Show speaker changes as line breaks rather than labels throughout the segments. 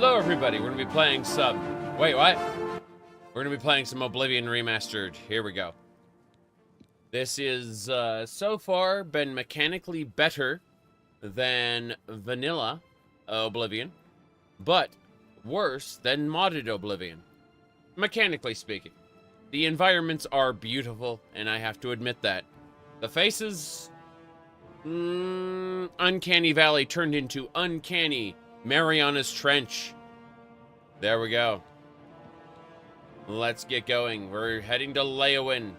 Hello everybody, we're gonna be playing some... Wait, what? We're gonna be playing some Oblivion Remastered. Here we go. This is, so far, been mechanically better than vanilla Oblivion, but worse than modded Oblivion, mechanically speaking. The environments are beautiful, and I have to admit that. The faces... Uncanny Valley turned into Uncanny Mariana's Trench. There we go. Let's get going. We're heading to Leowin.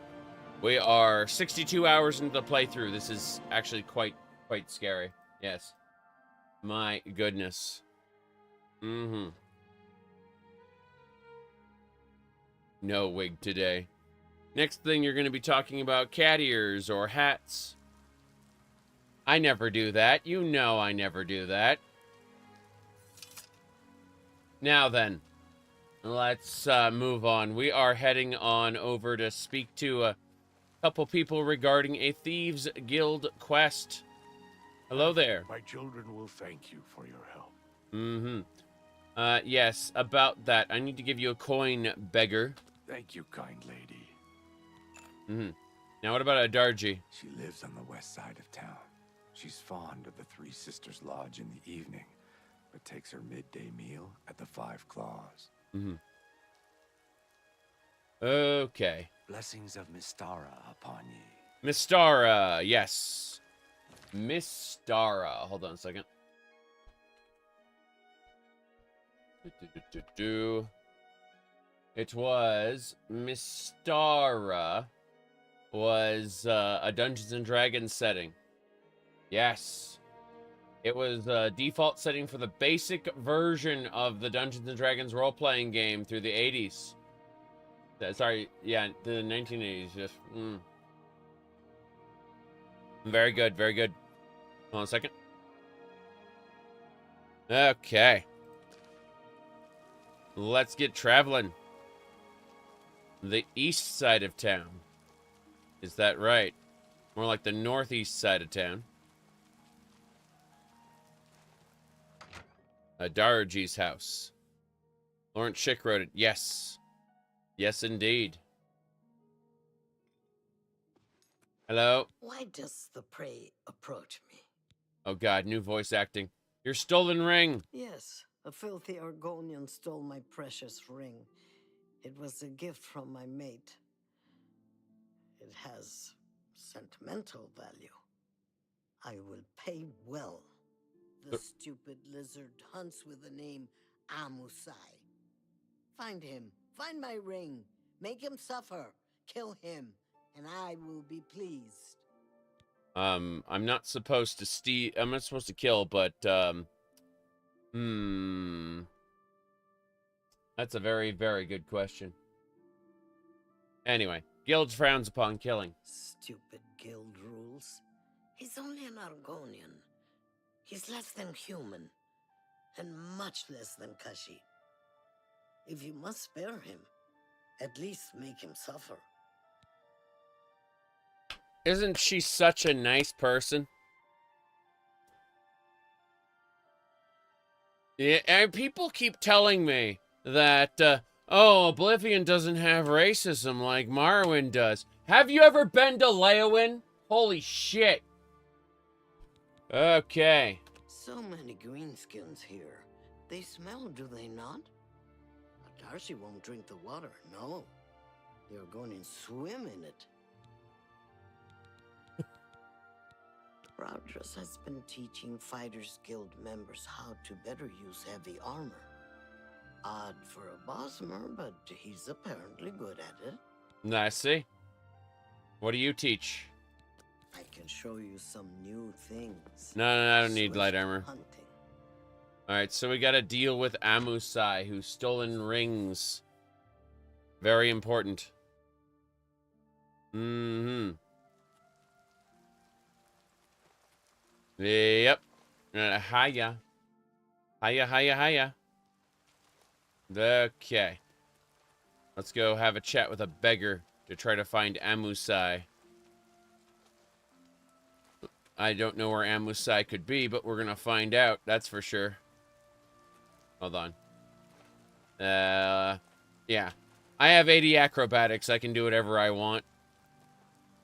We are 62 hours into the playthrough. This is actually quite scary. Yes. My goodness. No wig today. Next thing you're going to be talking about cat ears or hats. I never do that. You know I never do that. Now then, let's move on. We are heading on over to speak to a couple people regarding a Thieves Guild quest. Hello there.
My children will thank you for your help.
Yes, about that. I need to give you a coin, beggar.
Thank you, kind lady.
Now what about a Darji?
She lives on the west side of town. She's fond of the Three Sisters Lodge in the evening, but takes her midday meal at the Five Claws.
Okay.
Blessings of Mystara upon ye.
Mystara, yes. Mystara. Hold on a second. It was Mystara was a Dungeons and Dragons setting. Yes. It was a default setting for the basic version of the Dungeons and Dragons role-playing game through the 80s. Sorry, yeah, the 1980s. Just, Very good, very good. Hold on a second. Okay. Let's get traveling. The east side of town. Is that right? More like the northeast side of town. Darji's house. Lawrence Schick wrote it. Yes. Yes, indeed. Hello?
Why does the prey approach me?
Oh god, new voice acting. Your stolen ring.
Yes, a filthy Argonian stole my precious ring. It was a gift from my mate. It has sentimental value. I will pay well. The stupid lizard hunts with the name Amusei. Find him. Find my ring. Make him suffer. Kill him. And I will be pleased.
I'm not supposed to steal. I'm not supposed to kill, but, That's a very, very good question. Anyway, guild frowns upon killing.
Stupid guild rules. He's only an Argonian. He's less than human, and much less than Kashi. If you must spare him, at least make him suffer.
Isn't she such a nice person? Yeah, and people keep telling me that, oh, Oblivion doesn't have racism like Morrowind does. Have you ever been to Leowin? Holy shit. Okay.
So many greenskins here. They smell, do they not? Darcy won't drink the water, no. They're going to swim in it. Rogers has been teaching Fighters Guild members how to better use heavy armor. Odd for a Bosmer, but he's apparently good at it.
I see. What do you teach?
I can show you some new things.
No, I don't need light armor.
Hunting.
Alright, so we gotta deal with Amusei, who's stolen rings. Very important. Yep. Hiya. Hiya. Okay. Let's go have a chat with a beggar to try to find Amusei. I don't know where Amusei could be, but we're gonna find out, that's for sure. Hold on. Yeah. I have 80 acrobatics. I can do whatever I want.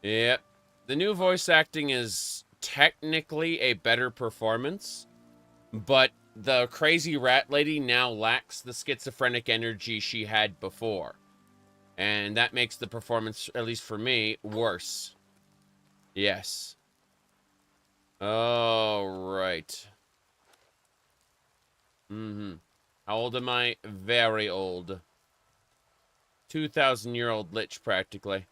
Yep. The new voice acting is technically a better performance, but the crazy rat lady now lacks the schizophrenic energy she had before. And that makes the performance, at least for me, worse. Yes. Oh, right. Mm-hmm. How old am I? Very old. 2,000-year-old lich, practically.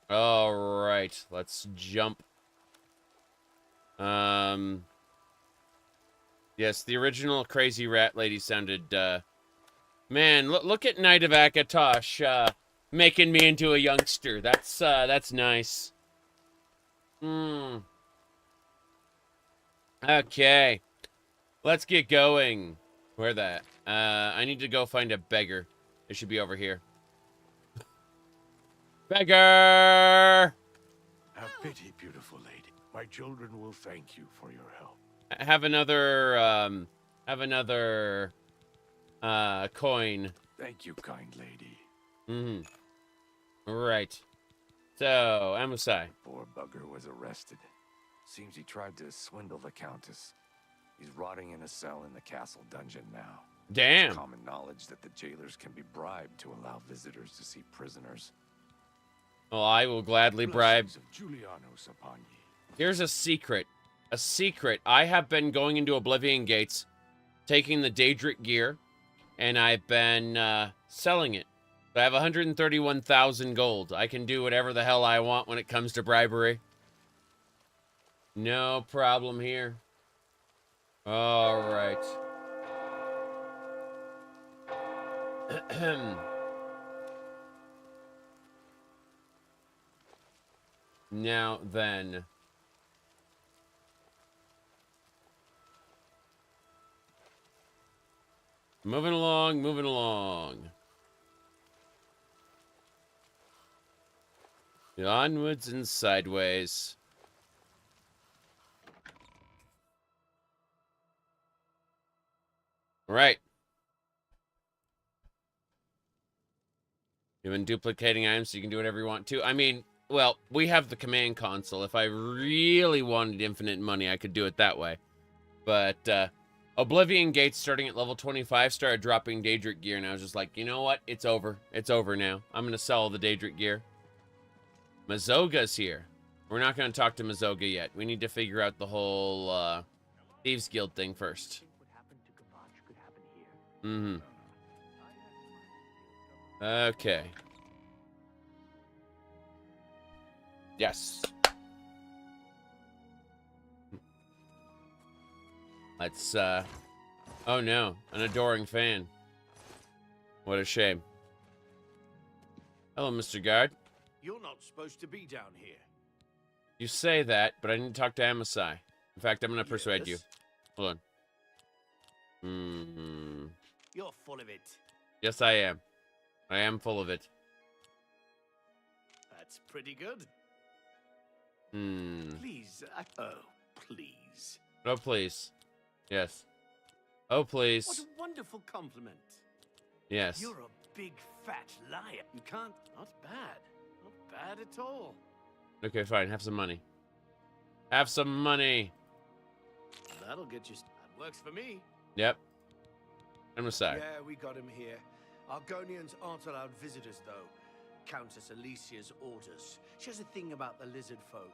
All right, let's jump. Yes, the original crazy rat lady sounded, man, look at Knight of Akatosh, making me into a youngster. That's nice. Okay. Let's get going. Where that? I need to go find a beggar. It should be over here. Beggar!
Have pity, beautiful lady. My children will thank you for your help.
Have another, coin.
Thank you, kind lady.
Right. So, Amusei.
Poor bugger was arrested. Seems he tried to swindle the countess. He's rotting in a cell in the castle dungeon now.
Damn.
It's common knowledge that the jailers can be bribed to allow visitors to see prisoners.
Well, I will gladly bribe.
Blessings of Julianos upon ye.
Here's a secret. A secret. I have been going into Oblivion gates, taking the Daedric gear, and I've been selling it. I have 131,000 gold. I can do whatever the hell I want when it comes to bribery. No problem here. All right. Now then. Moving along, moving along. Onwards and sideways. Right. You've been duplicating items so you can do whatever you want to. I mean, well, we have the command console. If I really wanted infinite money, I could do it that way. But, Oblivion gates starting at level 25 started dropping Daedric gear, and I was just like, you know what? It's over. It's over now. I'm going to sell all the Daedric gear. Mazoga's here. We're not going to talk to Mazoga yet. We need to figure out the whole, Thieves Guild thing first. Okay. Yes. Let's, oh no, an adoring fan. What a shame. Hello, Mr. Guard.
You're not supposed to be down here.
You say that, but I need to talk to Amusei. In fact, I'm going to persuade you. Hold on.
You're full of it.
Yes, I am. I am full of it.
That's pretty good. Please. Oh, please.
Oh, please. Yes. Oh, please.
What a wonderful compliment.
Yes.
You're a big, fat liar. You can't... Not bad. Not bad at all.
Okay, fine. Have some money. Have some money.
That'll get you... That works for me.
Yep. Amusei.
Yeah, we got him here. Argonians aren't allowed visitors, though. Countess Alicia's orders. She has a thing about the lizard folk.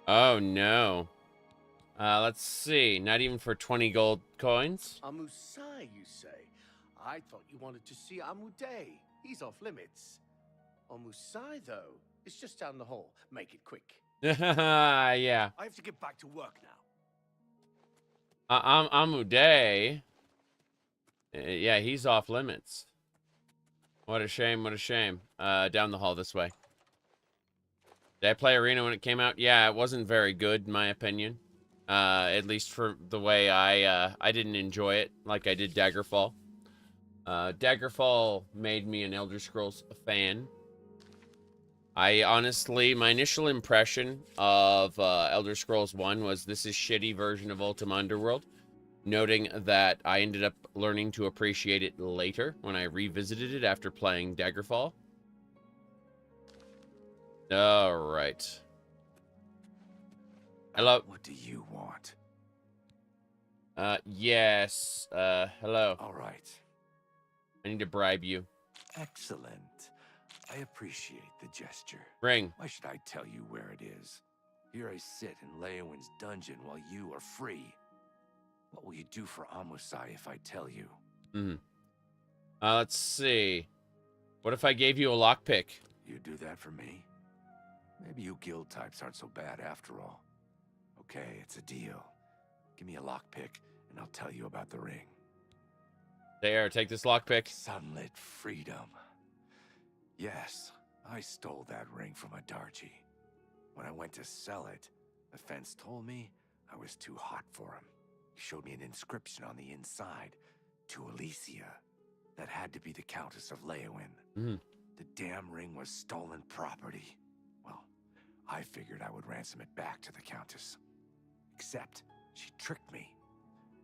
Oh, no. Let's see. Not even for 20 gold coins?
Amusei, you say? I thought you wanted to see Amusei. He's off limits. Amusei, though, is just down the hall. Make it quick.
Yeah.
I have to get back to work now.
Amusei. Yeah, he's off limits. What a shame, what a shame. Down the hall this way. Did I play Arena when it came out? Yeah, it wasn't very good, in my opinion. At least for the way I didn't enjoy it like I did Daggerfall. Daggerfall made me an Elder Scrolls fan. I honestly, my initial impression of Elder Scrolls 1 was this is shitty version of Ultima Underworld. noting that I ended up learning to appreciate it later when I revisited it after playing Daggerfall. All right. Hello.
What do you want?
Yes. Hello.
All right.
I need to bribe you.
Excellent. I appreciate the gesture.
Ring.
Why should I tell you where it is? Here I sit in Leowin's dungeon while you are free. What will you do for Amusei if I tell you?
Let's see. What if I gave you a lockpick?
You do that for me? Maybe you guild types aren't so bad after all. Okay, it's a deal. Give me a lockpick, and I'll tell you about the ring.
There, take this lockpick.
Sunlit freedom. Yes, I stole that ring from a Darji. When I went to sell it, the fence told me I was too hot for him. He showed me an inscription on the inside, to Alicia. That had to be the Countess of Leowin. The damn ring was stolen property. Well, I figured I would ransom it back to the Countess. Except, she tricked me.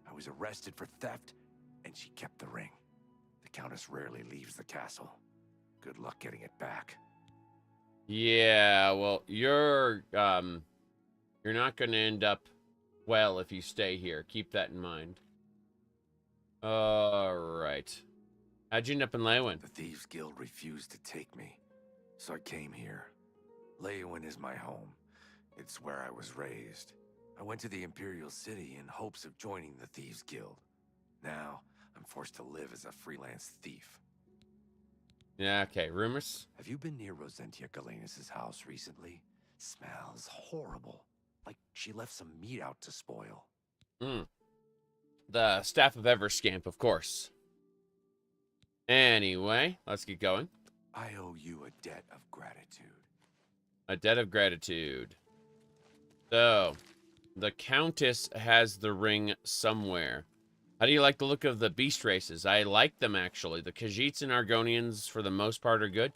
I was arrested for theft, and she kept the ring. The Countess rarely leaves the castle. Good luck getting it back.
Yeah, well, you're not gonna end up well if you stay here. Keep that in mind. Alright. How'd you end up in Leowin?
The Thieves Guild refused to take me, so I came here. Leowin is my home. It's where I was raised. I went to the Imperial City in hopes of joining the Thieves Guild. Now, I'm forced to live as a freelance thief.
Yeah, okay. Rumors?
Have you been near Rosentia Galenas' house recently? Smells horrible. Like she left some meat out to spoil.
The Staff of Everscamp, of course. Anyway, let's get going.
I owe you a debt of gratitude.
A debt of gratitude. So, the Countess has the ring somewhere. How do you like the look of the beast races? I like them, actually. The Khajiits and Argonians, for the most part, are good.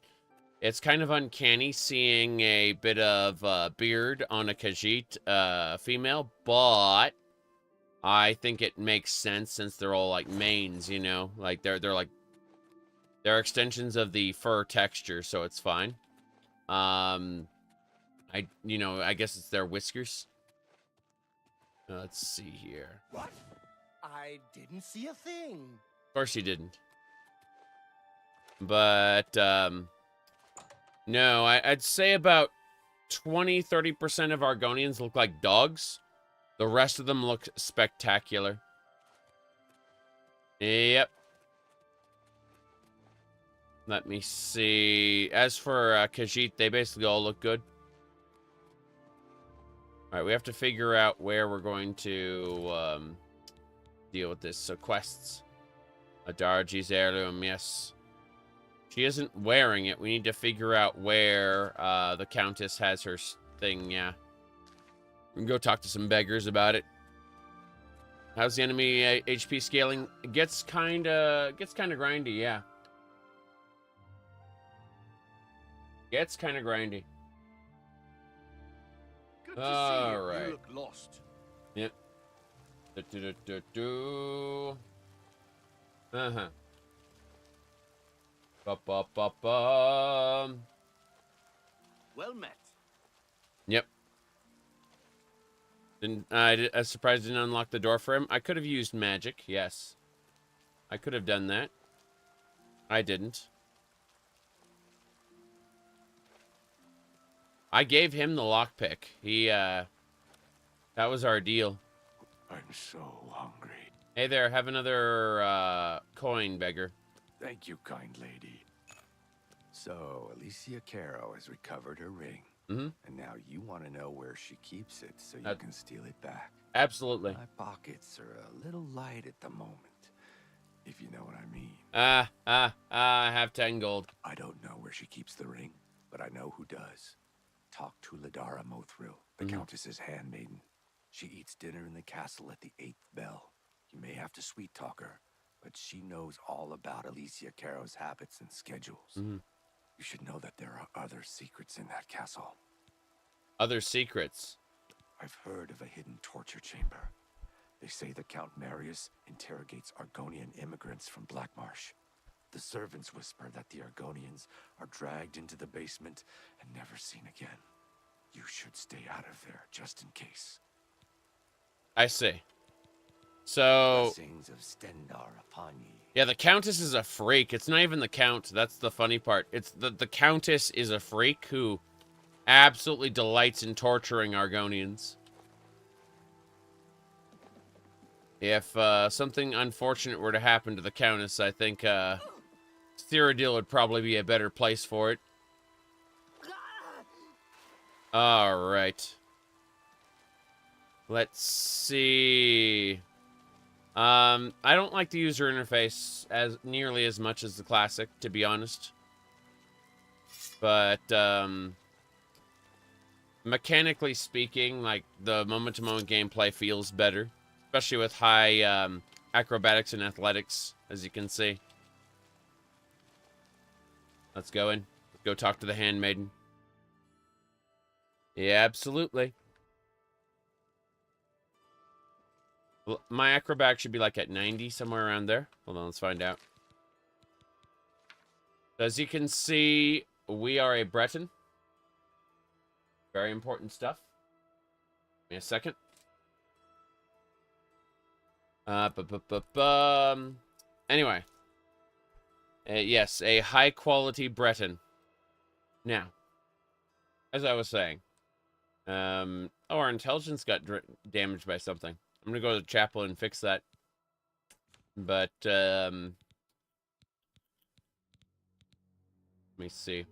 It's kind of uncanny seeing a bit of beard on a Khajiit female, but I think it makes sense since they're all like manes, you know? Like, they're extensions of the fur texture, so it's fine. I guess it's their whiskers. Let's see here.
What? I didn't see a thing.
Of course you didn't. But, no, I'd say about 20-30% of Argonians look like dogs. The rest of them look spectacular. Yep. Let me see. As for Khajiit, they basically all look good. Alright, we have to figure out where we're going to deal with this. So, quests. Adarji's heirloom, yes. She isn't wearing it. We need to figure out where the Countess has her thing, yeah. We can go talk to some beggars about it. How's the enemy HP scaling? It gets kind of grindy, yeah. Gets kind of grindy.
Good to see you.
Right.
You look lost.
Yep. Uh-huh. Ba-ba-ba-ba.
Well met.
Yep. I was surprised I didn't unlock the door for him. I could have used magic, yes. I could have done that. I didn't. I gave him the lockpick. That was our deal.
I'm so hungry.
Hey there, have another coin, beggar.
Thank you, kind lady. So, Alicia Caro has recovered her ring. And now you want to know where she keeps it so you can steal it back.
Absolutely.
My pockets are a little light at the moment, if you know what I mean.
I have 10 gold.
I don't know where she keeps the ring, but I know who does. Talk to Ladara Mothril, the Countess's handmaiden. She eats dinner in the castle at the 8th bell. You may have to sweet-talk her, but she knows all about Alicia Caro's habits and schedules. You should know that there are other secrets in that castle.
Other secrets?
I've heard of a hidden torture chamber. They say the Count Marius interrogates Argonian immigrants from Blackmarsh. The servants whisper that the Argonians are dragged into the basement and never seen again. You should stay out of there, just in case.
I see. So...
Blessings of Stendar upon ye.
Yeah, the Countess is a freak. It's not even the Count. That's the funny part. It's the Countess is a freak who absolutely delights in torturing Argonians. If something unfortunate were to happen to the Countess, I think Cyrodiil would probably be a better place for it. Alright. Let's see... I don't like the user interface as nearly as much as the classic, to be honest. But, mechanically speaking, like, the moment-to-moment gameplay feels better. Especially with high, acrobatics and athletics, as you can see. Let's go in. Let's go talk to the handmaiden. Yeah, absolutely. Well, my acrobat should be like at 90, somewhere around there. Hold on, let's find out. As you can see, we are a Breton. Very important stuff. Give me a second. Anyway. Yes, a high-quality Breton. Now, as I was saying, oh, our intelligence got damaged by something. I'm gonna go to the chapel and fix that. But, let me see.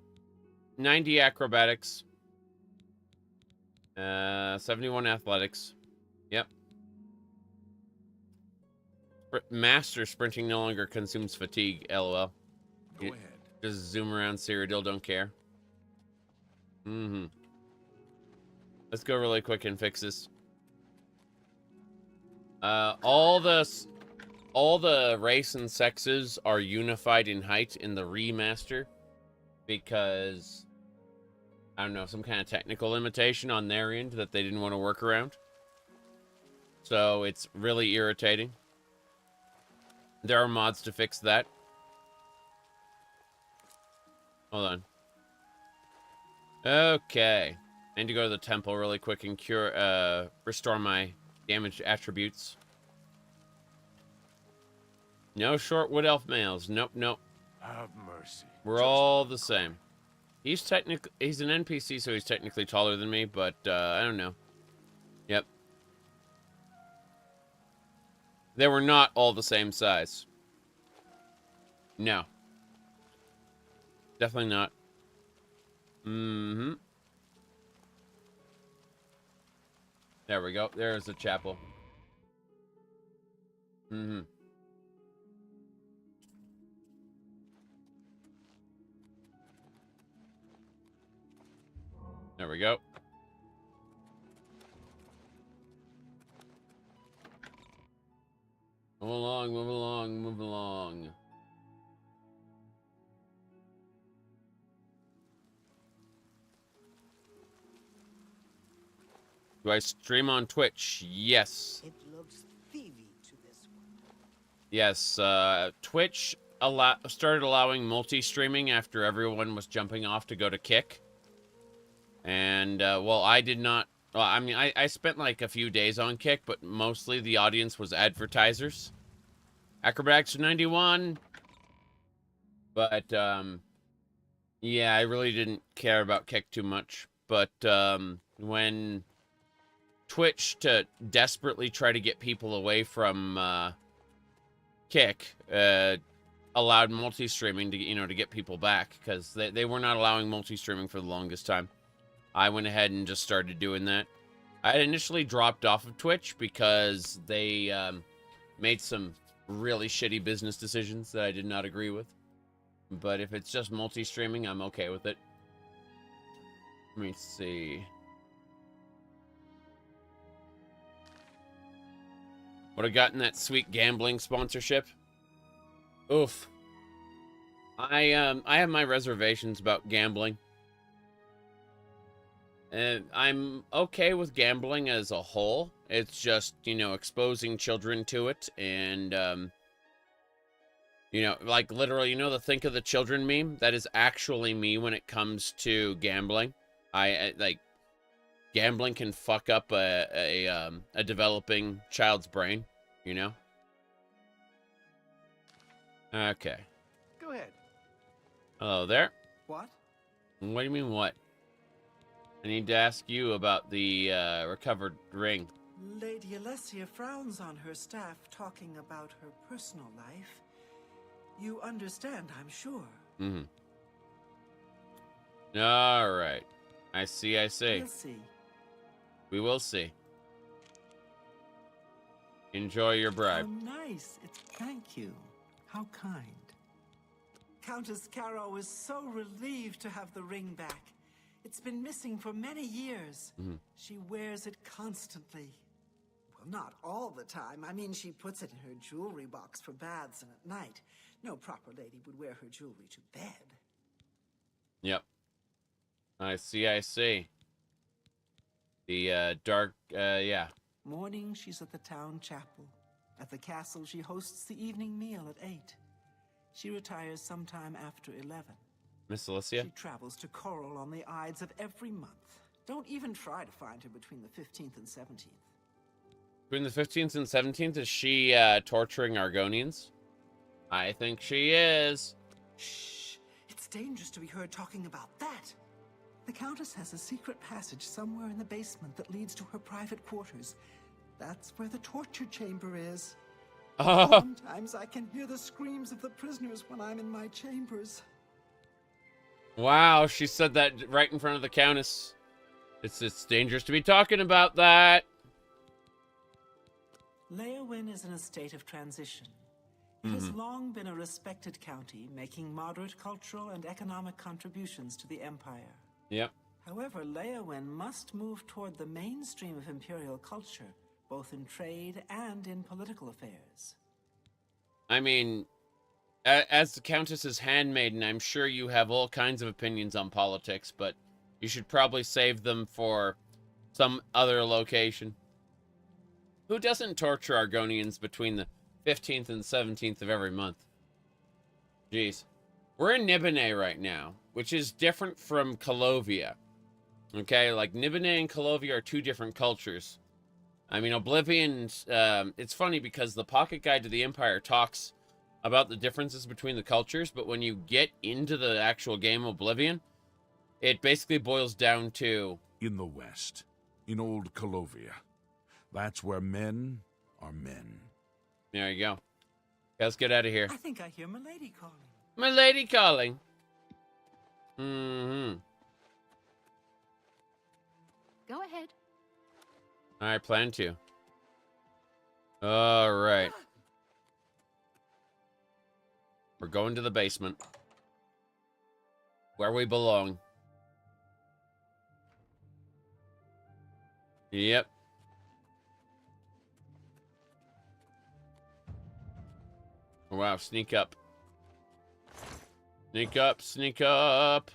90 acrobatics. 71 athletics. Yep. Master sprinting no longer consumes fatigue, lol.
Go ahead.
Just zoom around Cyrodiil, don't care. Let's go really quick and fix this. All the race and sexes are unified in height in the remaster because I don't know, some kind of technical limitation on their end that they didn't want to work around. So it's really irritating. There are mods to fix that. Hold on. Okay. I need to go to the temple really quick and restore my damaged attributes. No short wood elf males. Nope, nope.
Have mercy.
We're all the same. He's an NPC, so he's technically taller than me, but I don't know. Yep. They were not all the same size. No. Definitely not. There we go. There's the chapel. There we go. Move along, move along, move along. Do I stream on Twitch? Yes.
It looks thievy to this one.
Yes, Twitch started allowing multi-streaming after everyone was jumping off to go to Kick. And, well, I did not... Well, I mean, I spent, like, a few days on Kick, but mostly the audience was advertisers. Acrobatics 91. But, yeah, I really didn't care about Kick too much. But, when Twitch, to desperately try to get people away from, Kick, allowed multi-streaming to, you know, to get people back, because they were not allowing multi-streaming for the longest time. I went ahead and just started doing that. I had initially dropped off of Twitch because they made some really shitty business decisions that I did not agree with. But if it's just multi-streaming, I'm okay with it. Let me see. Would have gotten that sweet gambling sponsorship. Oof. I have my reservations about gambling. And I'm okay with gambling as a whole. It's just, you know, exposing children to it and, you know, like literally, you know, the think of the children meme? That is actually me when it comes to gambling. Like, gambling can fuck up a developing child's brain, you know? Okay.
Go ahead.
Hello there.
What?
What do you mean, what? I need to ask you about the recovered ring.
Lady Alessia frowns on her staff talking about her personal life. You understand, I'm sure.
Mm-hmm. All right. I see, I see.
We'll see.
We will see. Enjoy your bribe.
How nice. Thank you. How kind. Countess Caro is so relieved to have the ring back. It's been missing for many years.
Mm-hmm.
She wears it constantly. Well, not all the time. I mean, she puts it in her jewelry box for baths and at night. No proper lady would wear her jewelry to bed.
Yep. I see, I see. The dark, yeah.
Morning, she's at the town chapel. At the castle, she hosts the evening meal at 8. She retires sometime after 11.
Miss Alicia?
She travels to Coral on the Ides of every month. Don't even try to find her between the 15th and 17th.
Between the 15th and 17th, is she torturing Argonians? I think she is.
Shh! It's dangerous to be heard talking about that. The Countess has a secret passage somewhere in the basement that leads to her private quarters. That's where the torture chamber is. Sometimes I can hear the screams of the prisoners when I'm in my chambers.
Wow, she said that right in front of the Countess. It's dangerous to be talking about that.
Leowyn is in a state of transition. It has long been a respected county, making moderate cultural and economic contributions to the Empire.
Yep.
However, Leowyn must move toward the mainstream of imperial culture, both in trade and in political affairs.
I mean, as the Countess's handmaiden, I'm sure you have all kinds of opinions on politics, but you should probably save them for some other location. Who doesn't torture Argonians between the 15th and 17th of every month? Jeez. We're in Nibene right now, which is different from Calovia. Okay, like Nibene and Calovia are two different cultures. I mean, Oblivion, it's funny because the Pocket Guide to the Empire talks about the differences between the cultures, but when you get into the actual game Oblivion, it basically boils down to...
In the West, in old Calovia, that's where men are men.
There you go. Let's get out of here.
I think I hear Milady calling.
My lady calling. Mm-hmm.
Go ahead.
I plan to. All right. We're going to the basement. Where we belong. Yep. Wow, sneak up. Sneak up, sneak up.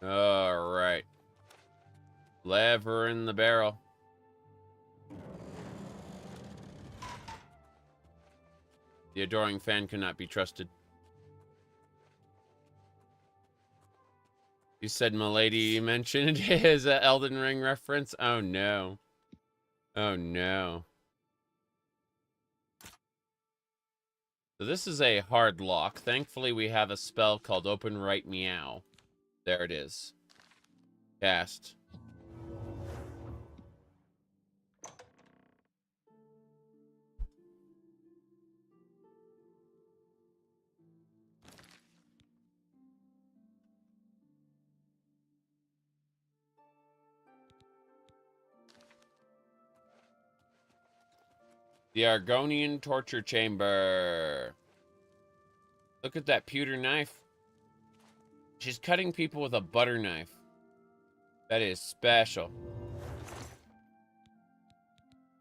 All right. Lever in the barrel. The adoring fan cannot be trusted. You said Milady mentioned his Elden Ring reference? Oh no. Oh no. So this is a hard lock. Thankfully we have a spell called Open Right Meow. There it is. Cast. The Argonian torture chamber. Look at that pewter knife. She's cutting people with a butter knife. That is special.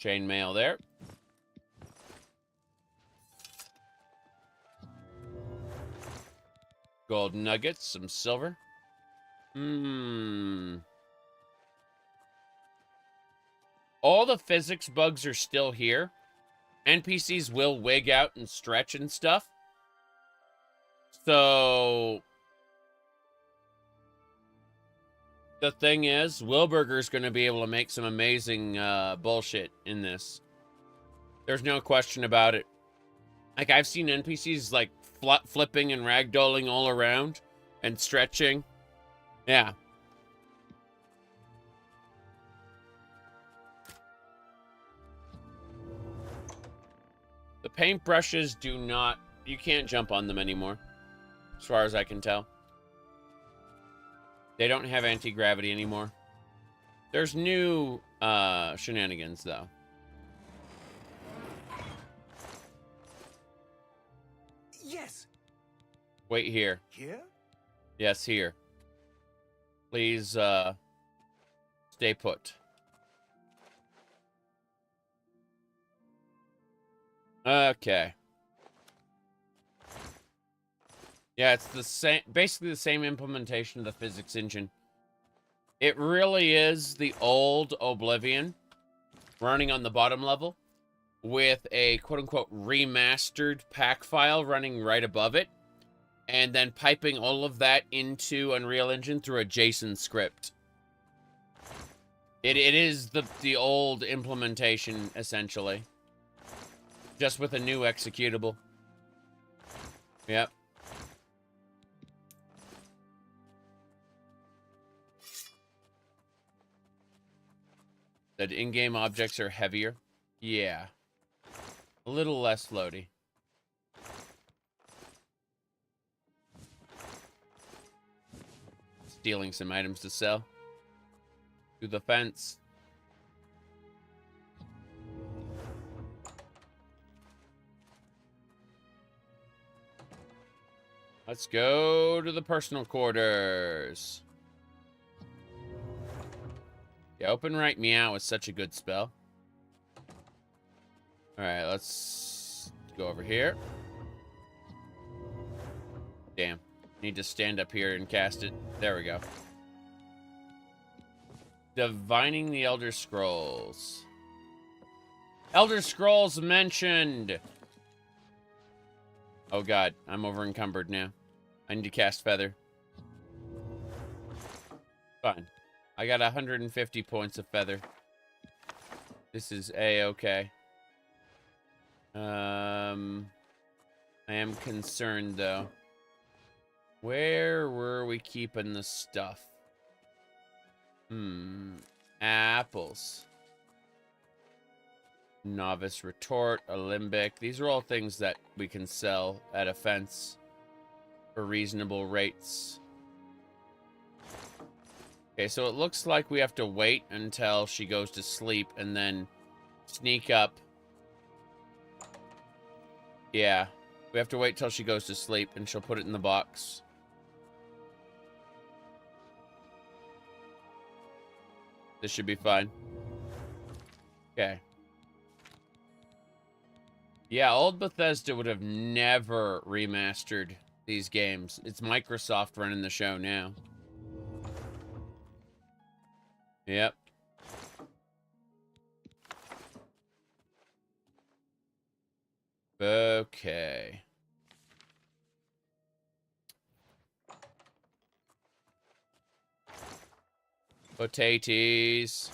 Chainmail there. Gold nuggets, some silver. All the physics bugs are still here. NPCs will wig out and stretch and stuff. So the thing is, Wilburger's going to be able to make some amazing bullshit in this. There's no question about it. Like, I've seen NPCs, like, flipping and ragdolling all around and stretching. Yeah. The paintbrushes do not... You can't jump on them anymore, as far as I can tell. They don't have anti-gravity anymore. There's new shenanigans, though.
Yes.
Wait here.
Here?
Yes, here. Please, stay put. Okay. Yeah, it's the same, basically the same implementation of the physics engine. It really is the old Oblivion running on the bottom level with a quote-unquote remastered pack file running right above it, and then piping all of that into Unreal Engine through a JSON script. It is the old implementation, essentially. Just with a new executable. Yep. That in-game objects are heavier? Yeah. A little less floaty. Stealing some items to sell. Through the fence. Let's go to the personal quarters. Yeah, open right meow is such a good spell. Alright, let's go over here. Damn. Need to stand up here and cast it. There we go. Divining the Elder Scrolls. Elder Scrolls mentioned! Oh god, I'm over encumbered now. I need to cast Feather. Fine. I got 150 points of Feather. This is A-okay. I am concerned, though. Where were we keeping the stuff? Apples. Novice Retort, Alembic. These are all things that we can sell at a fence for reasonable rates. Okay, so it looks like we have to wait until she goes to sleep and then sneak up. Yeah, we have to wait till she goes to sleep and she'll put it in the box. This should be fine. Okay. Yeah, old Bethesda would have never remastered these games. It's Microsoft running the show now. Yep. Okay. Potatoes.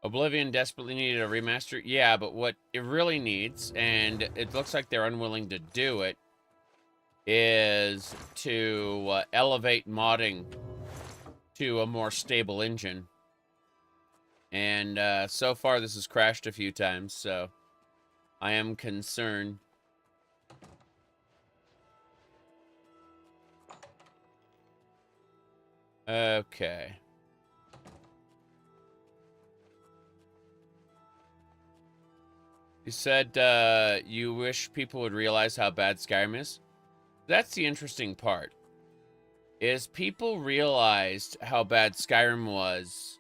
Oblivion desperately needed a remaster. Yeah, but what it really needs, and it looks like they're unwilling to do it, is to elevate modding to a more stable engine. And so far this has crashed a few times, so I am concerned. Okay. You said you wish people would realize how bad Skyrim is. That's the interesting part. Is people realized how bad Skyrim was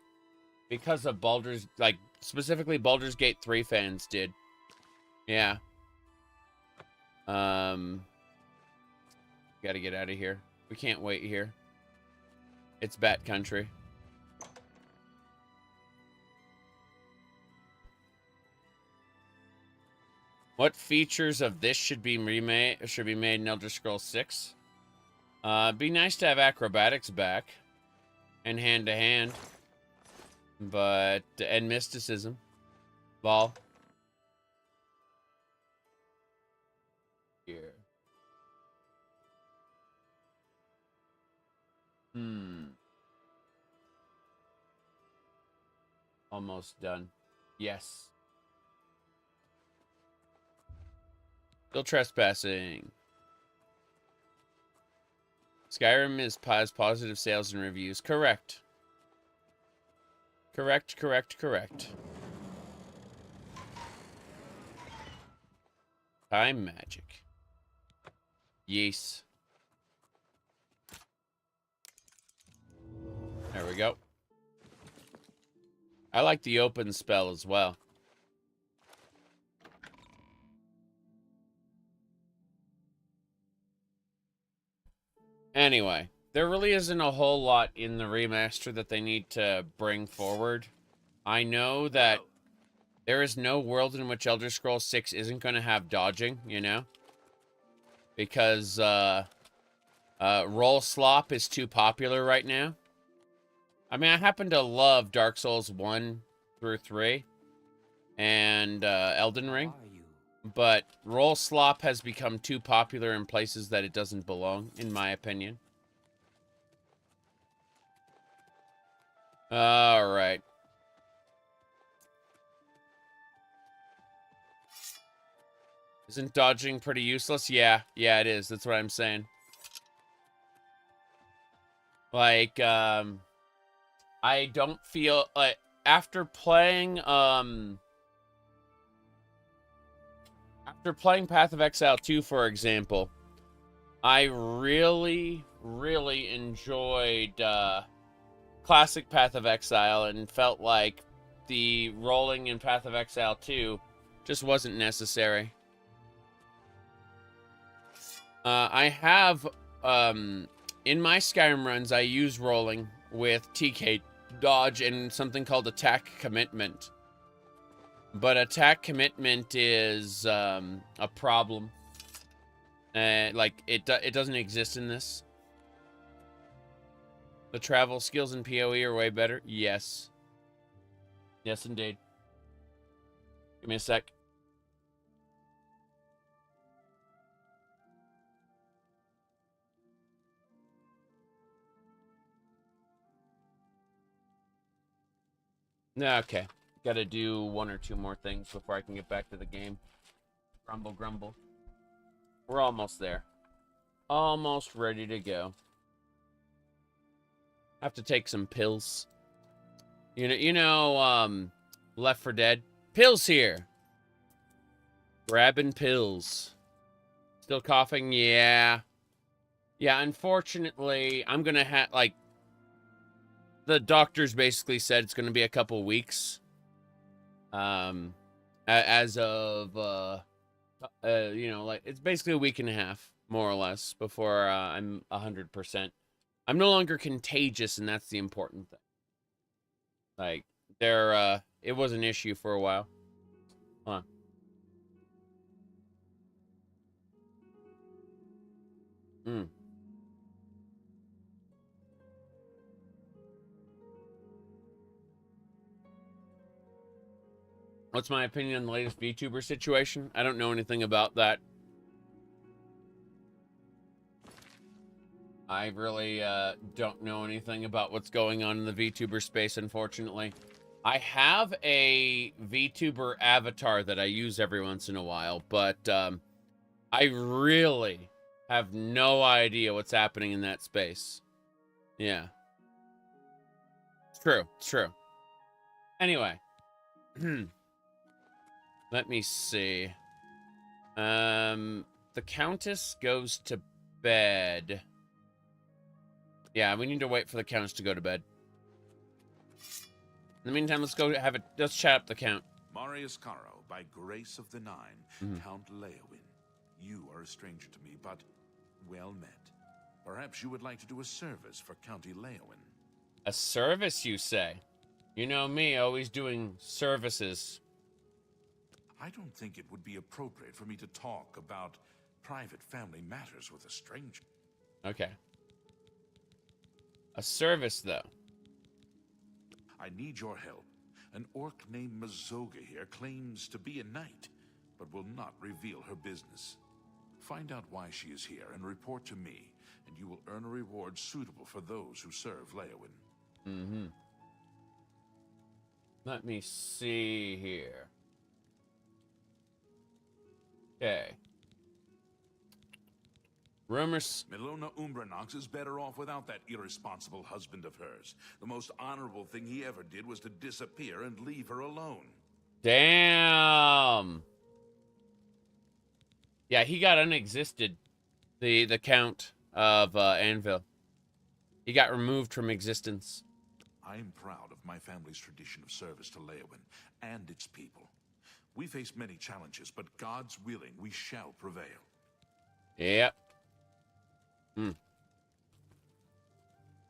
because of Baldur's, like, specifically Baldur's Gate 3 fans did. Yeah. Gotta get out of here. We can't wait here. It's Bat Country. What features of this should be made in Elder Scrolls 6? Be nice to have acrobatics back and hand to hand, but and mysticism. Ball. Here. Almost done. Yes. Still trespassing. Skyrim has positive sales and reviews. Correct. Correct. Time magic. Yes. There we go. I like the open spell as well. Anyway, there really isn't a whole lot in the remaster that they need to bring forward. I know that there is no world in which Elder Scrolls 6 isn't going to have dodging, you know? Because roll slop is too popular right now. I mean, I happen to love Dark Souls 1 through 3 and Elden Ring. But roll slop has become too popular in places that it doesn't belong, in my opinion. Alright. Isn't dodging pretty useless? Yeah, it is. That's what I'm saying. Like, I don't feel like after playing Path of Exile 2, for example, I really enjoyed classic Path of Exile and felt like the rolling in Path of Exile 2 just wasn't necessary. I have, in my Skyrim runs, I use rolling with TK dodge and something called attack commitment. But attack commitment is a problem. Like, it doesn't exist in this. The travel skills in PoE are way better. Yes. Yes, indeed. Give me a sec. Okay. Gotta do one or two more things before I can get back to the game. Grumble, grumble. We're almost there. Almost ready to go. Have to take some pills. You know, Left 4 Dead. Pills here. Grabbing pills. Still coughing? Yeah. Yeah, unfortunately, I'm gonna have, like, the doctors basically said it's gonna be a couple weeks. As of, you know, like, it's basically a week and a half, more or less, before I'm 100%. I'm no longer contagious, and that's the important thing. Like, it was an issue for a while. Hold on. What's my opinion on the latest VTuber situation? I don't know anything about that. I really don't know anything about what's going on in the VTuber space, unfortunately. I have a VTuber avatar that I use every once in a while, but I really have no idea what's happening in that space. Yeah. It's true. It's true. Anyway. Let me see. The countess goes to bed. Yeah, we need to wait for the countess to go to bed. In the meantime, let's chat up the count.
Marius Caro, by grace of the Nine, Count Leowin. You are a stranger to me, but well met. Perhaps you would like to do a service for County Leowin.
A service, you say? You know me, always doing services.
I don't think it would be appropriate for me to talk about private family matters with a stranger.
Okay. A service, though.
I need your help. An orc named Mazoga here claims to be a knight, but will not reveal her business. Find out why she is here and report to me, and you will earn a reward suitable for those who serve Leowin.
Mm-hmm. Let me see here. Okay. Rumors.
Milona Umbranox is better off without that irresponsible husband of hers. The most honorable thing he ever did was to disappear and leave her alone.
Damn. Yeah, he got unexisted. The Count of Anvil. He got removed from existence.
I am proud of my family's tradition of service to Leowin and its people. We face many challenges, but God's willing, we shall prevail.
Yep.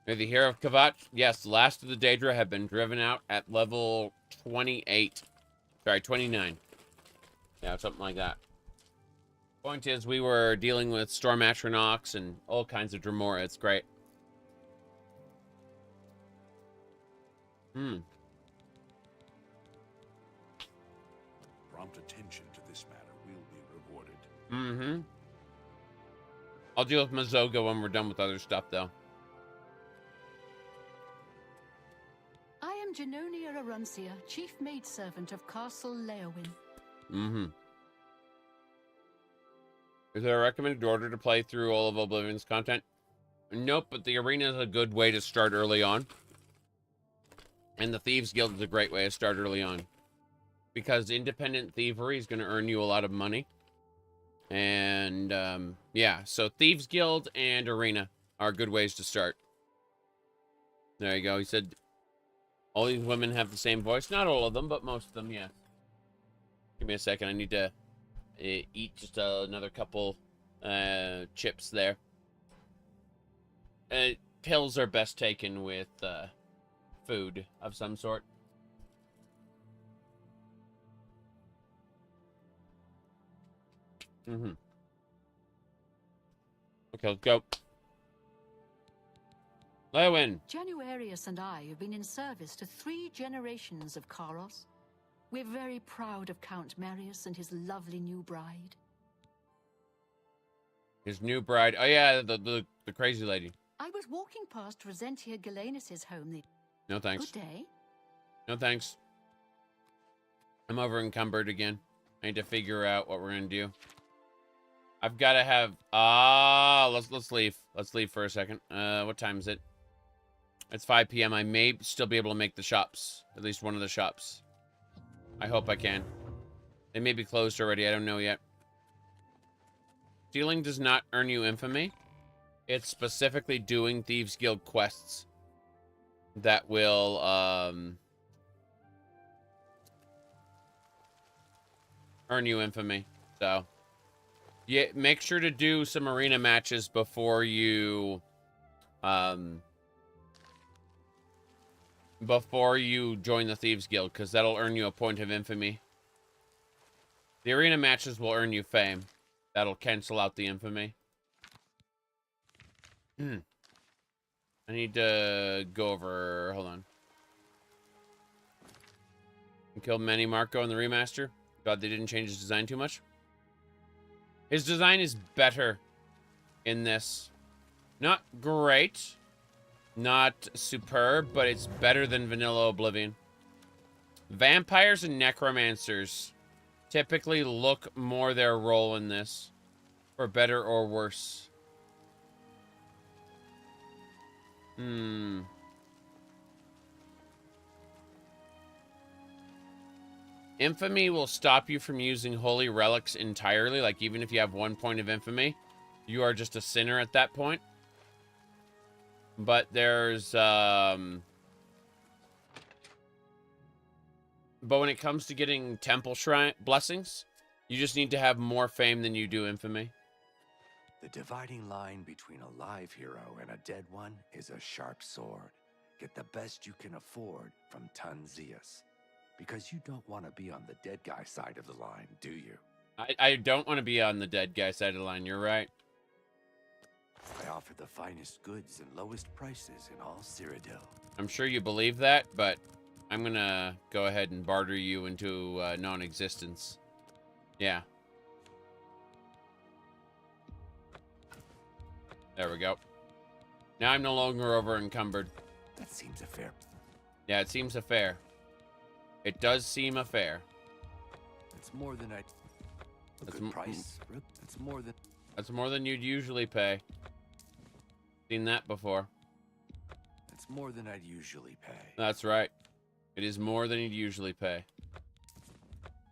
May the hero of Kavat, yes, the last of the Daedra have been driven out at level 28. Sorry, 29. Yeah, something like that. Point is, we were dealing with Storm Atronach and all kinds of Dremora. It's great.
Prompt attention to this matter will be rewarded.
Mm-hmm. I'll deal with Mazoga when we're done with other stuff, though.
I am Genonia Aruncia, chief maidservant of Castle Leowin.
Mm-hmm. Is there a recommended order to play through all of Oblivion's content? Nope, but the arena is a good way to start early on. And the Thieves Guild is a great way to start early on. Because independent thievery is going to earn you a lot of money. And, yeah, so Thieves Guild and Arena are good ways to start. There you go. He said all these women have the same voice. Not all of them, but most of them, yeah. Give me a second. I need to eat just another couple chips there. Pills are best taken with food of some sort. Mm-hmm. Okay, let's go. Leowin.
Januarius and I have been in service to 3 generations of Karos. We're very proud of Count Marius and his lovely new bride.
His new bride. Oh yeah, the crazy lady.
I was walking past Resentia Galenis' home the...
No thanks.
Good day.
No thanks. I'm over encumbered again. I need to figure out what we're gonna do. I've got to have... let's leave. Let's leave for a second. What time is it? It's 5 p.m. I may still be able to make the shops. At least one of the shops. I hope I can. They may be closed already. I don't know yet. Stealing does not earn you infamy. It's specifically doing Thieves Guild quests that will, earn you infamy. So... yeah, make sure to do some arena matches before you, join the Thieves Guild, because that'll earn you a point of infamy. The arena matches will earn you fame. That'll cancel out the infamy. I need to go over... hold on. Killed Manny Marco in the remaster. God, they didn't change his design too much. His design is better in this. Not great. Not superb, but it's better than vanilla Oblivion. Vampires and necromancers typically look more their role in this. For better or worse. Infamy will stop you from using holy relics entirely. Like, even if you have 1 point of infamy, you are just a sinner at that point. But there's, but when it comes to getting temple shrine blessings, you just need to have more fame than you do infamy.
The dividing line between a live hero and a dead one is a sharp sword. Get the best you can afford from Tunzias. Because you don't want to be on the dead guy side of the line, do you?
I don't want to be on the dead guy side of the line. You're right.
I offer the finest goods and lowest prices in all Cyrodiil.
I'm sure you believe that, but I'm gonna go ahead and barter you into non-existence. Yeah. There we go. Now I'm no longer over encumbered.
That seems a fair.
Yeah, it seems a fair. It does seem a fair.
It's more than I.
That's
Good price. It's more than.
That's more than you'd usually pay. Seen that before.
It's more than I'd usually pay.
That's right. It is more than you'd usually pay.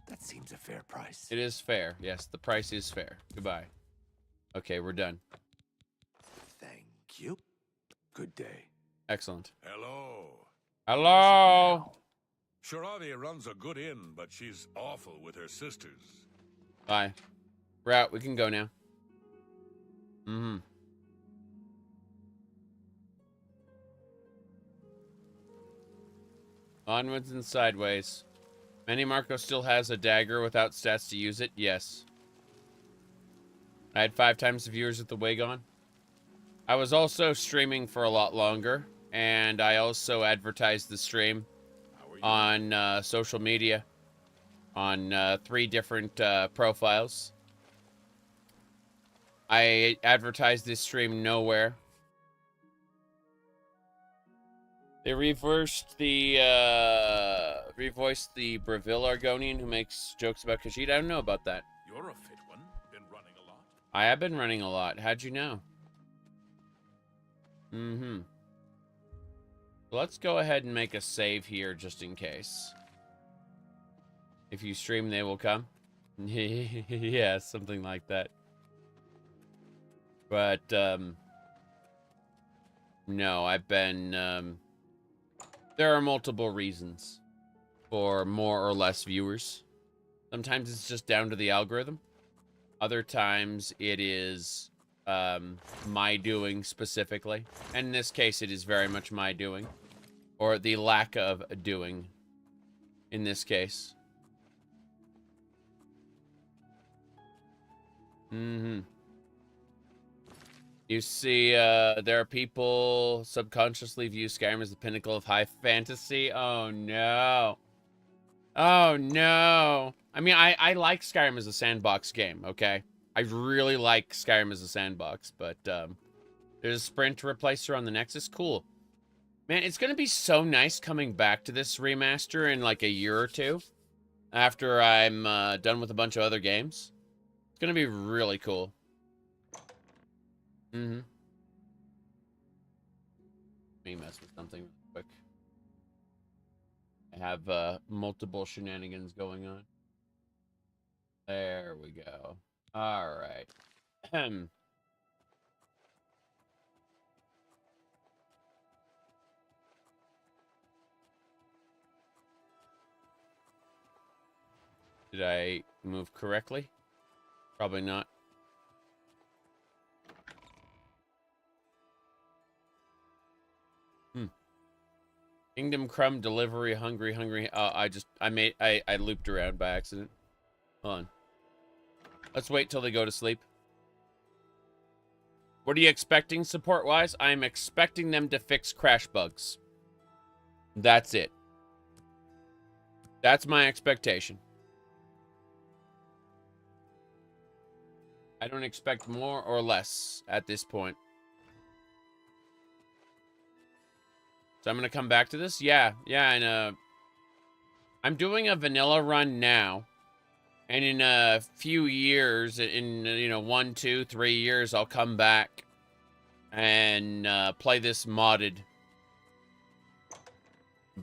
That seems a fair price.
It is fair. Yes, the price is fair. Goodbye. Okay, we're done.
Thank you. Good day.
Excellent.
Hello.
Hello.
Shiradi runs a good inn, but she's awful with her sisters.
Bye. We're out. We can go now. Mm-hmm. Onwards and sideways. Manny Marco still has a dagger without stats to use it? Yes. I had 5 times the viewers at the Wagon. I was also streaming for a lot longer, and I also advertised the stream on social media on 3 different profiles. I advertised this stream nowhere. They revoiced the Bravil Argonian who makes jokes about Khajiit. I don't know about that.
You're a fit one. Been running a lot.
I have been running a lot. How'd you know? Mm-hmm. Let's go ahead and make a save here just in case. If you stream, they will come. Yeah, something like that. But, no, I've been, there are multiple reasons for more or less viewers. Sometimes it's just down to the algorithm. Other times it is my doing specifically. And in this case, it is very much my doing. Or the lack of doing in this case. Mm-hmm. You see, there are people subconsciously view Skyrim as the pinnacle of high fantasy. Oh, no. Oh, no. I mean, I like Skyrim as a sandbox game, okay? I really like Skyrim as a sandbox, but there's a sprint replacer on the Nexus. Cool. Man, it's going to be so nice coming back to this remaster in like a year or two after I'm done with a bunch of other games. It's going to be really cool. Mm-hmm. Let me mess with something real quick. I have multiple shenanigans going on. There we go. All right. Did I move correctly? Probably not. Kingdom Crumb delivery, hungry. I looped around by accident. Hold on. Let's wait till they go to sleep. What are you expecting support-wise? I'm expecting them to fix crash bugs. That's it. That's my expectation. I don't expect more or less at this point. So I'm going to come back to this? Yeah, and I'm doing a vanilla run now. And in a few years, in, 1, 2, 3 years, I'll come back and play this modded.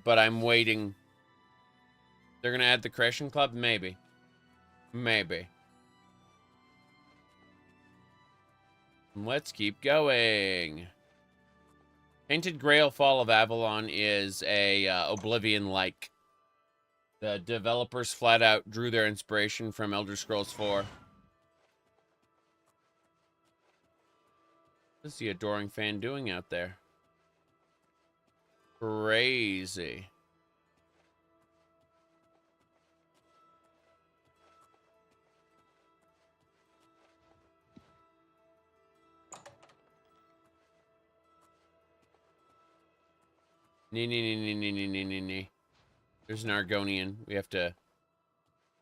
But I'm waiting. They're going to add the Creation Club? Maybe. Maybe. Let's keep going. Painted Grail Fall of Avalon is a Oblivion-like. The developers flat out drew their inspiration from Elder Scrolls 4. What's the adoring fan doing out there? Crazy. Nee. There's an Argonian. We have to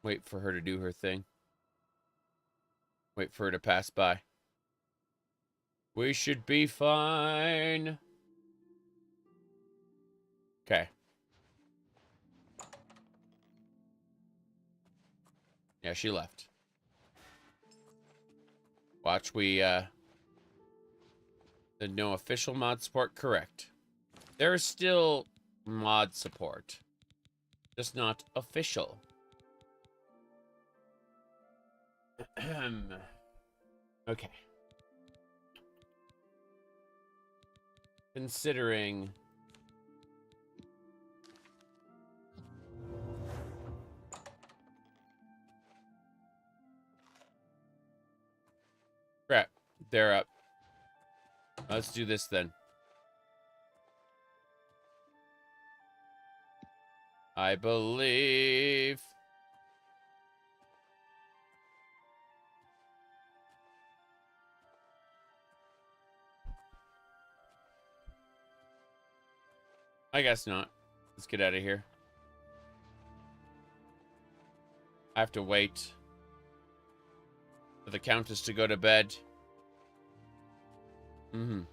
wait for her to do her thing. Wait for her to pass by. We should be fine. Okay. Yeah, she left. Watch, we, the no official mod support, correct. There is still mod support. Just not official. Okay. Considering... Crap. They're up. Let's do this then. I believe... I guess not. Let's get out of here. I have to wait for the countess to go to bed. You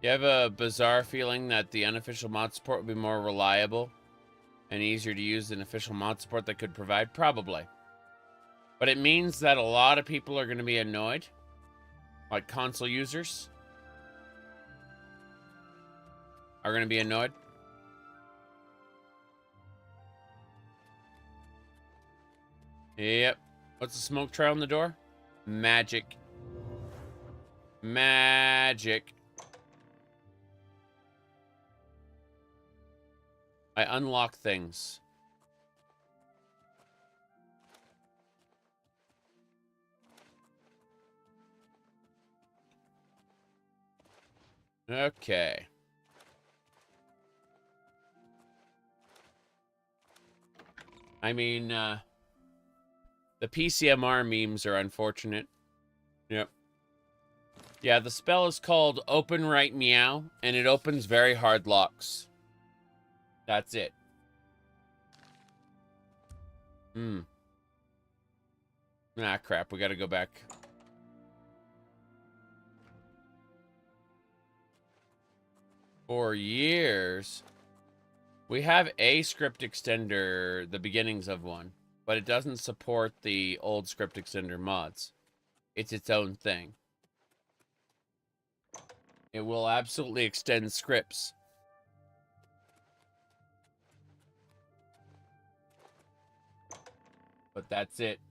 have a bizarre feeling that the unofficial mod support would be more reliable and easier to use than official mod support that could provide? Probably. But it means that a lot of people are going to be annoyed. Like console users are going to be annoyed. Yep. What's the smoke trail on the door? Magic. Magic. I unlock things. Okay. I mean, the PCMR memes are unfortunate. Yep. Yeah, the spell is called Open Right Meow, and it opens very hard locks. That's it. Ah, crap. We gotta go back. For years. We have a script extender, the beginnings of one, but it doesn't support the old script extender mods. It's its own thing. It will absolutely extend scripts. But that's it.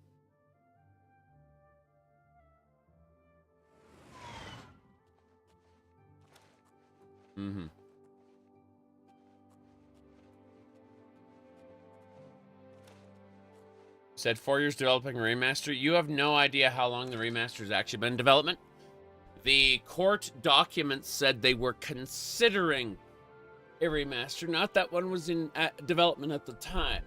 Said 4 years developing a remaster. You have no idea how long the remaster has actually been in development. The court documents said they were considering a remaster, not that one was in development at the time.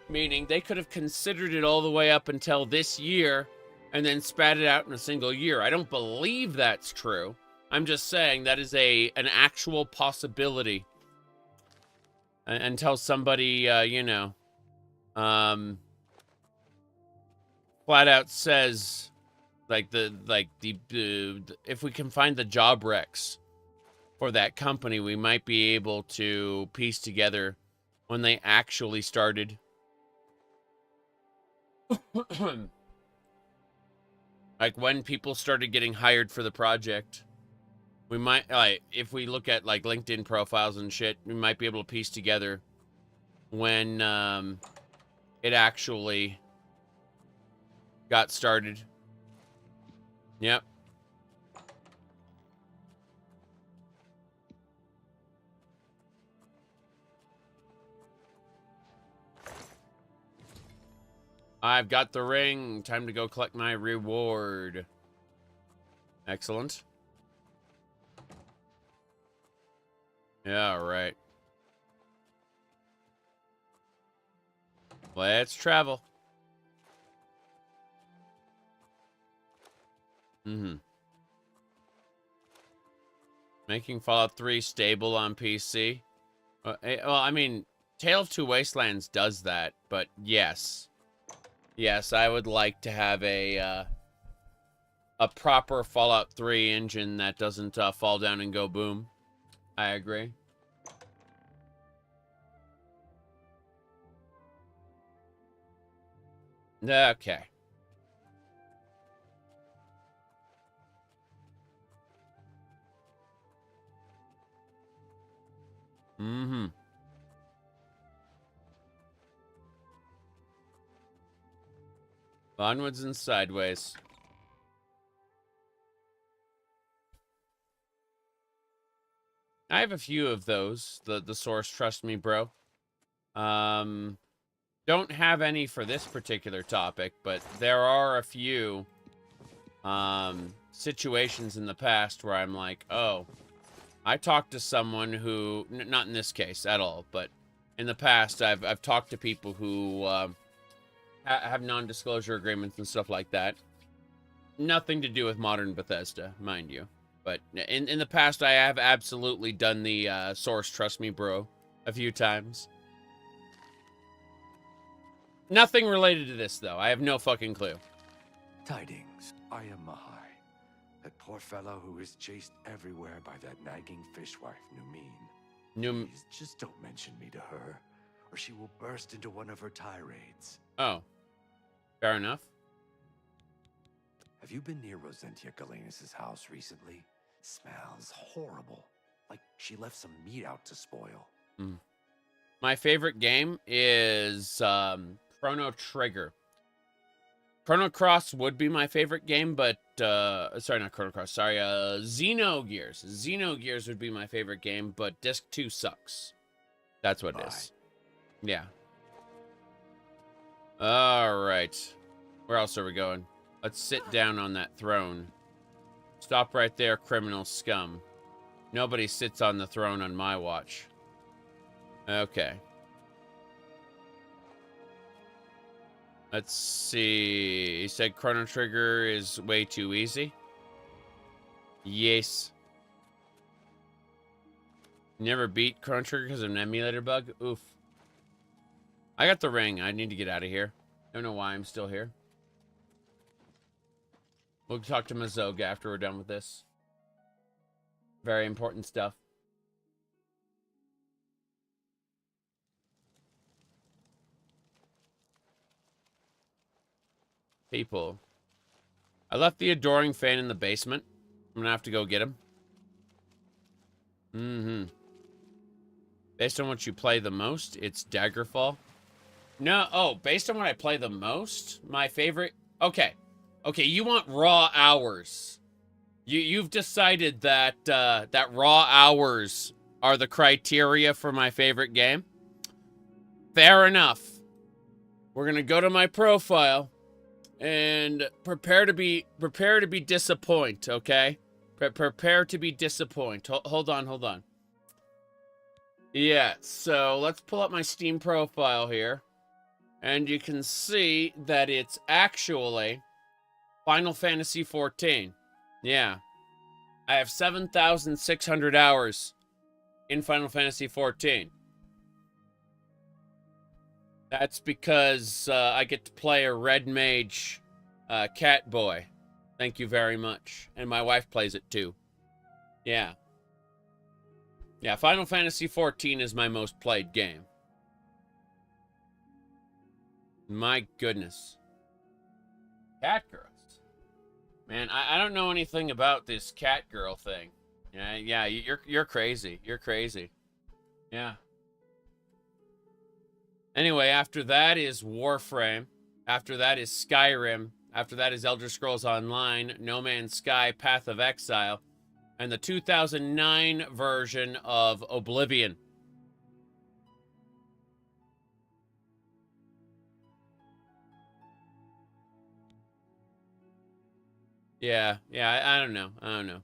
Meaning they could have considered it all the way up until this year and then spat it out in a single year. I don't believe that's true. I'm just saying that is an actual possibility. Until somebody, you know, flat out says, if we can find the job recs for that company, we might be able to piece together when they actually started. Like when people started getting hired for the project. We might, like, if we look at like LinkedIn profiles and shit, we might be able to piece together when it actually got started. Yep. I've got the ring. Time to go collect my reward. Excellent. Yeah, right. Let's travel. Making Fallout 3 stable on PC. Well, I mean, Tale of Two Wastelands does that, but yes. Yes, I would like to have a proper Fallout 3 engine that doesn't fall down and go boom. I agree. Okay. Onwards and sideways. I have a few of those. The source, trust me, bro. Don't have any for this particular topic, but there are a few situations in the past where I'm like, oh, I talked to someone who, not in this case at all, but in the past I've talked to people who have non-disclosure agreements and stuff like that. Nothing to do with modern Bethesda, mind you. But in the past, I have absolutely done the source, trust me, bro, a few times. Nothing related to this, though. I have no fucking clue.
Tidings. I am Mahai. That poor fellow who is chased everywhere by that nagging fishwife, Numine. Please, just don't mention me to her, or she will burst into one of her tirades.
Oh. Fair enough.
Have you been near Rosentia Galenas' house recently? Smells horrible. Like she left some meat out to spoil.
My favorite game is Chrono Trigger. Chrono Cross would be my favorite game, but sorry, not Chrono Cross. Sorry, Xenogears. Xenogears would be my favorite game, but Disc 2 sucks. That's what it is. Yeah. All right. Where else are we going? Let's sit down on that throne. Stop right there, criminal scum. Nobody sits on the throne on my watch. Okay. Let's see. He said Chrono Trigger is way too easy. Yes. Never beat Chrono Trigger because of an emulator bug? Oof. I got the ring. I need to get out of here. Don't know why I'm still here. We'll talk to Mazoga after we're done with this. Very important stuff. People. I left the adoring fan in the basement. I'm gonna have to go get him. Based on what you play the most, it's Daggerfall. No, oh, based on what I play the most, my favorite... Okay, you want raw hours. You've decided that that raw hours are the criteria for my favorite game. Fair enough. We're gonna go to my profile and prepare to be disappointed. Okay, prepare to be disappointed. Hold on. Yeah, so let's pull up my Steam profile here. And you can see that it's actually Final Fantasy XIV. Yeah. I have 7,600 hours in Final Fantasy XIV. That's because I get to play a red mage cat boy. Thank you very much. And my wife plays it too. Yeah. Yeah, Final Fantasy XIV is my most played game. My goodness. Cat girls. Man, I don't know anything about this cat girl thing. Yeah, you're crazy. You're crazy. Yeah. Anyway, after that is Warframe. After that is Skyrim. After that is Elder Scrolls Online, No Man's Sky, Path of Exile, and the 2009 version of Oblivion. Yeah, I don't know.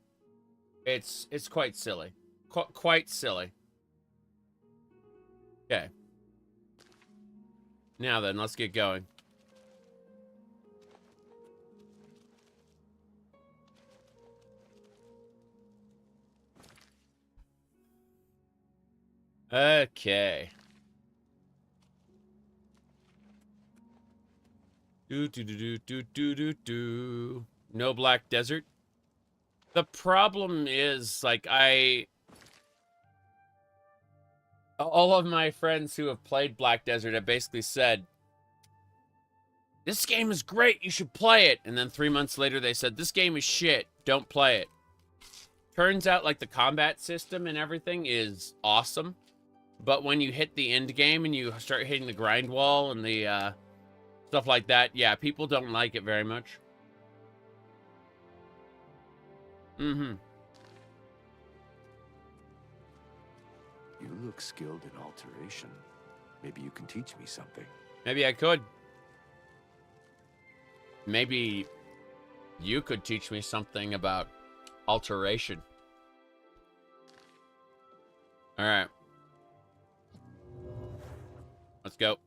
It's quite silly. Quite silly. Okay. Now then, let's get going. Okay. Do. No Black Desert. The problem is, like, all of my friends who have played Black Desert have basically said, this game is great, you should play it. And then 3 months later, they said, this game is shit, don't play it. Turns out, like, the combat system and everything is awesome. But when you hit the end game and you start hitting the grind wall and the stuff like that, yeah, people don't like it very much. Mm-hmm.
You look skilled in alteration. Maybe you can teach me something.
Maybe I could. Maybe you could teach me something about alteration. All right. Let's go.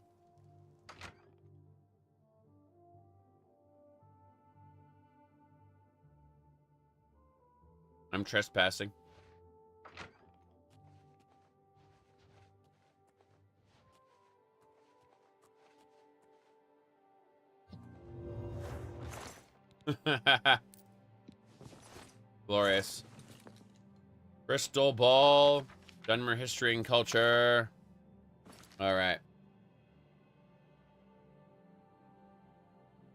I'm trespassing. Glorious. Crystal ball. Dunmer history and culture. All right.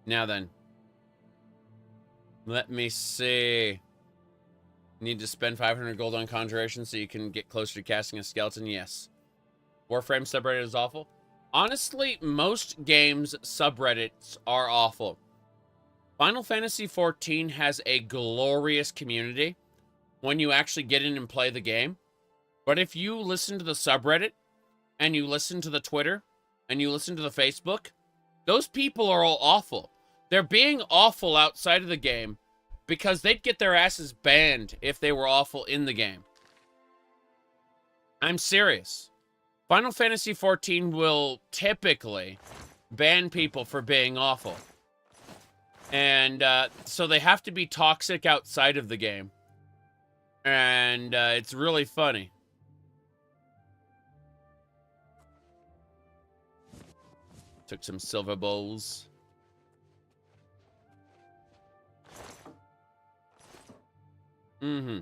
Now then. Let me see. Need to spend 500 gold on conjuration so you can get closer to casting a skeleton? Yes. Warframe subreddit is awful. Honestly, most games subreddits are awful. Final Fantasy XIV has a glorious community when you actually get in and play the game. But if you listen to the subreddit, and you listen to the Twitter, and you listen to the Facebook, those people are all awful. They're being awful outside of the game because they'd get their asses banned if they were awful in the game. I'm serious. Final Fantasy XIV will typically ban people for being awful. And so they have to be toxic outside of the game. And it's really funny. Took some silver bowls. Mm-hmm.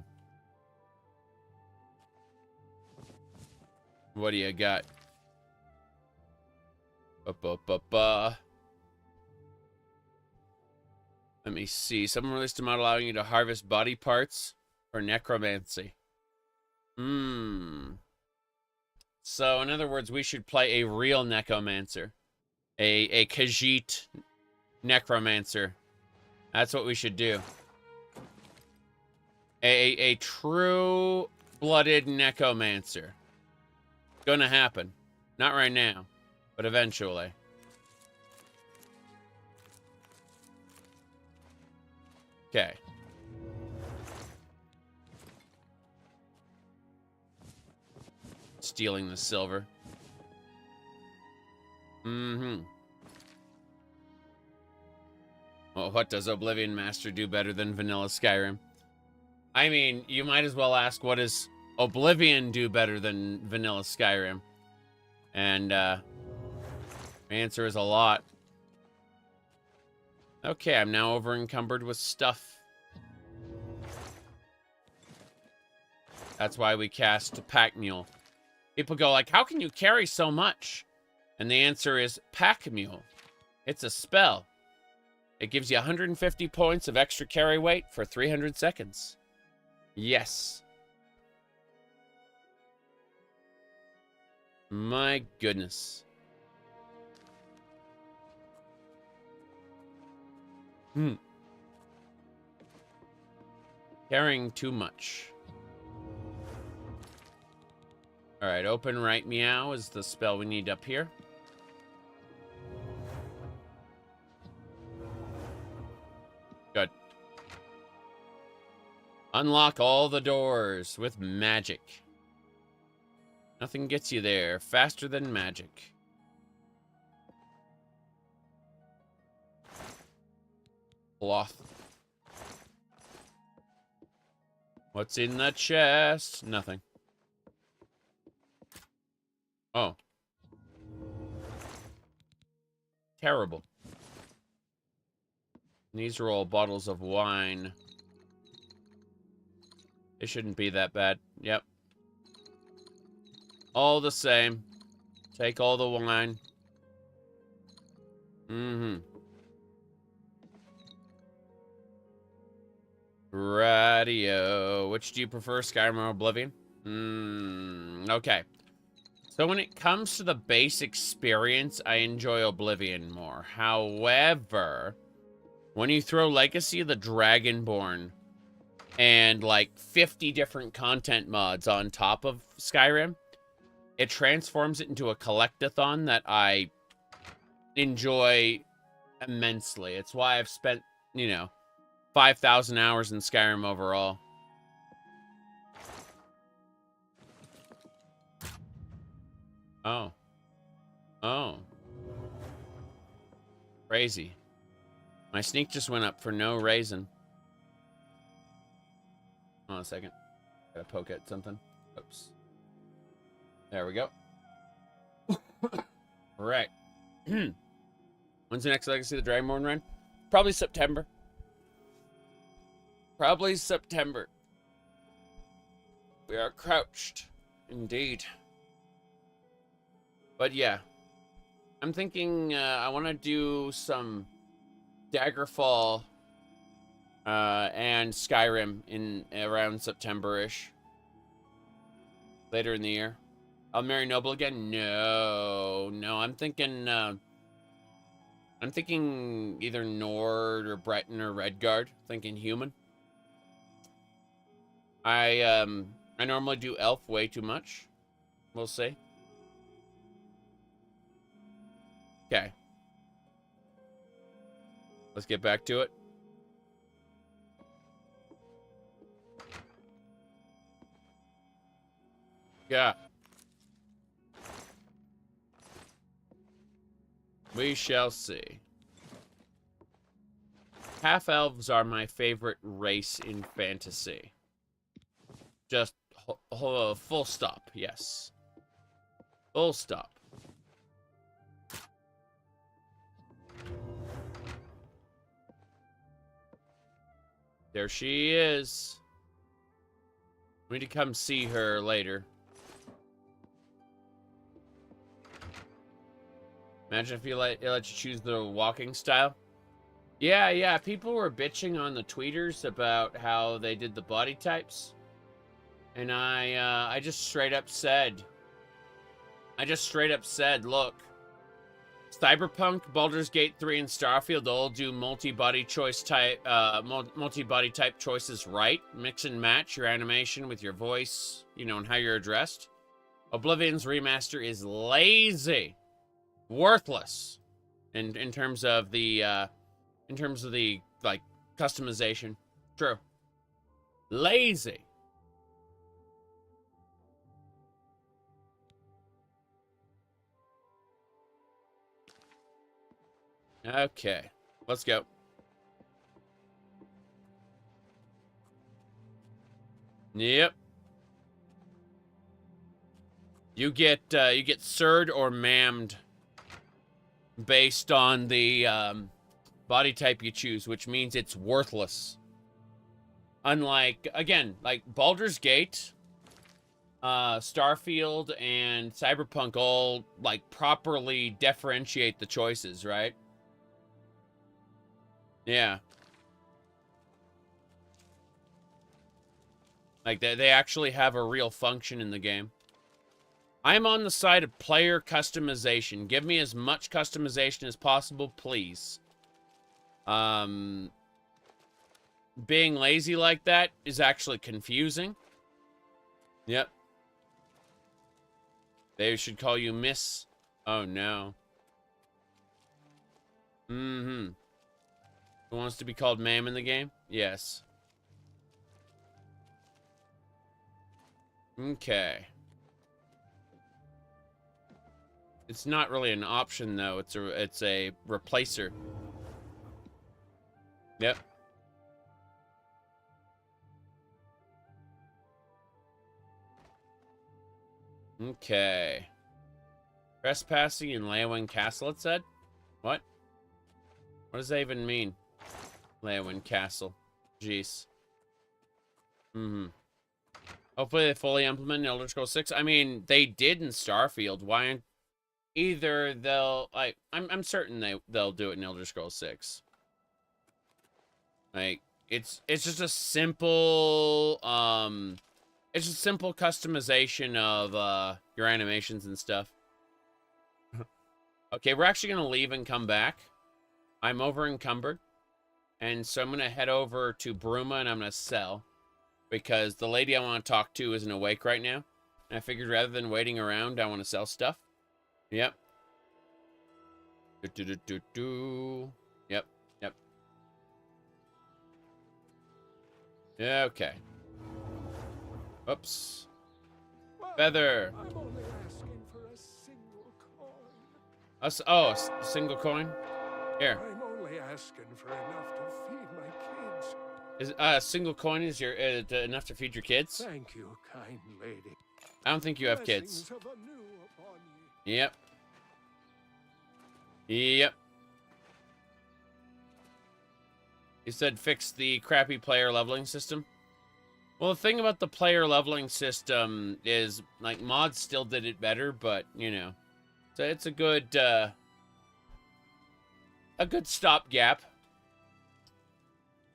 What do you got? Let me see. Someone released a mod allowing you to harvest body parts for necromancy. So, in other words, we should play a real necromancer. A Khajiit necromancer. That's what we should do. A true-blooded necromancer. Gonna happen. Not right now, but eventually. Okay. Stealing the silver. Well, what does Oblivion Master do better than vanilla Skyrim? I mean, you might as well ask, what does Oblivion do better than vanilla Skyrim? And, the answer is a lot. Okay, I'm now over encumbered with stuff. That's why we cast Pack Mule. People go like, how can you carry so much? And the answer is Pack Mule. It's a spell. It gives you 150 points of extra carry weight for 300 seconds. Yes. My goodness. Carrying too much. Alright, open right meow is the spell we need up here. Good. Unlock all the doors with magic. Nothing gets you there faster than magic. Cloth. What's in the chest? Nothing. Oh. Terrible. These are all bottles of wine. It shouldn't be that bad. Yep. All the same. Take all the wine. Mm-hmm. Radio. Which do you prefer, Skyrim or Oblivion? Okay. So when it comes to the base experience, I enjoy Oblivion more. However, when you throw Legacy of the Dragonborn and like 50 different content mods on top of Skyrim, it transforms it into a collectathon that I enjoy immensely. It's why I've spent, 5,000 hours in Skyrim overall. Oh. Oh. Crazy. My sneak just went up for no reason. Hold on a second. Gotta poke at something. Oops. There we go. Right. When's the next Legacy of the Dragonborn run? Probably September. Probably September. We are crouched. Indeed. But yeah. I'm thinking I want to do some Daggerfall and Skyrim in around September-ish. Later in the year. I'll marry Noble again? No. I'm thinking either Nord or Breton or Redguard. Thinking human. I normally do elf way too much. We'll see. Okay. Let's get back to it. Yeah. We shall see. Half-elves are my favorite race in fantasy. Just full stop, yes. Full stop. There she is. We need to come see her later. Imagine if it let you choose the walking style. Yeah, people were bitching on the tweeters about how they did the body types. And I just straight up said, look, Cyberpunk, Baldur's Gate 3, and Starfield all do multi-body type choices right. Mix and match your animation with your voice, and how you're addressed. Oblivion's remaster is lazy. Worthless in terms of the like customization. True. Lazy. Okay, let's go. Yep. You get sirred or mammed based on the body type you choose, which means it's worthless. Unlike, again, like Baldur's Gate, Starfield, and Cyberpunk all, like, properly differentiate the choices, right? Yeah. Like, they actually have a real function in the game. I'm on the side of player customization. Give me as much customization as possible, please. Being lazy like that is actually confusing. Yep. They should call you Miss. Oh, no. Mm-hmm. Who wants to be called ma'am in the game? Yes. Okay. It's not really an option though. It's a replacer. Yep. Okay. Trespassing in Leyawind Castle, it said? What? What does that even mean? Leyawind Castle. Jeez. Hopefully they fully implement Elder Scrolls 6. I mean, they did in Starfield. Why aren't... Either they'll... Like, I'm certain they'll do it in Elder Scrolls 6. Like, it's just a simple... It's just simple customization of your animations and stuff. Okay, we're actually going to leave and come back. I'm over encumbered. And so I'm going to head over to Bruma and I'm going to sell. Because the lady I want to talk to isn't awake right now. And I figured rather than waiting around, I want to sell stuff. Yep. Yep. Yep. Okay. Oops. Feather.
I'm only asking for a single coin.
Oh, a single coin? Here.
I'm only asking for enough to feed my kids.
Is a single coin is your enough to feed your kids?
Thank you, kind lady.
I don't think you have kids.
Blessings of anew upon ye.
Yep. Yep. You said fix the crappy player leveling system? Well, the thing about the player leveling system is, like, mods still did it better, but, you know. So it's a good stopgap.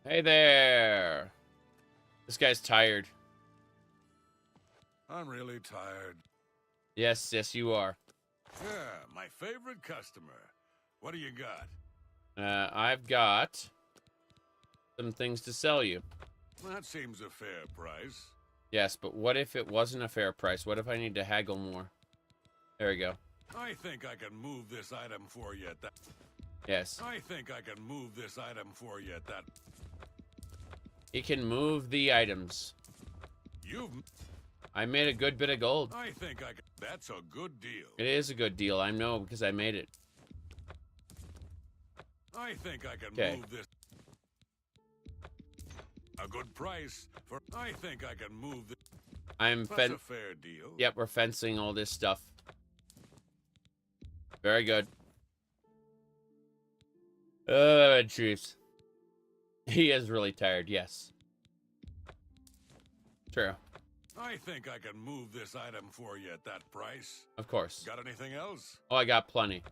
Hey there. This guy's tired.
I'm really tired.
Yes, yes, you are.
Yeah, my favorite customer. What do you got?
I've got some things to sell you.
That seems a fair price.
Yes, but what if it wasn't a fair price? What if I need to haggle more? There we go.
I think I can move this item for you at that.
Yes.
I think I can move this item for you at that.
He can move the items. I made a good bit of gold.
I think I can. That's a good deal.
It is a good deal. I know because I made it.
I think I can move this. A good price for. I think I can move this. That's a fair deal.
Yep, we're fencing all this stuff. Very good. Oh, jeez. He is really tired, yes. True.
I think I can move this item for you at that price.
Of course.
Got anything else?
Oh, I got plenty.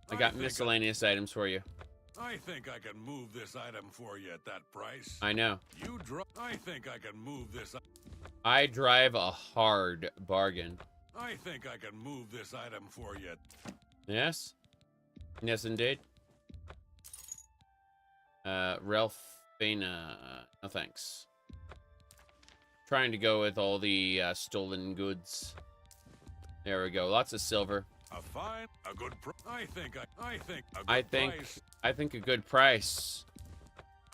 I got miscellaneous items for you.
I think I can move this item for you at that price.
I know.
I think I can move this.
I drive a hard bargain.
I think I can move this item for you.
Yes? Yes, indeed. Ralphina. No thanks. Trying to go with all the stolen goods. There we go. Lots of silver.
A good price. I think
a good price.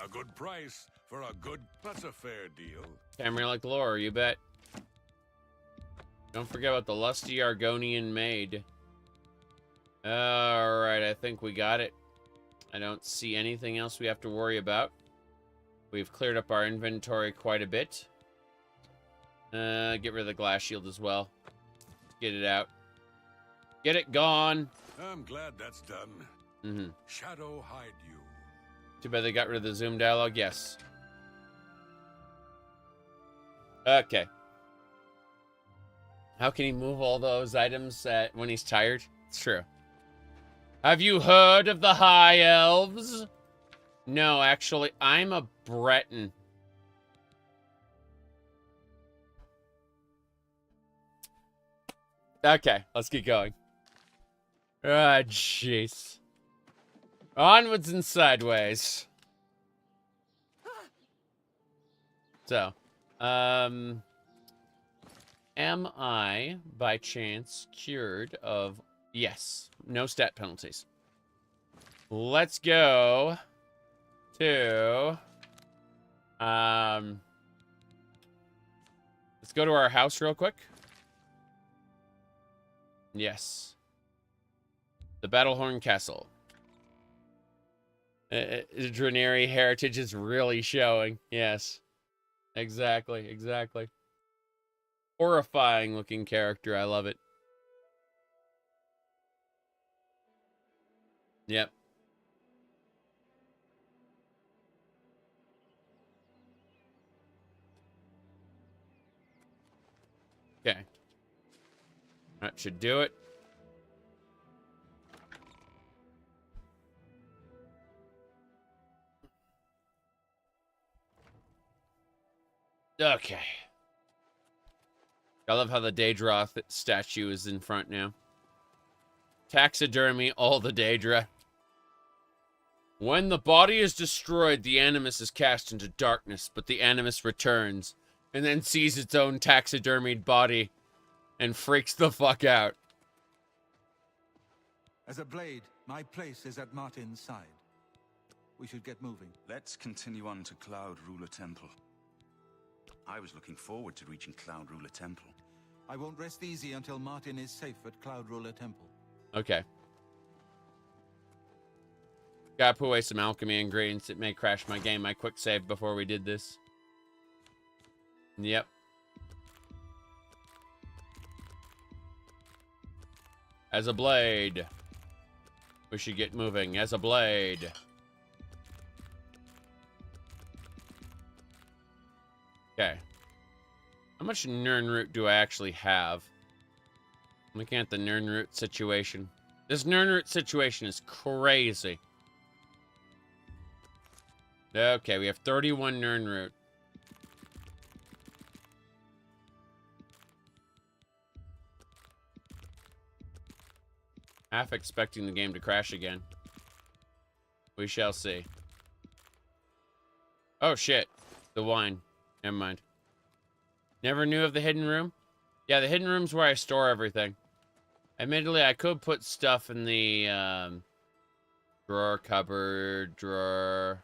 A good price for a good. That's a fair deal.
Camarilla Galore, you bet. Don't forget about the lusty Argonian maid. Alright, I think we got it. I don't see anything else we have to worry about. We've cleared up our inventory quite a bit. Get rid of the glass shield as well. Get it out. Get it gone.
I'm glad that's done.
Mm-hmm.
Shadow hide you.
Too bad they got rid of the zoom dialogue. Yes. Okay. How can he move all those items when he's tired? It's true. Have you heard of the High Elves? No, actually, I'm a Breton. Okay, let's get going. Ah, jeez. Onwards and sideways. So, am I, by chance, cured of... Yes, no stat penalties. Let's go to... let's go to our house real quick. Yes. The Battlehorn Castle. Draneri heritage is really showing. Yes. Exactly, exactly. Horrifying looking character. I love it. Yep. Okay. That should do it. Okay. I love how the Daedra statue is in front now. Taxidermy all the Daedra. When the body is destroyed, the animus is cast into darkness, but the animus returns and then sees its own taxidermied body and freaks the fuck out.
As a blade, my place is at Martin's side. We should get moving.
Let's continue on to Cloud Ruler Temple. I was looking forward to reaching Cloud Ruler Temple.
I won't rest easy until Martin is safe at Cloud Ruler Temple.
Okay. Gotta put away some alchemy ingredients. It may crash my game. I quick saved before we did this. Yep. As a blade. We should get moving. As a blade. Okay. How much Nirnroot do I actually have? I'm looking at the Nirnroot situation. This Nirnroot situation is crazy. Okay, we have 31 Nirnroot. Half expecting the game to crash again. We shall see. Oh shit. The wine. Never mind. Never knew of the hidden room? Yeah, the hidden room's where I store everything. Admittedly, I could put stuff in the drawer, cupboard, drawer.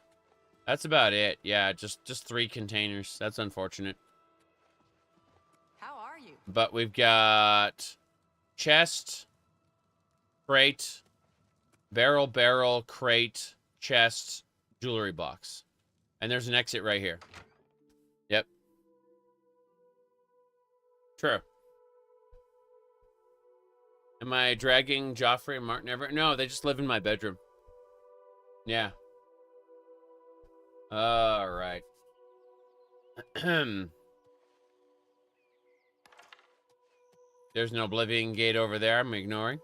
That's about it. Yeah, just 3 containers. That's unfortunate.
How are you?
But we've got chest, crate, barrel, crate, chest, jewelry box. And there's an exit right here. Yep. True. Am I dragging Joffrey and Martin ever? No, they just live in my bedroom. Yeah. All right. There's an Oblivion gate over there. I'm ignoring.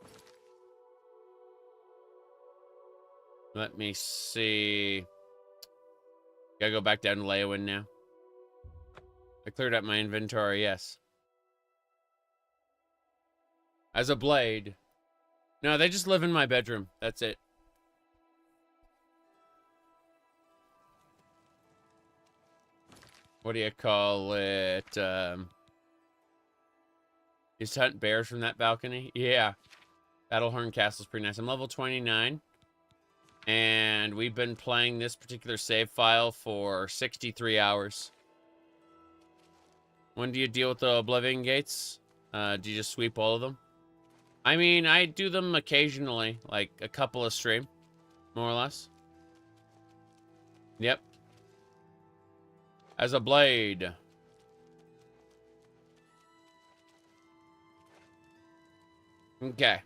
Let me see. Gotta go back down to Leowin now. I cleared out my inventory, yes. As a blade. No, they just live in my bedroom. That's it. What do you call it? Just hunt bears from that balcony? Yeah. Battlehorn Castle's pretty nice. I'm level 29. And we've been playing this particular save file for 63 hours. When do you deal with the Oblivion gates? Do you just sweep all of them? I mean, I do them occasionally. Like a couple a stream. More or less. Yep. As a blade. Okay.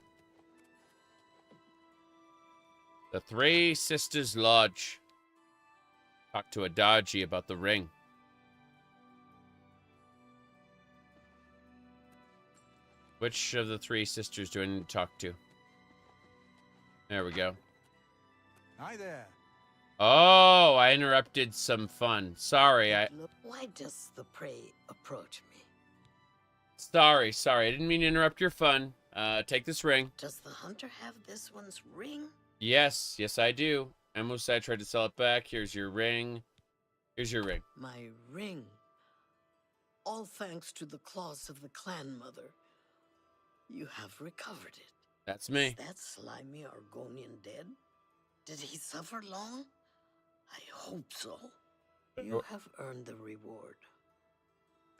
The Three Sisters Lodge. Talk to Adachi about the ring. Which of the 3 sisters do I need to talk to? There we go.
Hi there.
Oh, I interrupted some fun. Sorry,
Why does the prey approach me?
Sorry. I didn't mean to interrupt your fun. Take this ring.
Does the hunter have this one's ring?
Yes, I do. Amusei tried to sell it back. Here's your ring. Here's your ring.
My ring. All thanks to the claws of the clan mother. You have recovered it.
That's me.
Is that slimy Argonian dead? Did he suffer long? I hope so. You have earned the reward.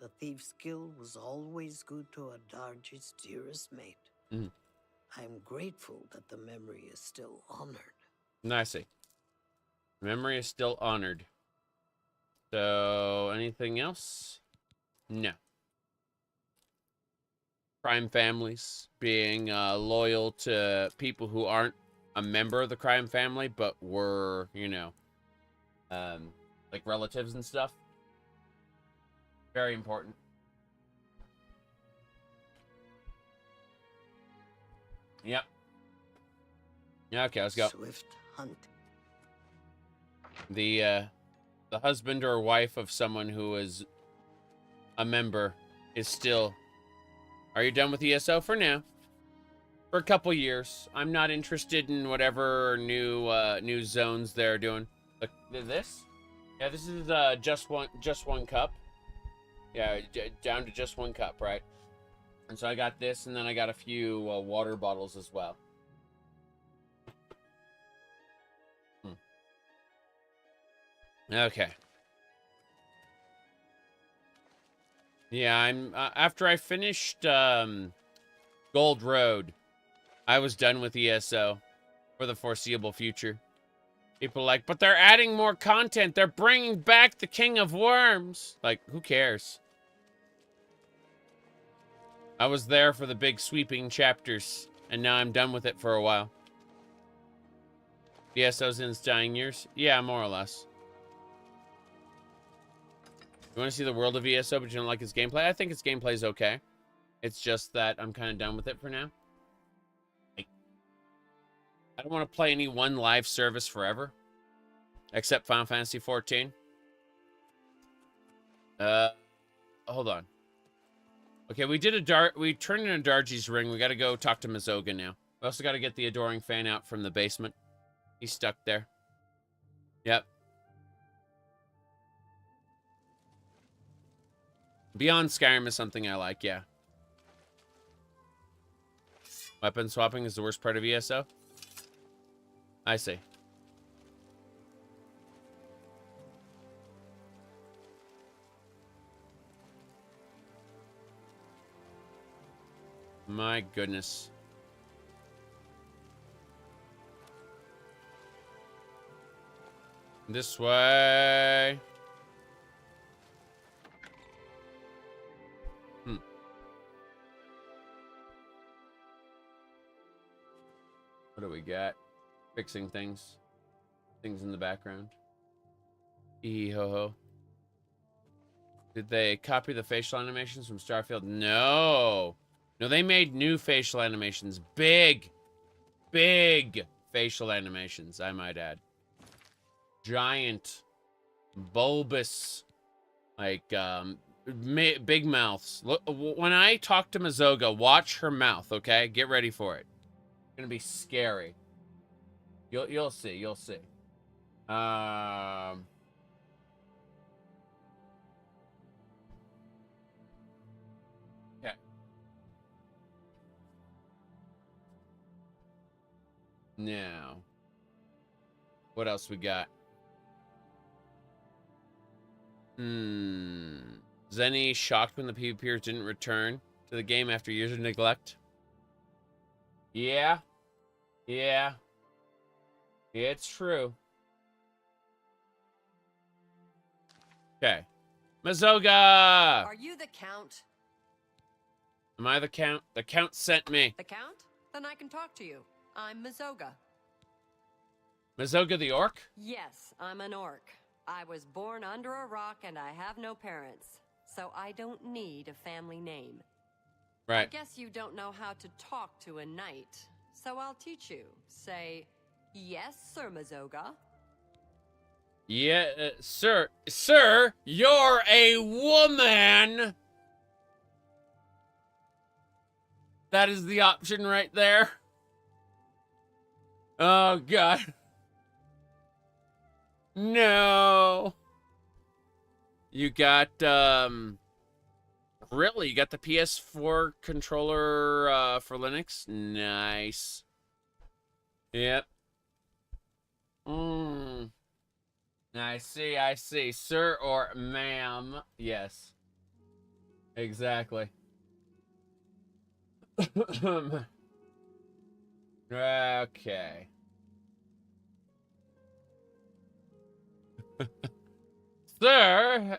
The Thieves' Guild was always good to Adarji's dearest mate. I'm grateful that the memory is still honored.
I see. Memory is still honored. So, anything else? No. Crime families, being loyal to people who aren't a member of the crime family, but were, you know, like relatives and stuff. Very important. Yep. Okay, let's go.
Swift hunt.
The husband or wife of someone who is a member is still... Are you done with ESO? For now. For a couple years. I'm not interested in whatever new zones they're doing. Look, this? Yeah, this is just one cup. Yeah, down to just one cup, right? And so I got this, and then I got a few water bottles as well. Okay. Yeah, I'm after I finished Gold Road, I was done with ESO for the foreseeable future. People are like, but they're adding more content. They're bringing back the King of Worms. Like, who cares? I was there for the big sweeping chapters, and now I'm done with it for a while. ESO's in its dying years? Yeah, more or less. You want to see the world of ESO, but you don't like its gameplay? I think its gameplay is okay. It's just that I'm kind of done with it for now. I don't want to play any one live service forever. Except Final Fantasy 14. Hold on. Okay, we turned in a Darji's ring. We got to go talk to Mazoga now. We also got to get the Adoring Fan out from the basement. He's stuck there. Yep. Beyond Skyrim is something I like, yeah. Weapon swapping is the worst part of ESO? I see. My goodness. This way. What do we got? Fixing things. Things in the background. Ee-ho-ho. Did they copy the facial animations from Starfield? No. No, they made new facial animations. Big facial animations, I might add. Giant, bulbous, like, big mouths. Look, when I talk to Mazoga, watch her mouth, okay? Get ready for it. It's gonna be scary. You'll see, you'll see. Okay. Now, what else we got? Zenny shocked when the PvPers didn't return to the game after years of neglect. Yeah. Yeah. It's true. Okay. Mazoga!
Are you the Count?
Am I the Count? The Count sent me.
The Count? Then I can talk to you. I'm Mazoga.
Mazoga the orc?
Yes, I'm an orc. I was born under a rock and I have no parents, so I don't need a family name.
Right.
I guess you don't know how to talk to a knight, so I'll teach you. Say, yes, Sir Mazoga.
Yeah, sir, you're a woman! That is the option right there. Oh, God. No. You got, really? You got the PS4 controller, for Linux? Nice. Yep. I see. Sir or ma'am. Yes. Exactly. Okay. Sir.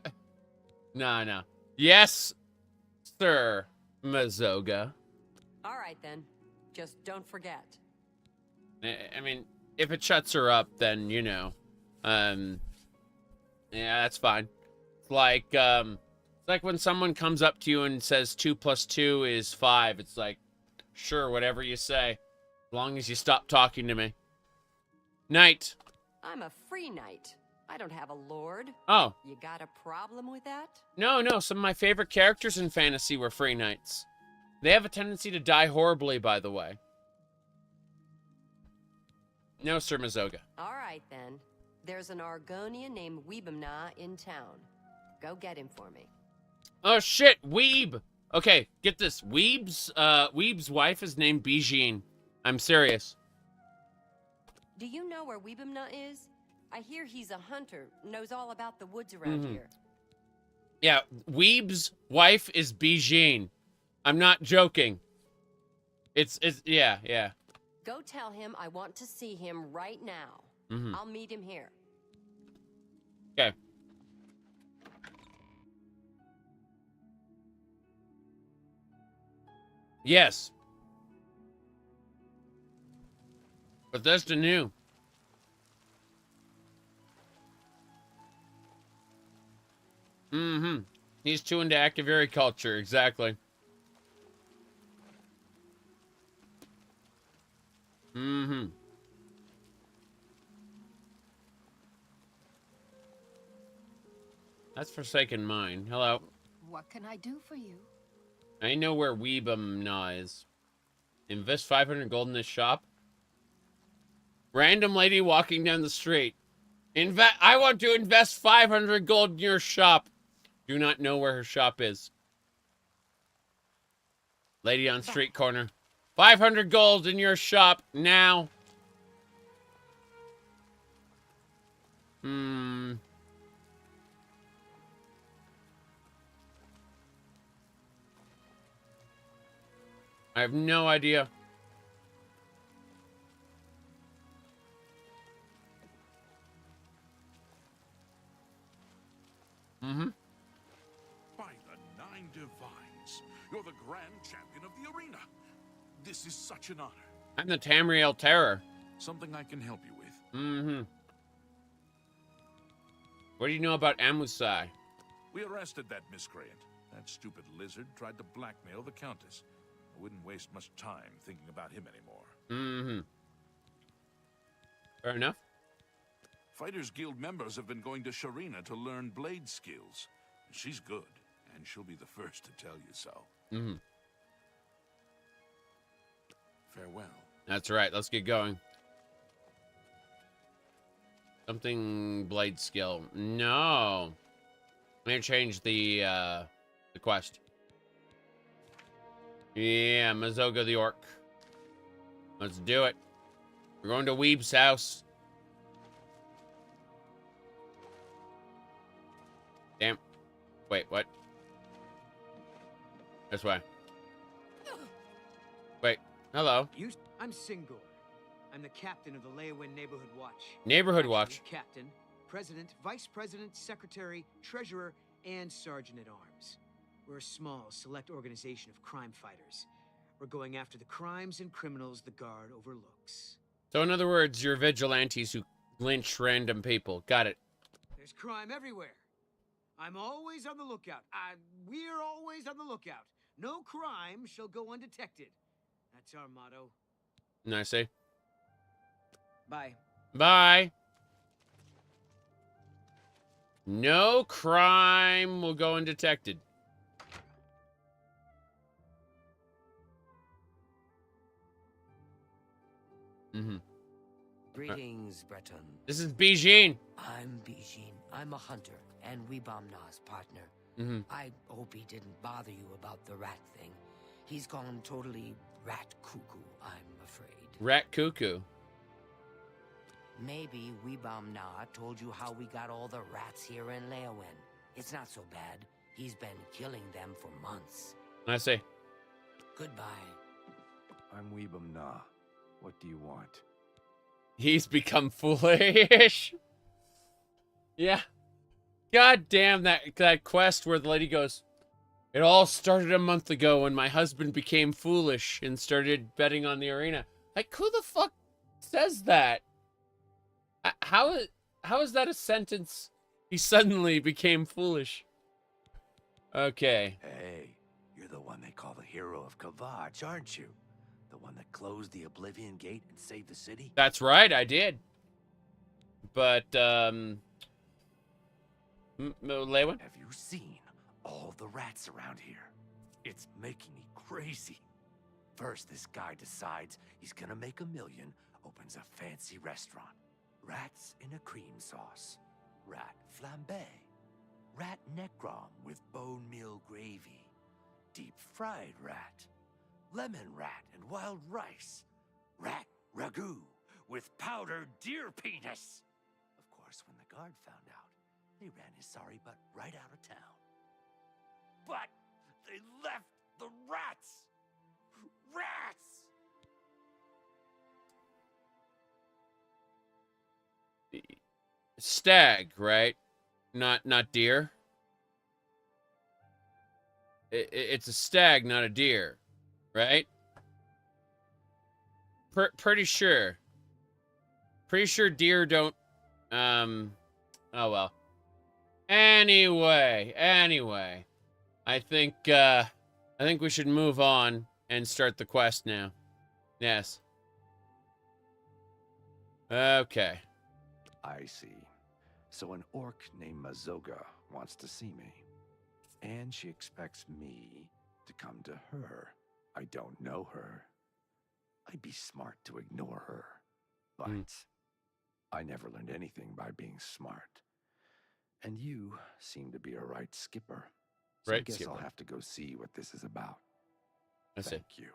No. Yes, sir, Mazoga.
All right, then. Just don't forget.
I mean, if it shuts her up, then, you know. Yeah, that's fine. It's like when someone comes up to you and says 2 + 2 is 5. It's like, sure, whatever you say. As long as you stop talking to me. Knight.
I'm a free knight. I don't have a lord.
Oh.
You got a problem with that?
No. Some of my favorite characters in fantasy were free knights. They have a tendency to die horribly, by the way. No, Sir Mazoga.
All right, then. There's an Argonian named Weebamna in town. Go get him for me.
Oh, shit. Weeb. Okay, get this. Weeb's wife is named Bijin. I'm serious.
Do you know where Weebamna is? I hear he's a hunter, knows all about the woods around here.
Yeah, Weeb's wife is Bijin. I'm not joking. Yeah.
Go tell him I want to see him right now. I'll meet him here.
Okay. Yes. Bethesda new. He's too into Activary culture, exactly. That's Forsaken Mine. Hello.
What can I do for you?
I know where Weebamna is. Invest 500 gold in this shop. Random lady walking down the street. I want to invest 500 gold in your shop. Do not know where her shop is. Lady on street corner. 500 gold in your shop now. I have no idea.
By the 9 divines, you're the grand champion of the arena. This is such an honor.
I'm the Tamriel Terror.
Something I can help you with.
What do you know about Amusei?
We arrested that miscreant. That stupid lizard tried to blackmail the countess. I wouldn't waste much time thinking about him anymore.
Fair enough.
Fighters Guild members have been going to Sharina to learn blade skills. She's good, and she'll be the first to tell you so. Farewell.
That's right. Let's get going. Something blade skill. No. I'm gonna change the quest. Yeah, Mazoga the Orc. Let's do it. We're going to Weeb's house. Damn. Wait, what? This way. Wait, hello.
I'm Singor. I'm the captain of the Leyawen Neighborhood Watch.
Neighborhood Watch.
Captain, president, vice president, secretary, treasurer, and sergeant at arms. We're a small, select organization of crime fighters. We're going after the crimes and criminals the Guard overlooks.
So in other words, you're vigilantes who lynch random people. Got it.
There's crime everywhere. I'm always on the lookout. We're always on the lookout. No crime shall go undetected. That's our motto.
I see.
Bye.
Bye. No crime will go undetected.
Greetings, Breton.
This is Bijin.
I'm Bijin. I'm a hunter and Weebamna's partner. I hope he didn't bother you about the rat thing. He's gone totally rat cuckoo, I'm afraid.
Rat cuckoo.
Maybe Weebamna told you how we got all the rats here in Leyawen. It's not so bad. He's been killing them for months.
I see.
Goodbye.
I'm Weebamna. What do you want?
He's become foolish. Yeah. God damn that quest where the lady goes, it all started a month ago when my husband became foolish and started betting on the arena. Like, who the fuck says that? How is that a sentence? He suddenly became foolish. Okay.
Hey, you're the one they call the hero of Kavach, aren't you? The one that closed the Oblivion gate and saved the city?
That's right, I did. But, Lewin?
Have you seen all the rats around here? It's making me crazy. First, this guy decides he's gonna make $1 million, opens a fancy restaurant. Rats in a cream sauce. Rat flambe. Rat necrom with bone meal gravy. Deep-fried rat. Lemon rat and wild rice. Rat ragu with powdered deer penis. Of course, when the guard found out, they ran his sorry butt right out of town. But they left the rats! Rats!
Stag, right? Not deer. It's a stag, not a deer, right? Pretty sure. Pretty sure deer don't. Oh well. Anyway, I think we should move on and start the quest now. Yes. Okay.
I see. So an orc named Mazoga wants to see me. And she expects me to come to her. I don't know her. I'd be smart to ignore her. But I never learned anything by being smart. And you seem to be a right skipper. So I guess I'll have to go see what this is about. Thank you.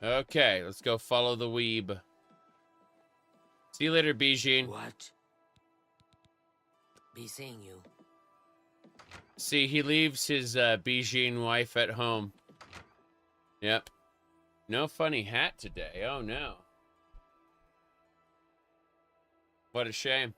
Okay, let's go follow the weeb. See you later, Bijin.
What? Be seeing you.
See, he leaves his Bijin wife at home. Yep. No funny hat today. Oh, no. What a shame.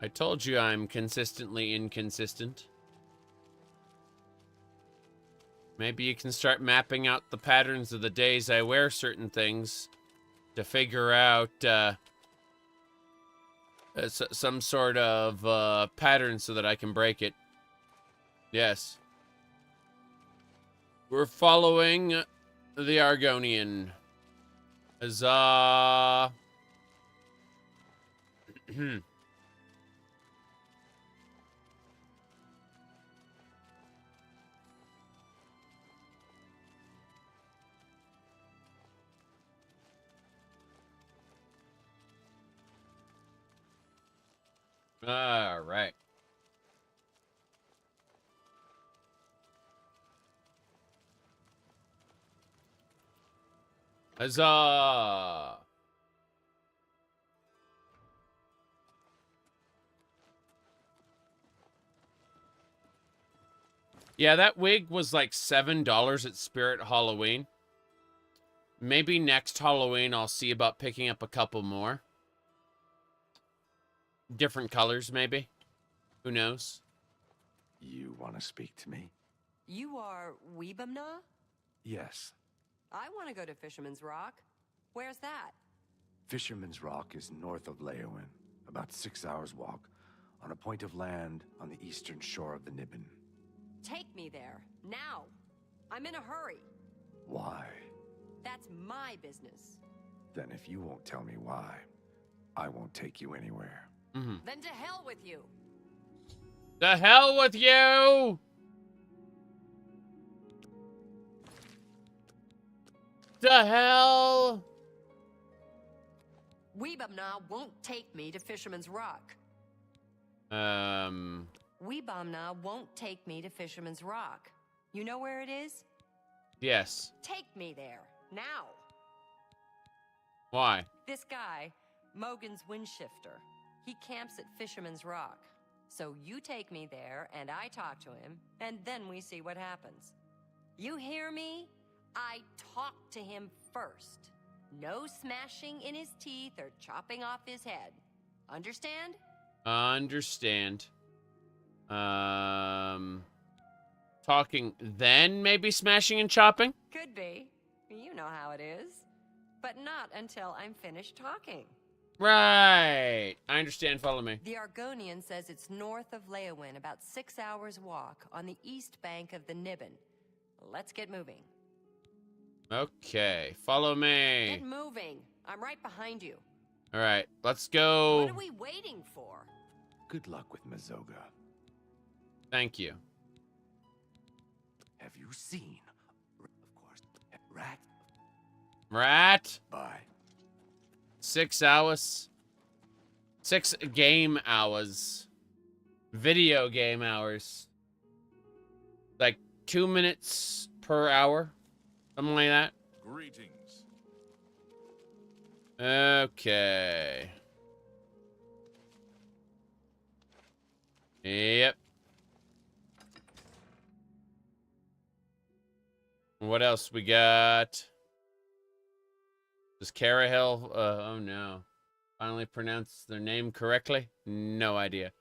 I told you I'm consistently inconsistent. Maybe you can start mapping out the patterns of the days I wear certain things to figure out some sort of pattern so that I can break it. Yes. We're following the Argonian. Huzzah. All right. Huzzah! Yeah, that wig was like $7 at Spirit Halloween. Maybe next Halloween I'll see about picking up a couple more. Different colors, maybe. Who knows?
You want to speak to me?
You are Weebamna?
Yes.
I want to go to Fisherman's Rock. Where's that?
Fisherman's Rock is north of Leowin, about 6 hours walk, on a point of land on the eastern shore of the Nibbin.
Take me there, now. I'm in a hurry.
Why?
That's my business.
Then if you won't tell me why, I won't take you anywhere.
Then to hell with you.
The hell with you! The hell?
Weebamna won't take me to Fisherman's Rock. Weebamna won't take me to Fisherman's Rock. You know where it is?
Yes.
Take me there, now.
Why?
This guy, Mogan's Windshifter. He camps at Fisherman's Rock. So you take me there, and I talk to him, and then we see what happens. You hear me? I talk to him first. No smashing in his teeth or chopping off his head. Understand?
Understand. Talking, then maybe smashing and chopping?
Could be. You know how it is. But not until I'm finished talking.
Right. I understand. Follow me.
The Argonian says it's north of Leowin, about 6 hours walk, on the east bank of the Nibbin. Let's get moving.
Okay. Follow me.
Get moving. I'm right behind you.
All right. Let's go.
What are we waiting for?
Good luck with Mazoga.
Thank you.
Have you seen, of course, Rat?
Rat?
Bye.
6 hours. 6 game hours. Video game hours. Like 2 minutes per hour. Something like that.
Greetings.
Okay. Yep. What else we got? Does Carahel, oh no. Finally pronounced their name correctly? No idea.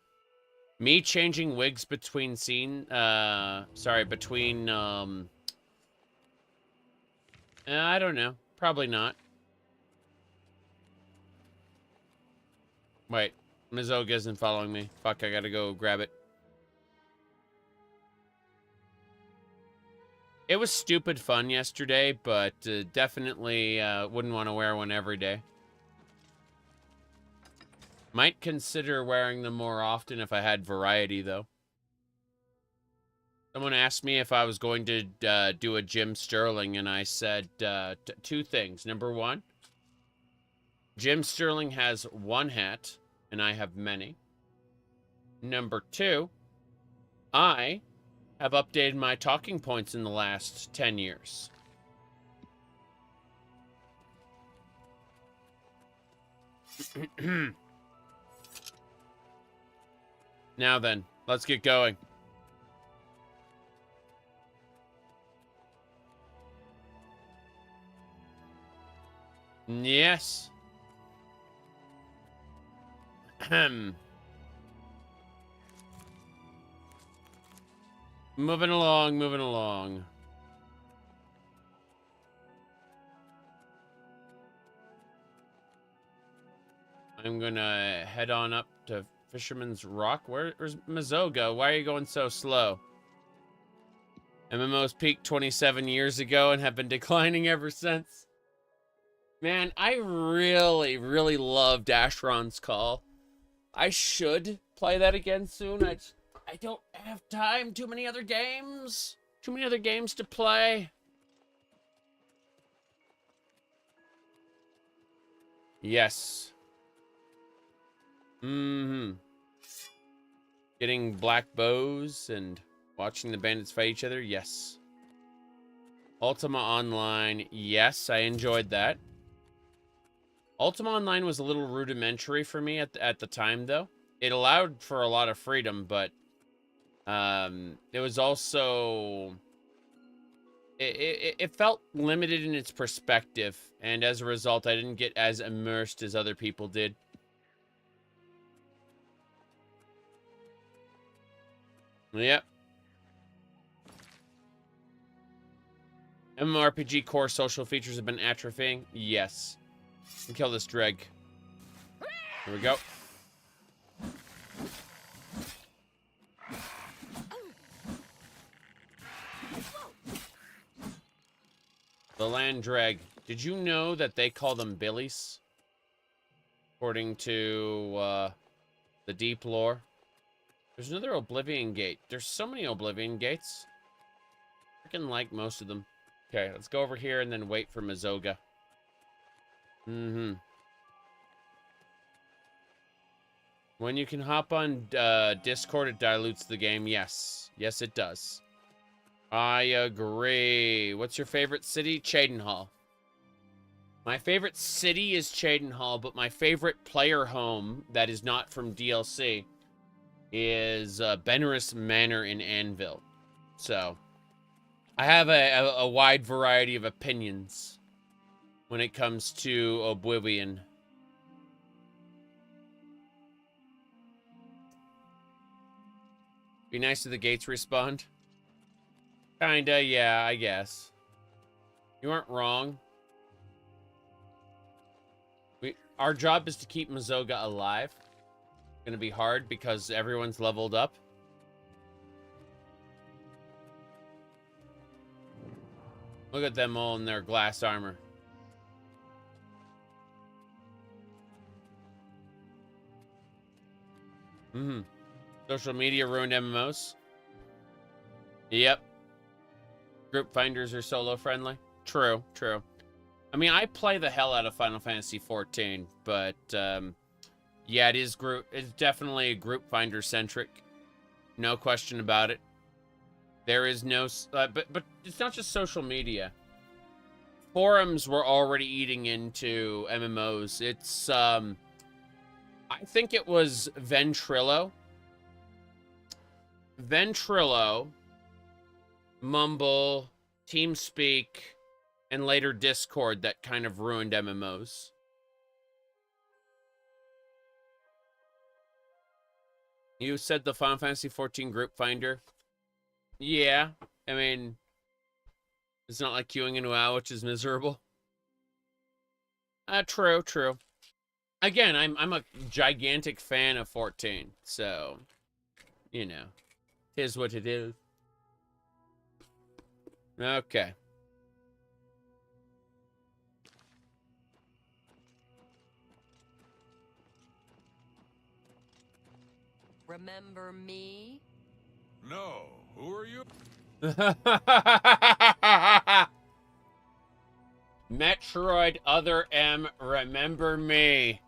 Me changing wigs between between, I don't know. Probably not. Wait. Mazoga isn't following me. Fuck, I gotta go grab it. It was stupid fun yesterday, but definitely wouldn't want to wear one every day. Might consider wearing them more often if I had variety, though. Someone asked me if I was going to do a Jim Sterling, and I said 2 things. Number 1, Jim Sterling has 1 hat, and I have many. Number 2, I have updated my talking points in the last 10 years. Now then, let's get going. Yes. Moving along, moving along. I'm gonna head on up to Fisherman's Rock. Where's Mazoga? Why are you going so slow? MMOs peaked 27 years ago and have been declining ever since. Man, I really, really loved Ashron's Call. I should play that again soon. I don't have time. Too many other games. Too many other games to play. Yes. Getting black bows and watching the bandits fight each other. Yes. Ultima Online. Yes, I enjoyed that. Ultima Online was a little rudimentary for me at the time, though. It allowed for a lot of freedom, but it was also... It felt limited in its perspective, and as a result, I didn't get as immersed as other people did. Yep. MMORPG core social features have been atrophying? Yes. Kill this dreg. Here we go. The land dreg. Did you know that they call them billies? According to the deep lore. There's another Oblivion gate. There's so many Oblivion gates. Freaking like most of them. Okay, let's go over here and then wait for Mazoga. When you can hop on Discord, it dilutes the game. Yes. Yes, it does. I agree. What's your favorite city? Cheydinhal. My favorite city is Cheydinhal, but my favorite player home that is not from DLC is Benaris Manor in Anvil. So, I have a wide variety of opinions when it comes to Oblivion. Be nice if the gates respond. Kinda, yeah, I guess. You aren't wrong. Our job is to keep Mazoga alive. It's gonna be hard because everyone's leveled up. Look at them all in their glass armor. Social media ruined MMOs. Yep. Group finders are solo friendly. True, true. I mean, I play the hell out of Final Fantasy XIV, but yeah, it's definitely group finder centric. No question about it. There is no, but it's not just social media. Forums were already eating into MMOs. It's I think it was Ventrilo, Mumble, TeamSpeak, and later Discord that kind of ruined MMOs. You said the Final Fantasy XIV group finder. Yeah, I mean, it's not like queuing in WoW, which is miserable. True, true. Again, I'm a gigantic fan of 14, so, you know, here's what it is. Okay.
Remember me?
No. Who are you?
Metroid Other M, remember me.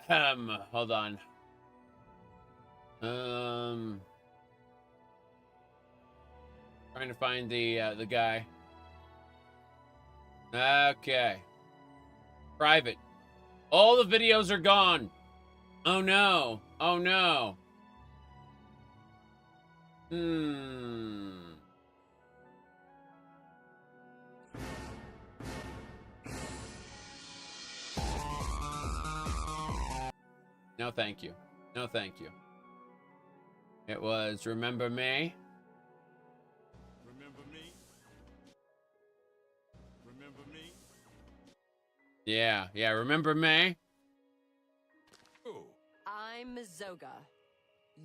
Hold on. Trying to find the guy. Okay. Private. All the videos are gone. Oh no. Oh no. No, thank you. No, thank you. It was Remember Me.
Remember me? Remember me?
Yeah, Remember Me?
Who?
I'm Mazoga.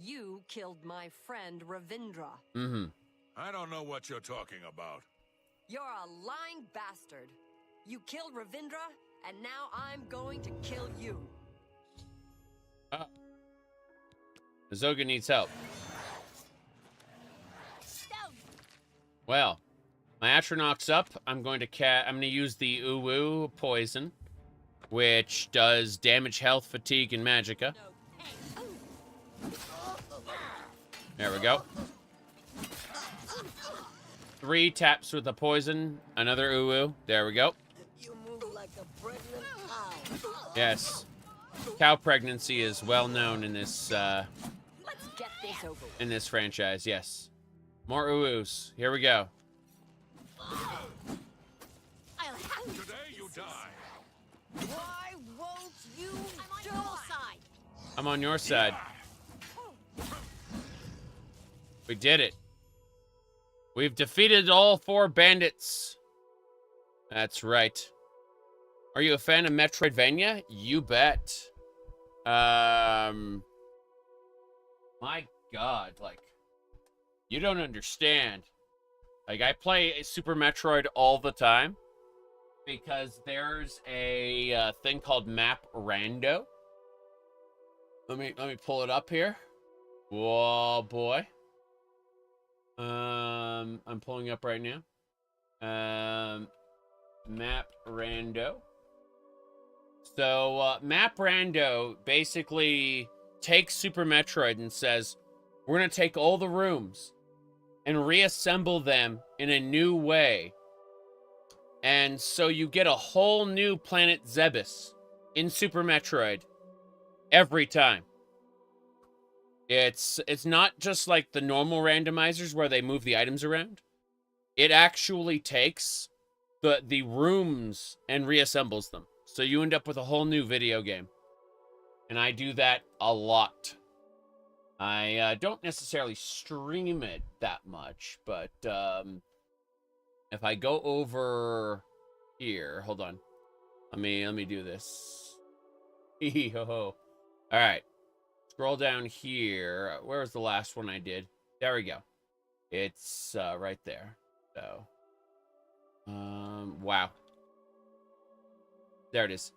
You killed my friend Ravindra.
I don't know what you're talking about.
You're a lying bastard. You killed Ravindra, and now I'm going to kill you.
Mazoga needs help. Well, my Atronach's up. I'm going to use the Uwu poison, which does damage, health, fatigue, and magicka. There we go. 3 taps with the poison. Another Uwu. There we go.
You move like a pregnant cow.
Yes. Cow pregnancy is well known in this
Let's get this over with.
in this franchise. Yes. More Uwus. Here we go.
Today you die.
Why won't you do it?
I'm on your side. We did it. We've defeated all 4 bandits. That's right. Are you a fan of Metroidvania? You bet. My God, like, you don't understand. Like, I play Super Metroid all the time because there's a thing called Map Rando. Let me pull it up here. Whoa, boy. I'm pulling up right now. Map Rando. So, Map Rando basically takes Super Metroid and says, we're going to take all the rooms and reassemble them in a new way. And so you get a whole new planet Zebes in Super Metroid every time. It's not just like the normal randomizers where they move the items around. It actually takes the rooms and reassembles them. So you end up with a whole new video game. And I do that a lot. I don't necessarily stream it that much, but if I go over here, hold on. Let me do this. All right. Scroll down here. Where's the last one I did? There we go. It's right there. So, wow. There it is.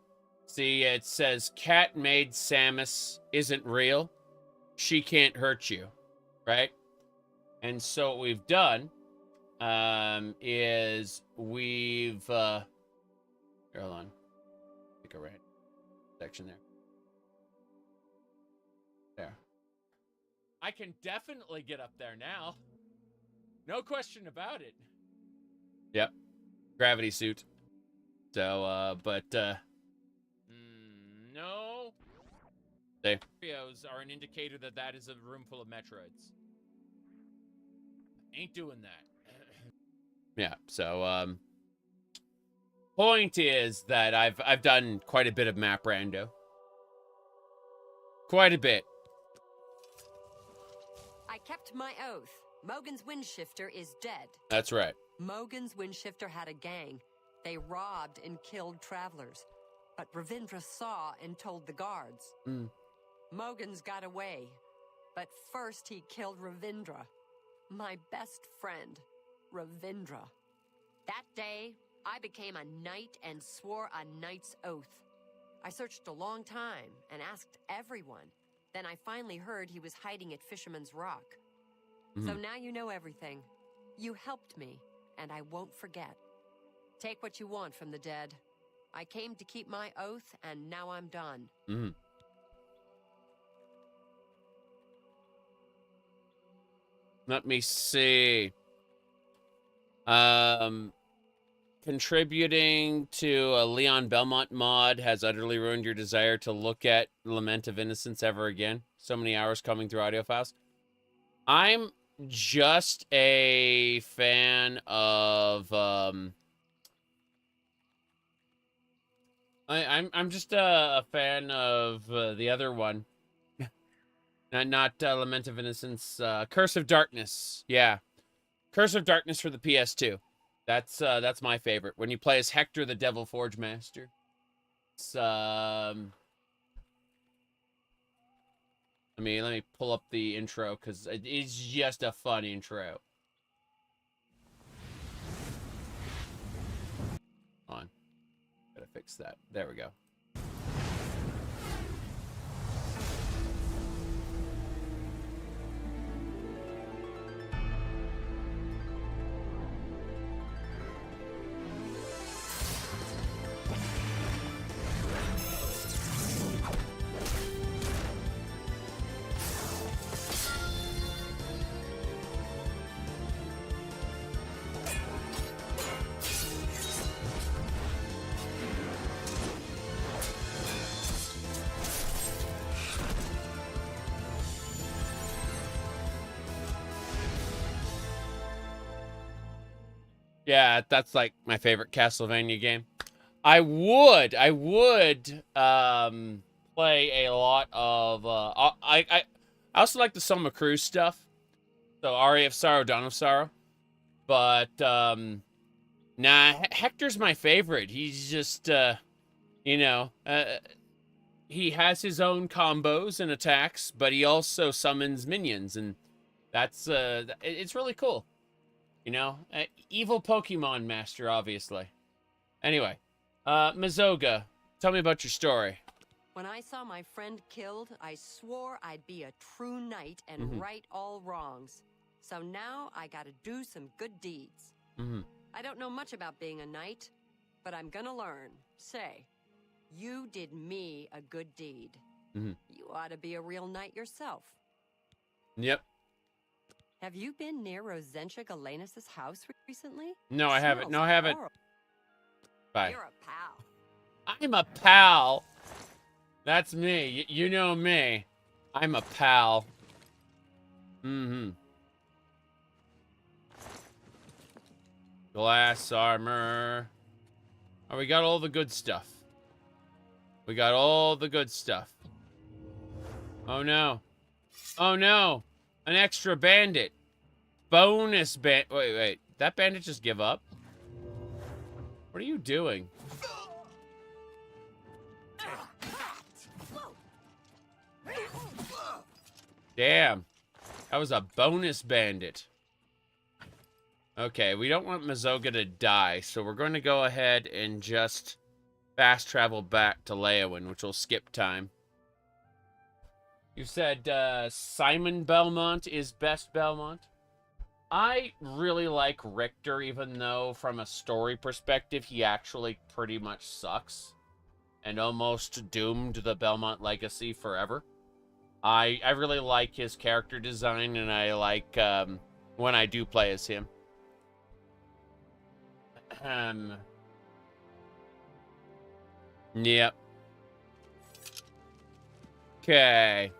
See, it says cat maid Samus isn't real. She can't hurt you, right? And so what we've done is we've here, hold on. Pick a right section there. There. I can definitely get up there now. No question about it. Yep. Gravity suit. So, no. The Oreos are an indicator that that is a room full of Metroids. Ain't doing that. Yeah, so, point is that I've done quite a bit of map rando. Quite a bit.
I kept my oath. Mogan's Windshifter is dead.
That's right.
Mogan's Windshifter had a gang. They robbed and killed travelers. But Ravindra saw and told the guards. Mogan's got away. But first he killed Ravindra. My best friend, Ravindra. That day, I became a knight and swore a knight's oath. I searched a long time and asked everyone. Then I finally heard he was hiding at Fisherman's Rock. So now you know everything. You helped me, and I won't forget. Take what you want from the dead. I came to keep my oath, and now I'm done.
Let me see. Contributing to a Leon Belmont mod has utterly ruined your desire to look at Lament of Innocence ever again. So many hours coming through audio files. I'm just a fan of I'm just a fan of the other one. Not Lament of Innocence, Curse of Darkness. Yeah. Curse of Darkness for the PS2. That's my favorite. When you play as Hector the Devil Forge Master. It's let me pull up the intro because it's just a fun intro. Hold on. Gotta fix that. There we go. Yeah, that's like my favorite Castlevania game. I would play a lot of I also like the Soma Cruz stuff. So Aria of Sorrow, Dawn of Sorrow. But nah, Hector's my favorite. He's just you know, he has his own combos and attacks, but he also summons minions, and that's it's really cool. You know, evil Pokemon master, obviously. Anyway, Mazoga, tell me about your story.
When I saw my friend killed, I swore I'd be a true knight and right all wrongs. So now I gotta do some good deeds. I don't know much about being a knight, but I'm gonna learn. Say, you did me a good deed. You ought to be a real knight yourself.
Yep.
Have you been near Rosentia Galenas' house recently?
No, I haven't. No, I haven't. Bye.
You're a pal.
I'm a pal. That's me. You know me. I'm a pal. Mm-hmm. Glass armor. Oh, we got all the good stuff. We got all the good stuff. Oh, no. Oh, no. An extra bandit. Bonus Wait. That bandit just give up? What are you doing? Damn. That was a bonus bandit. Okay, we don't want Mazoga to die, so we're going to go ahead and just fast travel back to Leowin, which will skip time. You said Simon Belmont is best Belmont? I really like Richter, even though from a story perspective, he actually pretty much sucks and almost doomed the Belmont legacy forever. I really like his character design, and I like when I do play as him. Yep. Okay.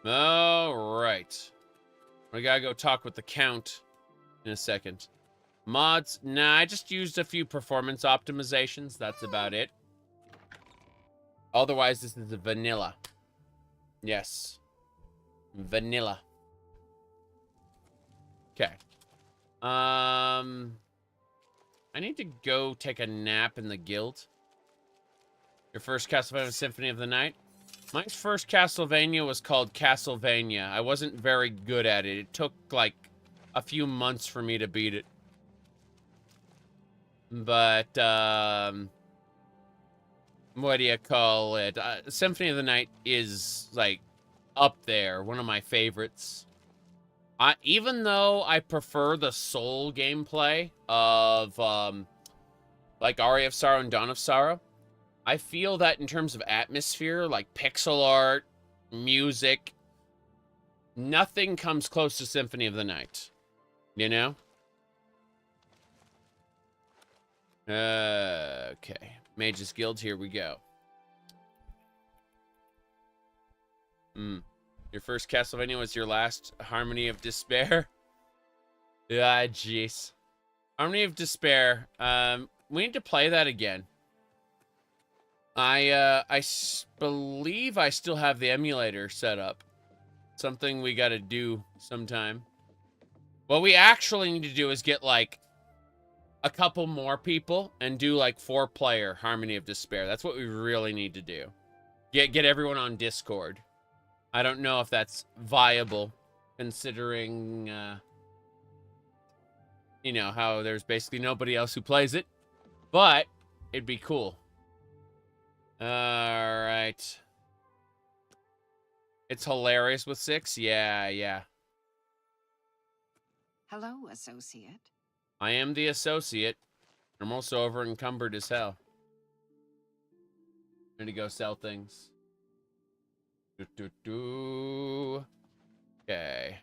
All right. We gotta go talk with the Count in a second. Mods? Nah, I just used a few performance optimizations. That's about it. Otherwise, this is vanilla. Yes. Vanilla. Okay. I need to go take a nap in the guild. Your first Castlevania Symphony of the Night? My first Castlevania was called Castlevania. I wasn't very good at it. It took, like, a few months for me to beat it. But, what do you call it? Symphony of the Night is, like, up there. One of my favorites. Even though I prefer the soul gameplay of, like, Aria of Sorrow and Dawn of Sorrow, I feel that in terms of atmosphere, like pixel art, music, nothing comes close to Symphony of the Night. You know? Okay. Mage's Guild, here we go. Your first Castlevania was your last Harmony of Despair? Ah, jeez. Harmony of Despair. We need to play that again. I believe I still have the emulator set up. Something we gotta do sometime. What we actually need to do is get, like, a couple more people and do, like, 4-player Harmony of Despair. That's what we really need to do. Get everyone on Discord. I don't know if that's viable, considering, you know, how there's basically nobody else who plays it. But it'd be cool. Alright. It's hilarious with 6? Yeah.
Hello, associate.
I am the associate. I'm also over encumbered as hell. I'm gonna go sell things. Okay.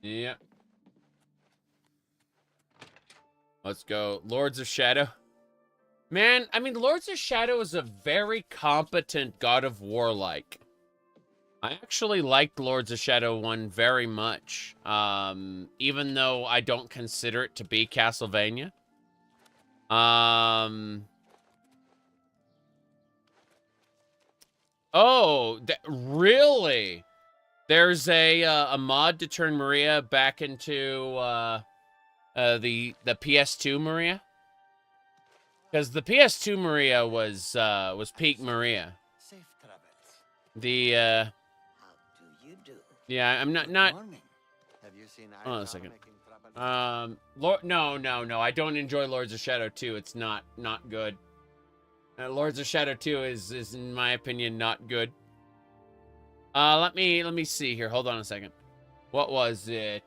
Yep. Let's go. Lords of Shadow. Man, I mean, Lords of Shadow is a very competent God of War like. I actually liked Lords of Shadow 1 very much. Even though I don't consider it to be Castlevania. Oh, really? There's a mod to turn Maria back into the PS2 Maria, because the PS2 Maria was peak Maria.
Safe travels.
The
How do you do?
yeah, I'm not.
Have you seen
Hold on a second. No. I don't enjoy Lords of Shadow 2. It's not good. Lords of Shadow 2 is in my opinion not good. Let me see here. Hold on a second. What was it?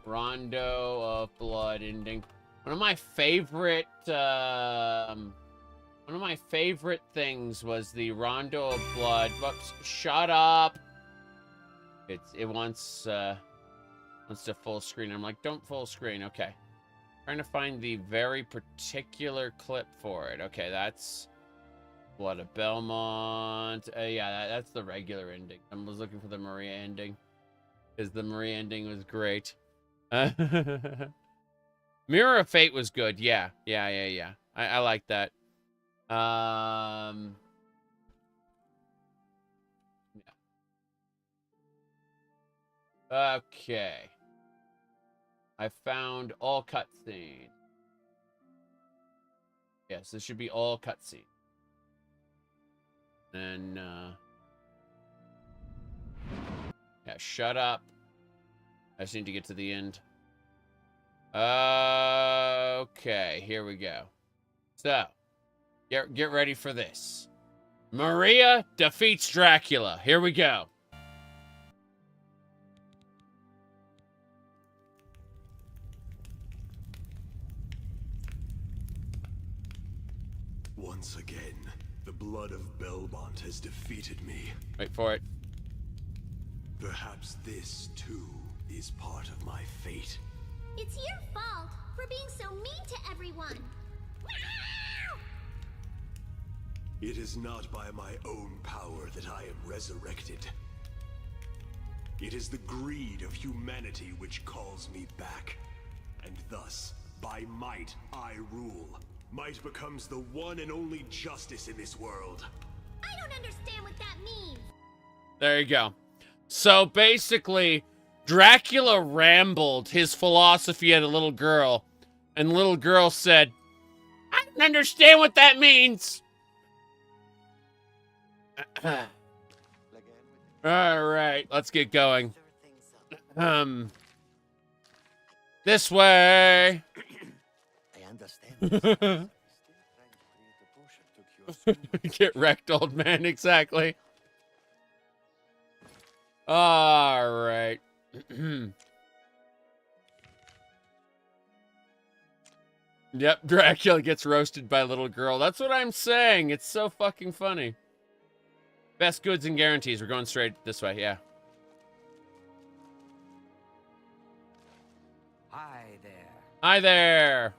Rondo of Blood ending. One of my favorite things was the Rondo of Blood. Whoops, shut up. It wants to full screen. I'm like, don't full screen. Okay. Trying to find the very particular clip for it. Okay, that's Blood of Belmont. Yeah, that's the regular ending. I was looking for the Maria ending because the Maria ending was great. Mirror of Fate was good. Yeah. I like that. Yeah. Okay. I found all cutscene. Yes, this should be all cutscene. Then, yeah, shut up. I just need to get to the end. Okay, here we go. So, get ready for this. Maria defeats Dracula. Here we go.
Once again, the blood of Belmont has defeated me.
Wait for it.
Perhaps this, too, is part of my fate.
It's your fault for being so mean to everyone.
It is not by my own power that I am resurrected. It is the greed of humanity which calls me back. And thus, by might, I rule. Might becomes the one and only justice in this world.
I don't understand what that means.
There you go. So basically, Dracula rambled his philosophy at a little girl, and the little girl said, I don't understand what that means. All right, let's get going. This way.
I understand.
Get wrecked, old man. Exactly. All right. Yep, Dracula gets roasted by a little girl. That's what I'm saying. It's so fucking funny. Best goods and guarantees. We're going straight this way, yeah.
Hi there.
Hi there.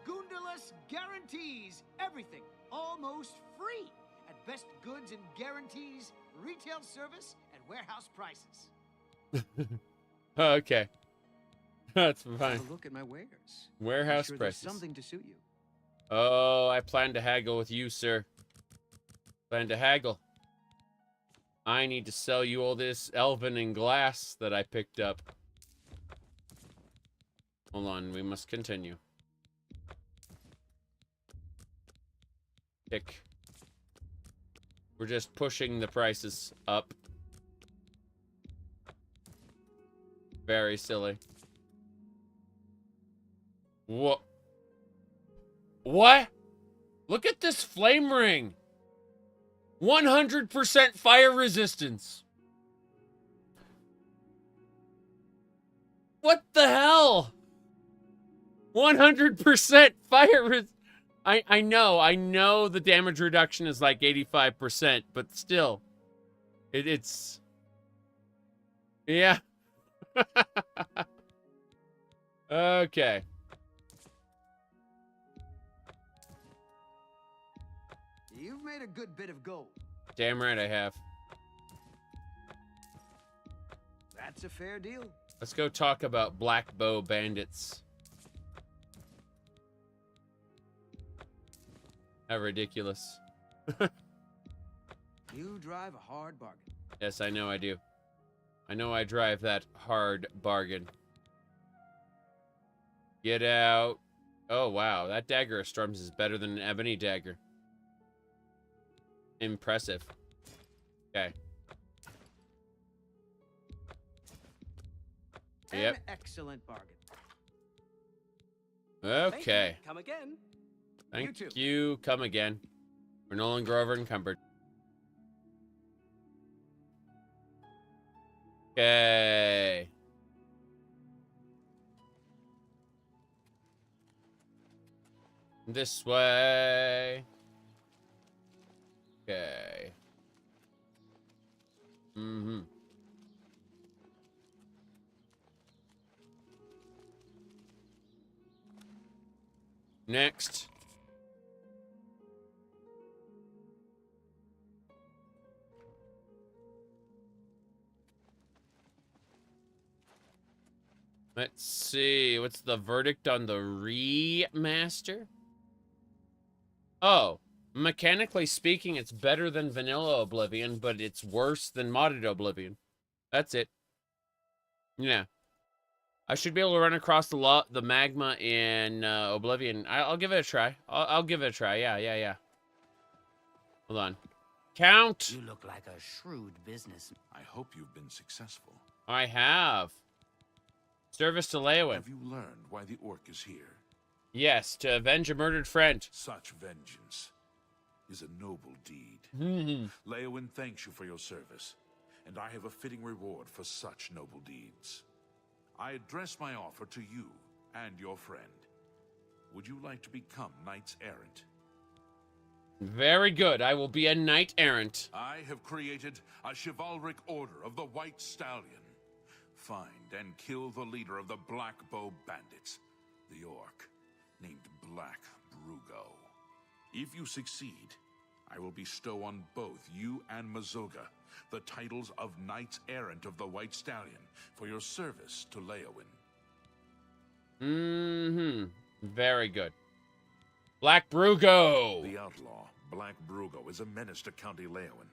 Goondalus guarantees everything almost free at Best Goods and Guarantees, retail service, and warehouse prices.
Okay. That's fine.
Have a look at my wares.
Warehouse
I'm sure there's
prices.
something to suit you.
Oh, I plan to haggle with you, sir. Plan to haggle. I need to sell you all this elven and glass that I picked up. Hold on, we must continue. Tick. We're just pushing the prices up. Very silly. What? What? Look at this flame ring. 100% fire resistance. What the hell? 100% fire resistance. I know the damage reduction is like 85%, but still. It's... Yeah. Okay.
You've made a good bit of gold.
Damn right I have.
That's a fair deal.
Let's go talk about Black Bow bandits. How ridiculous.
You drive a hard bargain.
Yes, I know I do. I know I drive that hard bargain. Get out. Oh, wow. That dagger of storms is better than an ebony dagger. Impressive. Okay. Yep.
An excellent bargain.
Okay.
Come again.
Thank you. Come again. We're no longer over encumbered. Okay. This way. Okay. Mm-hmm. Next. Let's see. What's the verdict on the remaster? Oh, mechanically speaking, it's better than vanilla Oblivion, but it's worse than modded Oblivion. That's it. Yeah. I should be able to run across the magma in Oblivion. I'll give it a try. I'll give it a try. Yeah. Hold on. Count!
You look like a shrewd businessman.
I hope you've been successful.
I have. Service to Leowin.
Have you learned why the orc is here?
Yes, to avenge a murdered friend.
Such vengeance is a noble deed.
Mm-hmm.
Leowin thanks you for your service, and I have a fitting reward for such noble deeds. I address my offer to you and your friend. Would you like to become knights errant?
Very good. I will be a knight errant.
I have created a chivalric order of the White Stallion. Find and kill the leader of the Black Bow bandits, the orc, named Black Bugo. If you succeed, I will bestow on both you and Mazoga the titles of Knights Errant of the White Stallion for your service to Leowin.
Mm-hmm. Very good. Black Bugo!
The outlaw, Black Bugo, is a menace to County Leowin.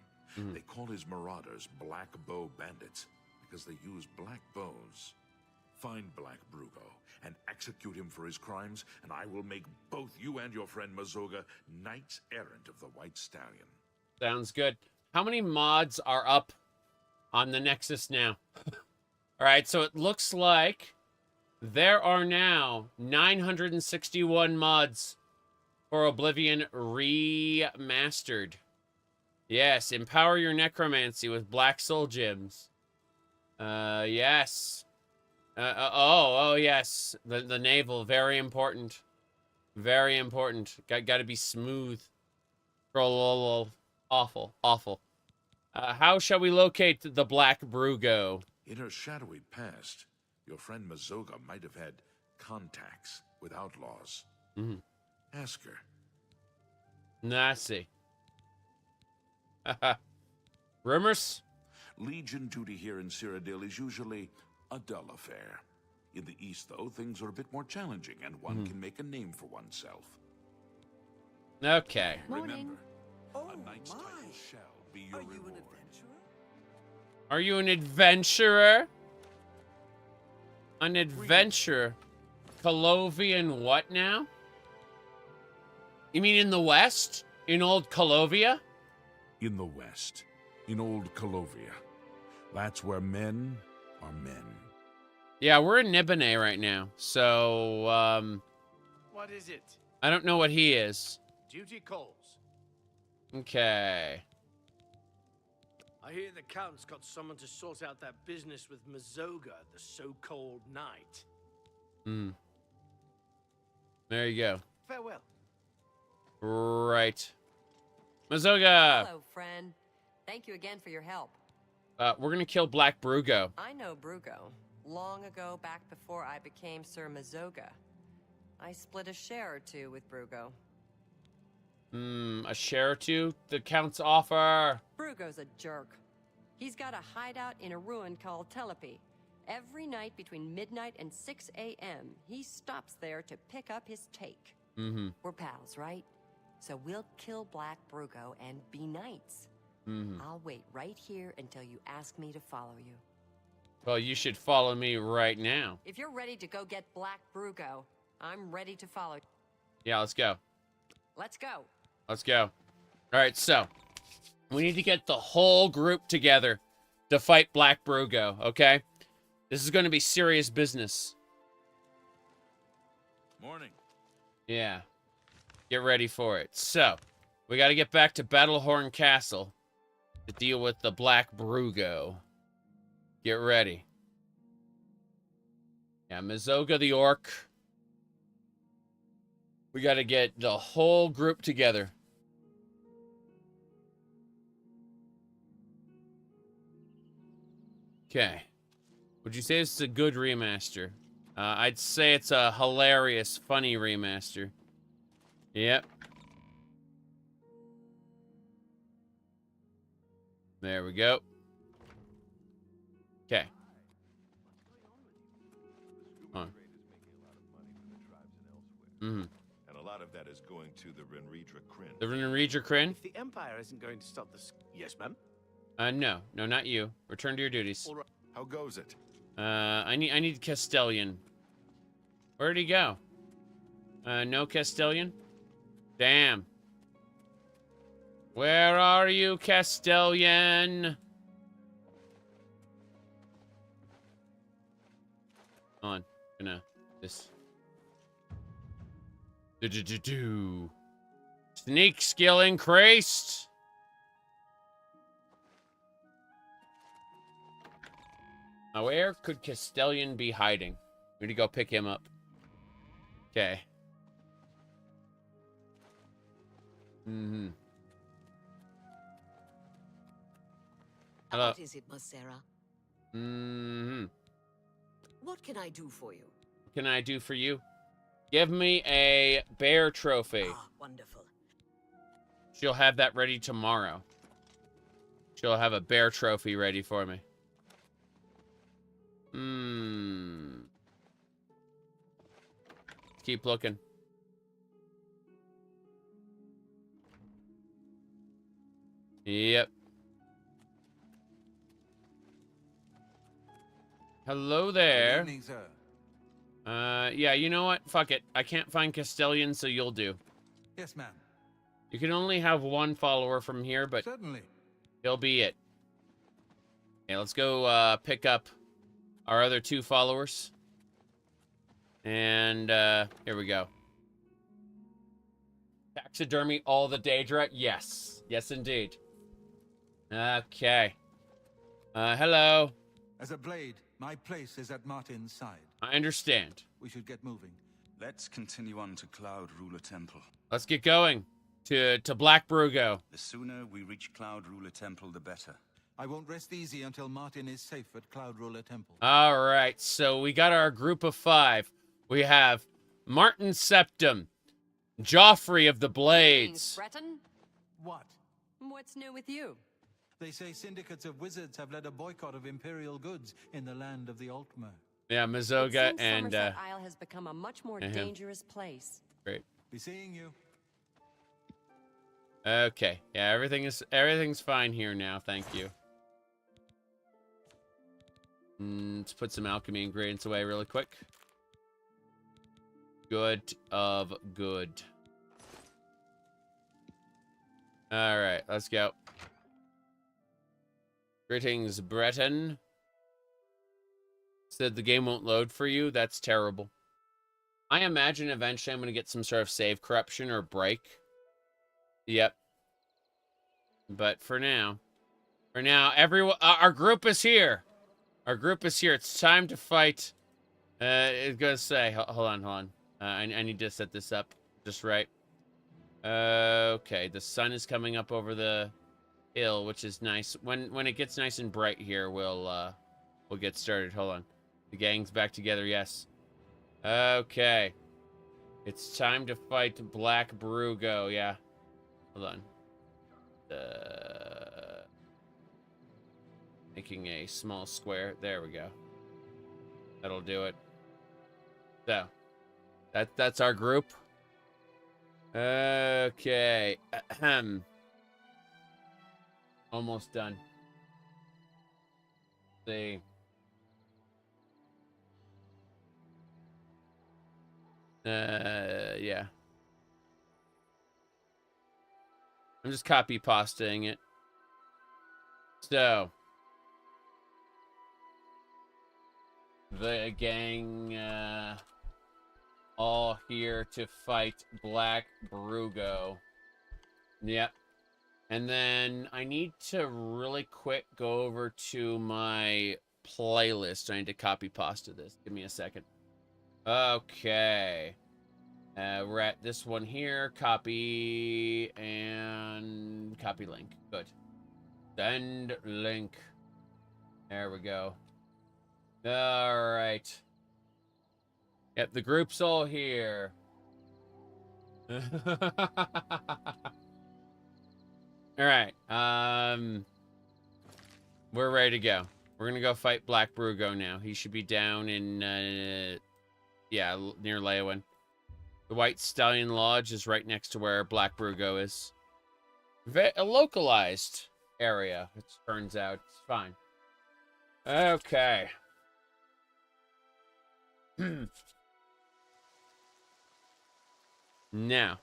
They call his marauders Black Bow bandits because they use black bows. Find Black Bugo and execute him for his crimes, and I will make both you and your friend Mazoga Knights Errant of the White Stallion.
Sounds good. How many mods are up on the Nexus now? Alright, so it looks like there are now 961 mods for Oblivion Remastered. Yes, empower your necromancy with Black Soul Gems. Yes. Oh, yes. The navel, very important. Very important. Got to be smooth. Awful. How shall we locate the Black Bugo?
In her shadowy past, your friend Mazoga might have had contacts with outlaws.
Mm-hmm.
Ask her.
I see. Rumors?
Legion duty here in Cyrodiil is usually a dull affair. In the East, though, things are a bit more challenging, and one can make a name for oneself.
Okay.
Remember, a knight's title shall be your reward.
Are you an adventurer? An adventurer? Colovian what now? You mean in the West? In old Colovia?
In the West. In old Colovia. That's where men are men.
Yeah, we're in Nibene right now. So,
What is it?
I don't know what he is.
Duty calls.
Okay.
I hear the Count's got someone to sort out that business with Mazoga, the so-called knight.
There you go.
Farewell.
Right. Mazoga!
Hello, friend. Thank you again for your help.
We're gonna kill Black Bugo.
I know Bugo. Long ago, back before I became Sir Mazoga. I split a share or two with Bugo.
A share or two? The Count's offer.
Brugo's a jerk. He's got a hideout in a ruin called Telepi. Every night between midnight and 6 a.m., he stops there to pick up his take. We're pals, right? So we'll kill Black Bugo and be knights. I'll wait right here until you ask me to follow you.
Well, you should follow me right now.
If you're ready to go get Black Bugo, I'm ready to follow.
Yeah, let's go.
Let's go.
Let's go. All right, so we need to get the whole group together to fight Black Bugo, okay? This is going to be serious business.
Morning.
Yeah. Get ready for it. So, we got to get back to Battlehorn Castle to deal with the Black Bugo. Get ready. Yeah, Mazoga the orc. We got to get the whole group together. Okay. Would you say this is a good remaster? I'd say it's a hilarious, funny remaster. Yep. There we go. Okay. Huh. Mm-hmm.
And a lot of that is going to the Renredra Kryn.
The Renredra Kryn?
If the Empire isn't going to stop this... Yes, ma'am?
No. No, not you. Return to your duties.
All right. How goes it?
I need Castellan. Where'd he go? No Castellan? Damn. Where are you, Castellan? Hold on. Gonna this. Do. Sneak skill increased. Now, where could Castellan be hiding? We need to go pick him up. Okay. Mm-hmm. Hello.
What is it, Masera?
Mm-hmm.
What can I do for you?
What can I do for you? Give me a bear trophy.
Ah, wonderful.
She'll have that ready tomorrow. She'll have a bear trophy ready for me. Let's keep looking. Yep. Hello there.
Good evening, sir.
Yeah, you know what? Fuck it. I can't find Castellan, so you'll do.
Yes, ma'am.
You can only have one follower from here, but
certainly
he'll be it. Okay, let's go pick up our other 2 followers. And here we go. Taxidermy all the Daedra? Yes. Yes, indeed. Okay. Hello.
As a blade, my place is at Martin's side.
I understand.
We should get moving.
Let's continue on to Cloud Ruler Temple.
Let's get going. To Black Bugo.
The sooner we reach Cloud Ruler Temple, the better.
I won't rest easy until Martin is safe at Cloud Ruler Temple.
All right, so we got our group of 5. We have Martin Septim, Joffrey of the Blades.
Breton?
What?
What's new with you?
They say syndicates of wizards have led a boycott of imperial goods in the land of the Altmer.
Yeah, Mazoga
It seems
and
Somerset Isle has become a much more dangerous place.
Great.
Be seeing you.
Okay. Yeah, everything's fine here now. Thank you. Let's put some alchemy ingredients away really quick. Good of good. All right, let's go. Greetings, Breton. Said the game won't load for you. That's terrible. I imagine eventually I'm going to get some sort of save corruption or break. Yep. But for now, everyone, our group is here. Our group is here. It's time to fight. It's gonna say, hold on. I need to set this up just right. Okay, the sun is coming up over the hill, which is nice. When it gets nice and bright here, we'll get started. Hold on. The gang's back together. Yes. Okay. It's time to fight Black Bugo. Yeah. Hold on. Making a small square. There we go. That'll do it. So, that's our group. Okay. Almost done. Let's see. Yeah. I'm just copy pastaing it. So, the gang all here to fight Black Bugo. Yep. And then I need to really quick go over to my playlist. I need to copy pasta this. Give me a second. Okay. We're at this one here. Copy and copy link. Good. Send link. There we go. All right. Yep, the group's all here. All right. We're ready to go. We're gonna go fight Black Bugo now. He should be down in, yeah, near Leowin. The White Stallion Lodge is right next to where Black Bugo is. A localized area, it turns out. It's fine. Okay. Now,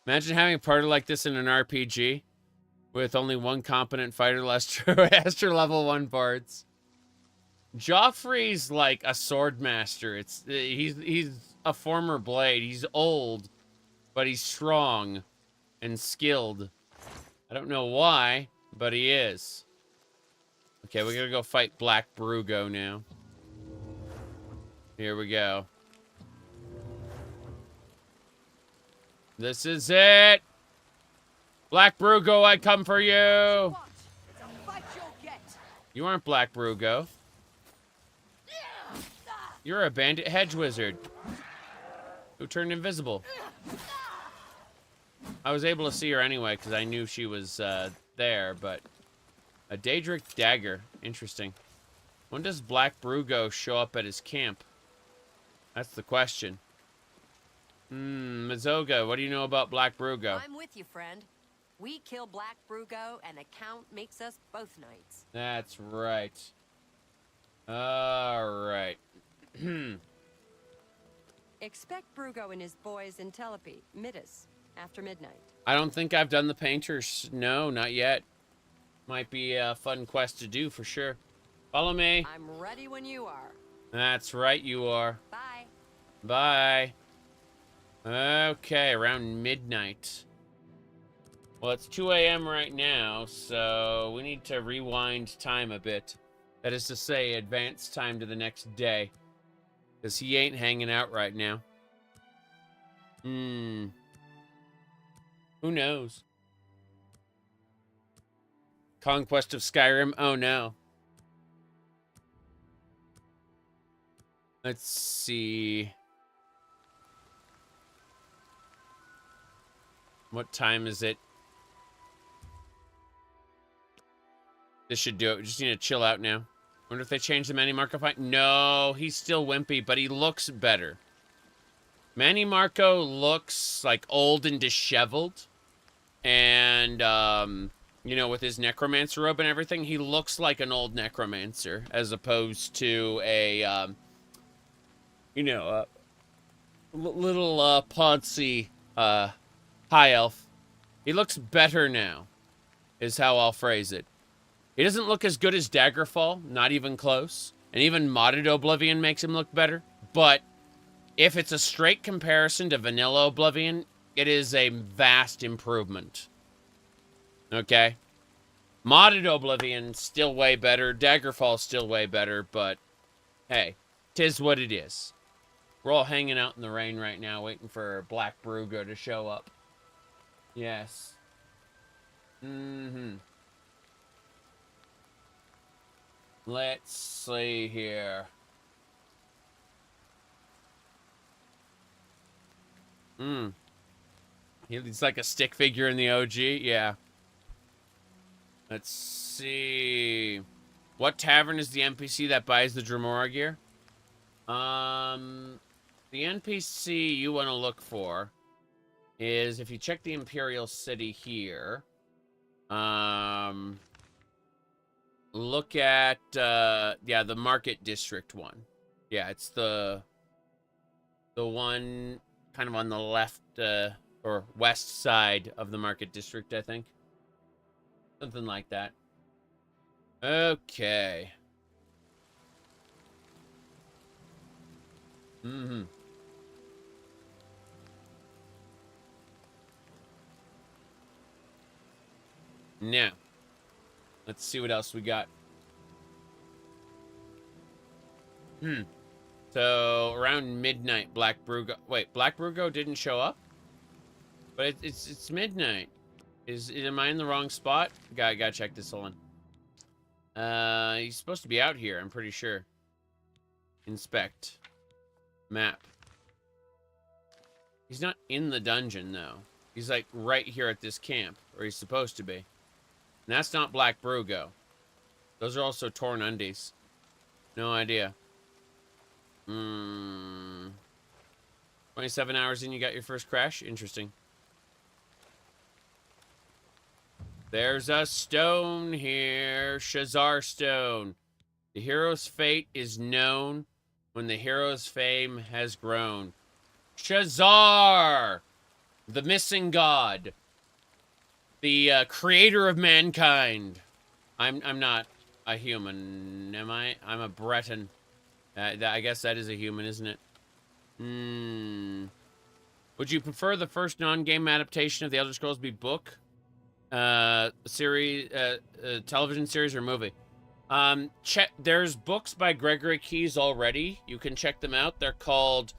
imagine having a party like this in an RPG with only one competent fighter master level 1 parts. Joffrey's like a sword master. He's a former blade. He's old, but he's strong and skilled. I don't know why, but he is. Okay, we gotta go fight Black Bugo now. Here we go. This is it. Black Bugo, I come for you. You aren't Black Bugo. You're a bandit hedge wizard who turned invisible. I was able to see her anyway because I knew she was there, but a Daedric dagger. Interesting. When does Black Bugo show up at his camp? That's the question. Mazoga, what do you know about Black Bugo?
I'm with you, friend. We kill Black Bugo, and the Count makes us both knights.
That's right. All right.
Expect Bugo and his boys in Telepi, Midas, after midnight.
I don't think I've done the painters. No, not yet. Might be a fun quest to do for sure. Follow me.
I'm ready when you are.
That's right, you are.
Bye.
Bye. Okay, around midnight. Well, it's 2 a.m. right now, so we need to rewind time a bit. That is to say, advance time to the next day. Because he ain't hanging out right now. Who knows? Conquest of Skyrim? Oh, no. Let's see. What time is it? This should do it. We just need to chill out now. Wonder if they changed the Manny Marco fight. No, he's still wimpy, but he looks better. Manny Marco looks like old and disheveled. And, you know, with his necromancer robe and everything, he looks like an old necromancer as opposed to a, you know, little, poncy, high elf. He looks better now, is how I'll phrase it. He doesn't look as good as Daggerfall, not even close. And even modded Oblivion makes him look better. But if it's a straight comparison to vanilla Oblivion, it is a vast improvement. Okay? Modded Oblivion, still way better. Daggerfall, still way better. But, hey, 'tis what it is. We're all hanging out in the rain right now, waiting for Black Bugo to show up. Yes. Let's see here. He's like a stick figure in the OG, yeah. Let's see. What tavern is the NPC that buys the Dremora gear? The NPC you want to look for is, if you check the Imperial City here, look at, yeah, the Market District one. Yeah, it's the one kind of on the left, or west side of the Market District, I think. Something like that. Okay. Now, let's see what else we got. So around midnight, Black Bugo. Wait, Black Bugo didn't show up, but it's midnight. Am I in the wrong spot? Gotta check this one. He's supposed to be out here. I'm pretty sure. Inspect. Map. He's not in the dungeon though. He's like right here at this camp, or he's supposed to be. And that's not Black Bugo. Those are also torn undies. No idea. 27 hours in, you got your first crash? Interesting. There's a stone here. Shazar stone. The hero's fate is known when the hero's fame has grown. Shazar! The missing god. The creator of mankind. I'm not a human, am I? I'm a Breton. I guess that is a human, isn't it? Would you prefer the first non-game adaptation of the Elder Scrolls be book, series, television series, or movie? There's books by Gregory Keyes already. You can check them out. They're called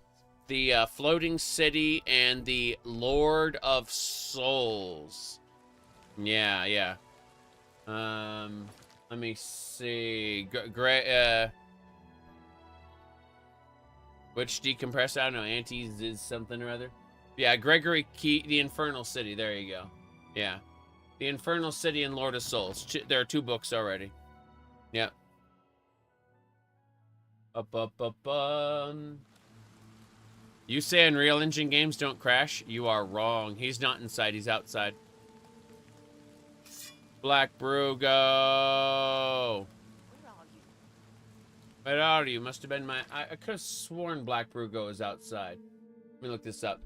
The Floating City and The Lord of Souls. Yeah. Let me see. Which decompressed? I don't know. Antes is something or other. Yeah, Gregory Key, The Infernal City. There you go. Yeah. The Infernal City and Lord of Souls. There are 2 books already. Yep. You say Unreal Engine games don't crash? You are wrong. He's not inside. He's outside. Black Bugo. Where are you? Must have been my... I could have sworn Black Bugo is outside. Let me look this up.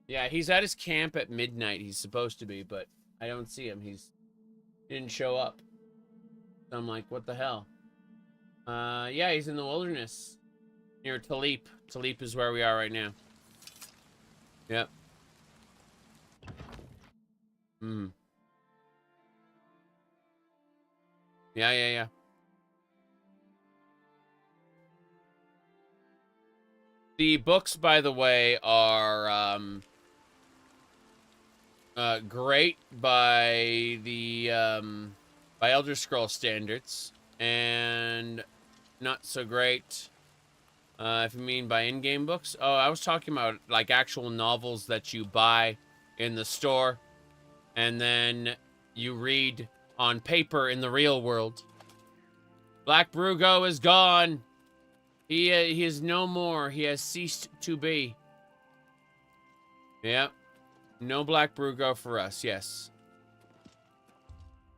Yeah, he's at his camp at midnight. He's supposed to be, but I don't see him. He didn't show up. So I'm like, what the hell? Yeah, he's in the wilderness. Near Talip. Talip is where we are right now. Yep. Yeah. The books, by the way, are great by the by Elder Scrolls standards, and not so great if you mean by in-game books. Oh, I was talking about like actual novels that you buy in the store and then you read on paper in the real world. Black Bugo is gone. He is no more. He has ceased to be. Yep. No Black Bugo for us, yes.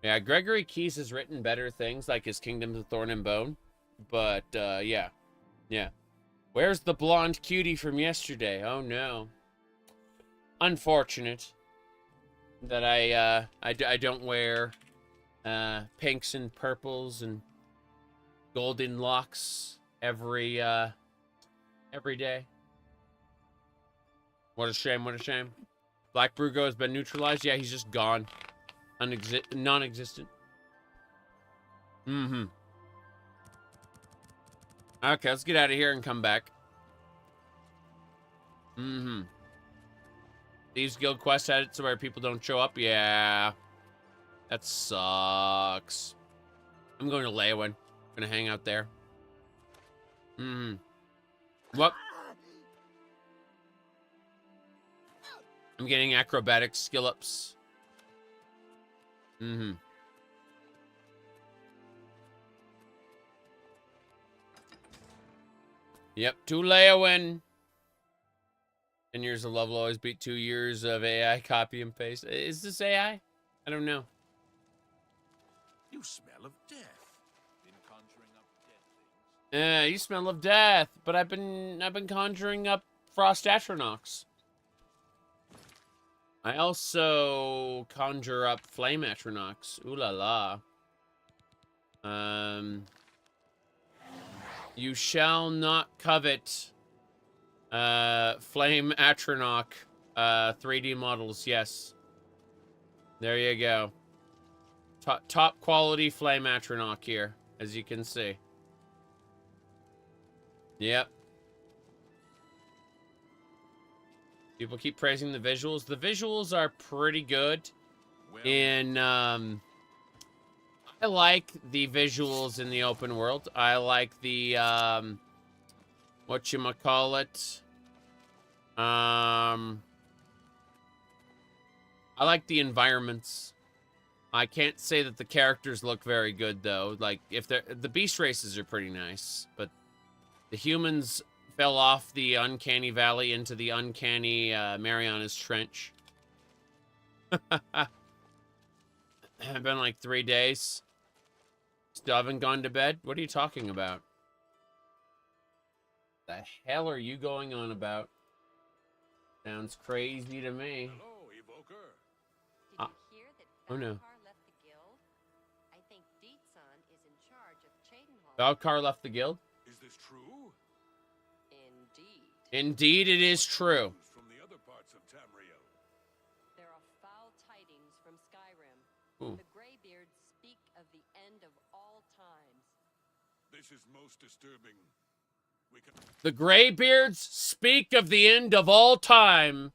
Yeah, Gregory Keyes has written better things, like his Kingdoms of Thorn and Bone. But, yeah. Where's the blonde cutie from yesterday? Oh, no. Unfortunate that I don't wear pinks and purples and golden locks every day. What a shame, what a shame. Black Bugo has been neutralized. Yeah, he's just gone. Non-existent. Okay, let's get out of here and come back. Thieves Guild Quest had it so where people don't show up. Yeah. That sucks. I'm going to Leyawen. I'm going to hang out there. What? I'm getting acrobatic skill ups. Yep, to Leyawen. 10 years of love will always beat 2 years of AI copy and paste. Is this AI? I don't know.
You smell of death. Been conjuring up dead things.
You smell of death, but I've been conjuring up frost atronachs. I also conjure up flame atronachs. Ooh la la. You shall not covet flame atronach 3D models. Yes. There you go. Top quality flame atronach here, as you can see. Yep. People keep praising the visuals. The visuals are pretty good. And, I like the visuals in the open world. I like the, whatchamacallit. I like the environments. I can't say that the characters look very good, though. Like, if they're... The beast races are pretty nice, but the humans fell off the uncanny valley into the uncanny Mariana's Trench. It's been like 3 days. Still haven't gone to bed? What are you talking about? The hell are you going on about? Sounds crazy to me.
Hello, Evoker.
Did you hear that
Oh no.
Valkar left the guild? I think Deetsan is in charge of Cheydinhal.
Valkar left the guild?
Is this true?
Indeed.
Indeed, it is true.
From the other parts of Tamriel.
There are foul tidings from Skyrim.
Ooh.
The Greybeards speak of the end of all times.
This is most disturbing. We can...
The Greybeards speak of the end of all time.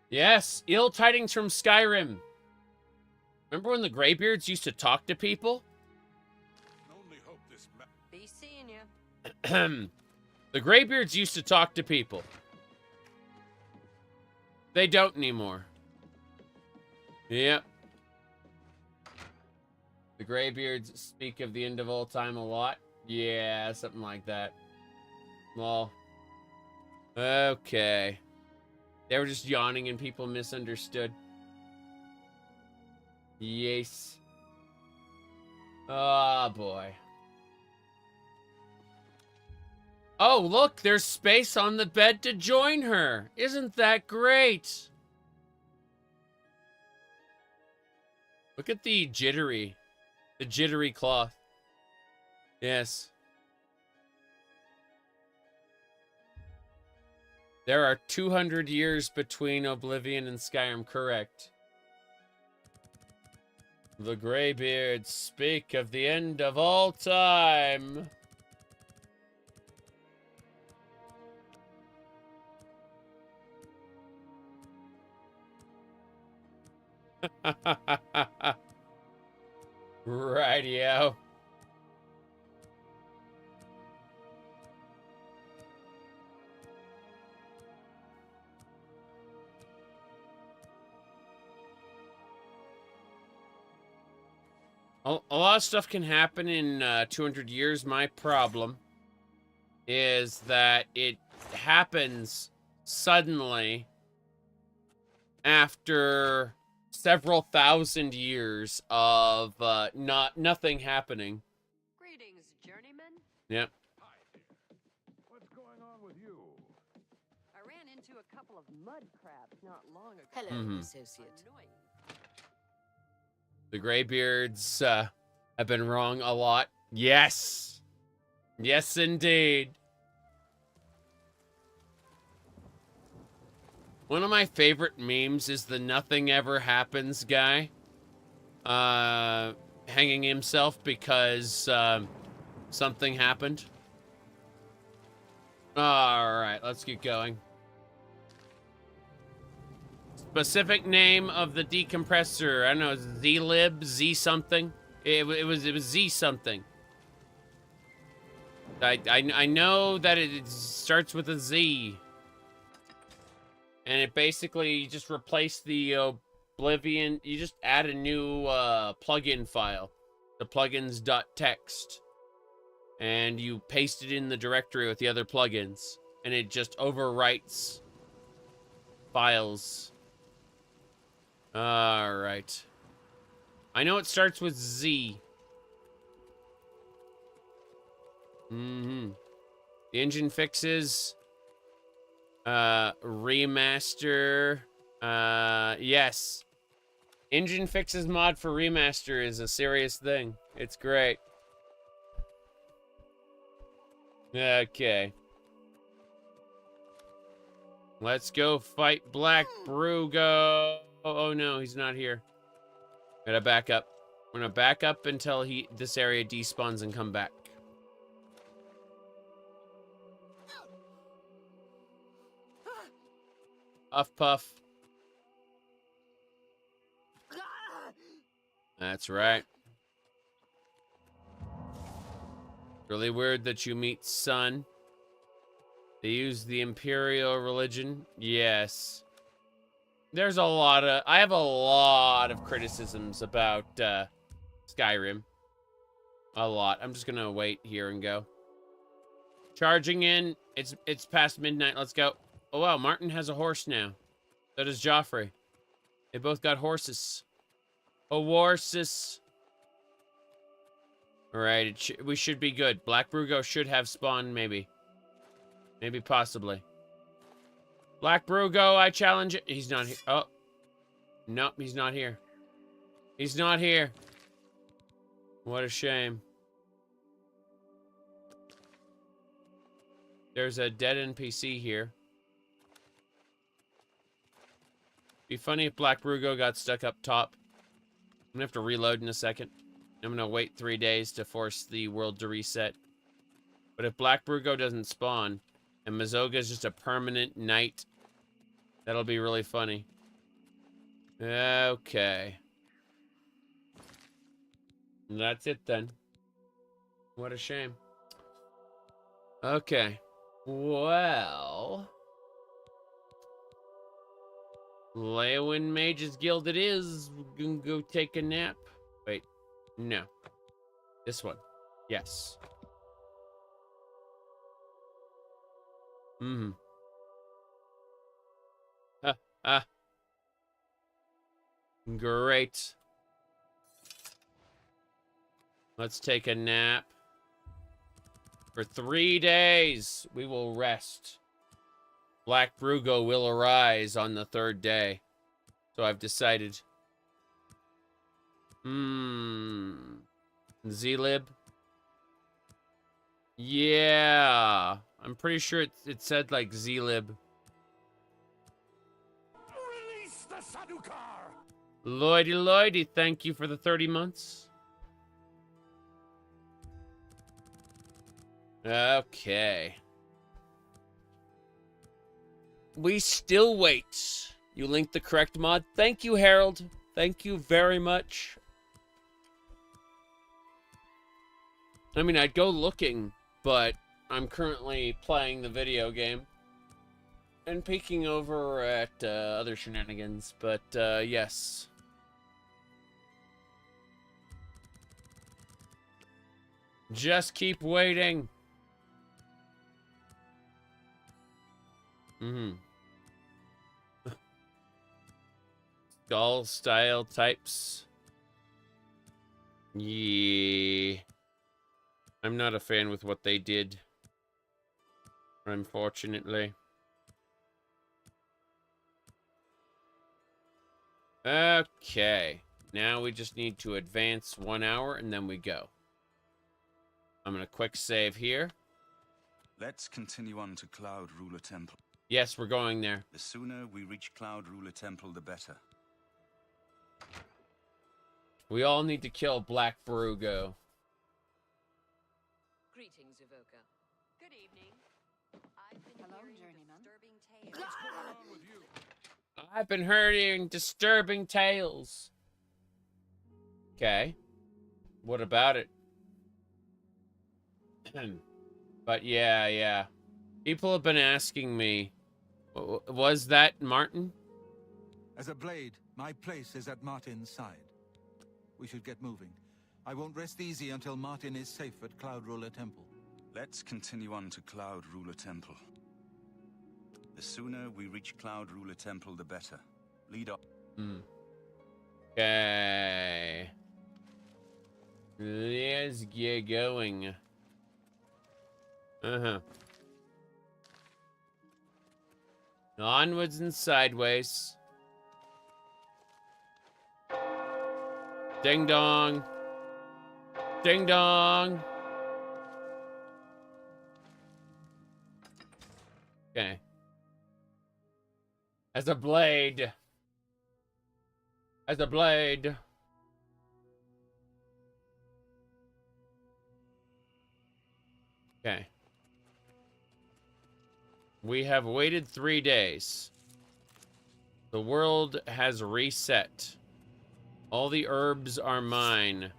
Yes, ill tidings from Skyrim. Remember when the Greybeards used to talk to people?
only hope this
Be seeing you.
The Greybeards used to talk to people. They don't anymore. Yep. The Greybeards speak of the end of all time a lot. Yeah, something like that. Well, okay. They were just yawning and people misunderstood. Yes. Oh, boy. Oh, look, there's space on the bed to join her. Isn't that great? Look at the jittery cloth. Yes. There are 200 years between Oblivion and Skyrim, correct. The Greybeards speak of the end of all time. Rightio. A lot of stuff can happen in 200 years. My problem is that it happens suddenly after several thousand years of nothing happening.
Greetings, journeyman.
Yep.
What's going on with you?
I ran into a couple of mud crabs not long ago.
Hello, associate.
Annoying.
The Greybeards have been wrong a lot. Yes. Yes, indeed. One of my favorite memes is the nothing ever happens guy. Hanging himself because something happened. Alright, let's keep going. Specific name of the decompressor. I don't know, Z-lib, Z something. It was Z something. I know that it starts with a Z. And it basically just replaced the Oblivion. You just add a new plugin file. The plugins.txt. And you paste it in the directory with the other plugins. And it just overwrites files. Alright. I know it starts with Z. The engine fixes. Remaster. Yes. Engine fixes mod for remaster is a serious thing. It's great. Okay. Let's go fight Black Bugo. Oh no, he's not here. Gotta back up. We're gonna back up until this area despawns and come back. Puff, puff. That's right. Really weird that you meet Sun. They use the Imperial religion. Yes. There's a lot of... I have a lot of criticisms about Skyrim. A lot. I'm just gonna wait here and go. Charging in. It's past midnight. Let's go. Oh, wow. Martin has a horse now. So does Joffrey. They both got horses. Horses. Alright, we should be good. Black Bugo should have spawned, maybe. Maybe, possibly. Black Bugo, I challenge it. He's not here. Oh. Nope, he's not here. He's not here. What a shame. There's a dead NPC here. Be funny if Black Bugo got stuck up top. I'm gonna have to reload in a second. I'm gonna wait 3 days to force the world to reset. But if Black Bugo doesn't spawn, and Mazoga is just a permanent knight, that'll be really funny. Okay. That's it then. What a shame. Okay. Well... Leowin Mages Guild it is. We're gonna go take a nap. Wait. No. This one. Yes. Great. Let's take a nap. For 3 days, we will rest. Black Bugo will arise on the 3rd day. So I've decided. Z-lib? Yeah. I'm pretty sure it said like Z-lib.
Release the Sadukar!
Lloydy Lloydy, thank you for the 30 months. Okay. We still wait. You linked the correct mod. Thank you, Harold. Thank you very much. I mean, I'd go looking, but I'm currently playing the video game and peeking over at other shenanigans, but yes. Just keep waiting. Skull style types. Yeah. I'm not a fan with what they did. Unfortunately. Okay. Now we just need to advance 1 hour and then we go. I'm gonna quick save here.
Let's continue on to Cloud Ruler Temple.
Yes, we're going there.
The sooner we reach Cloud Ruler Temple, the better.
We all need to kill Black Bugo.
Greetings, Evoka. Good evening. I've been hearing disturbing tales.
What's going on with you?
I've been hearing disturbing tales. Okay. What about it? But yeah. People have been asking me, was that Martin?
As a blade, my place is at Martin's side. We should get moving. I won't rest easy until Martin is safe at Cloud Ruler Temple.
Let's continue on to Cloud Ruler Temple. The sooner we reach Cloud Ruler Temple, the better. Lead up.
Okay. Let's get going. Onwards and sideways. Ding dong. Ding dong. Okay. As a blade. As a blade. Okay. We have waited 3 days. The world has reset. All the herbs are mine.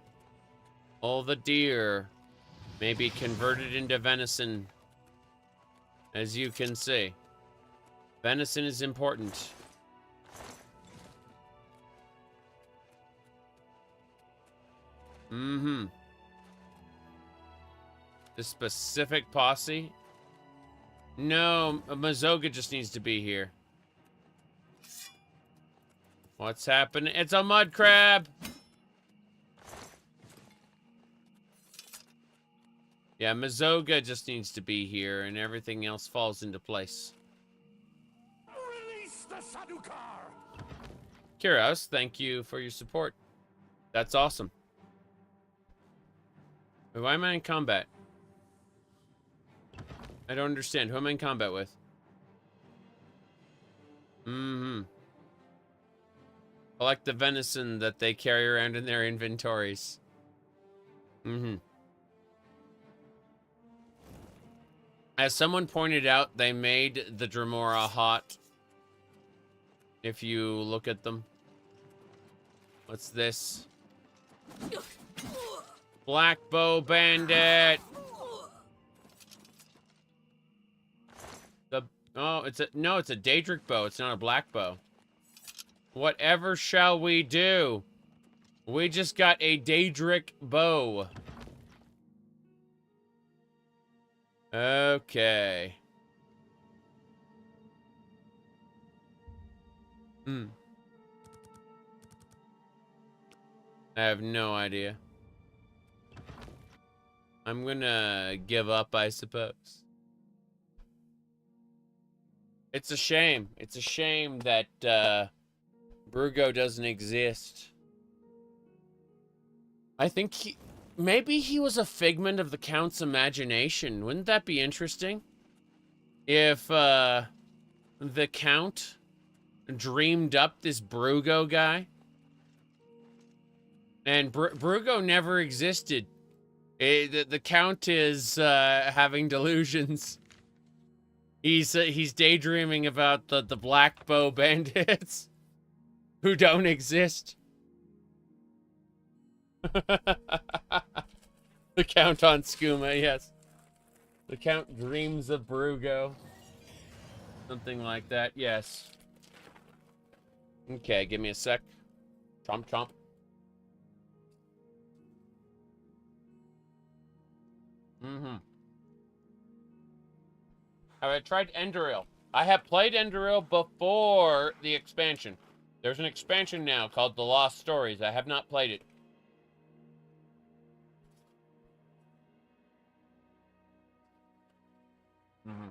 All the deer may be converted into venison. As you can see. Venison is important. Mm-hmm. The specific posse? No, Mazoga just needs to be here. What's happening? It's a mud crab! Yeah, Mazoga just needs to be here, and everything else falls into place.
Release the Sadukar!
Kiros, thank you for your support. That's awesome. Wait, why am I in combat? I don't understand. Who am I in combat with? Mm-hmm. Collect the venison that they carry around in their inventories. Mm-hmm. As someone pointed out, they made the Dremora hot. If you look at them. What's this? Black bow bandit. It's a Daedric bow. It's not a black bow. Whatever shall we do? We just got a Daedric bow. Okay. I have no idea. I'm gonna give up, I suppose. It's a shame. It's a shame that Bugo doesn't exist. I think maybe he was a figment of the Count's imagination. Wouldn't that be interesting? If the Count dreamed up this Bugo guy. And Bugo never existed. The Count is having delusions. He's daydreaming about the black bow bandits who don't exist. The Count on Skooma, yes. The Count dreams of Bugo. Something like that, yes. Okay, give me a sec. Chomp chomp. Mm-hmm. Have I tried Enderil? I have played Enderil before the expansion. There's an expansion now called The Lost Stories. I have not played it. Mm-hmm.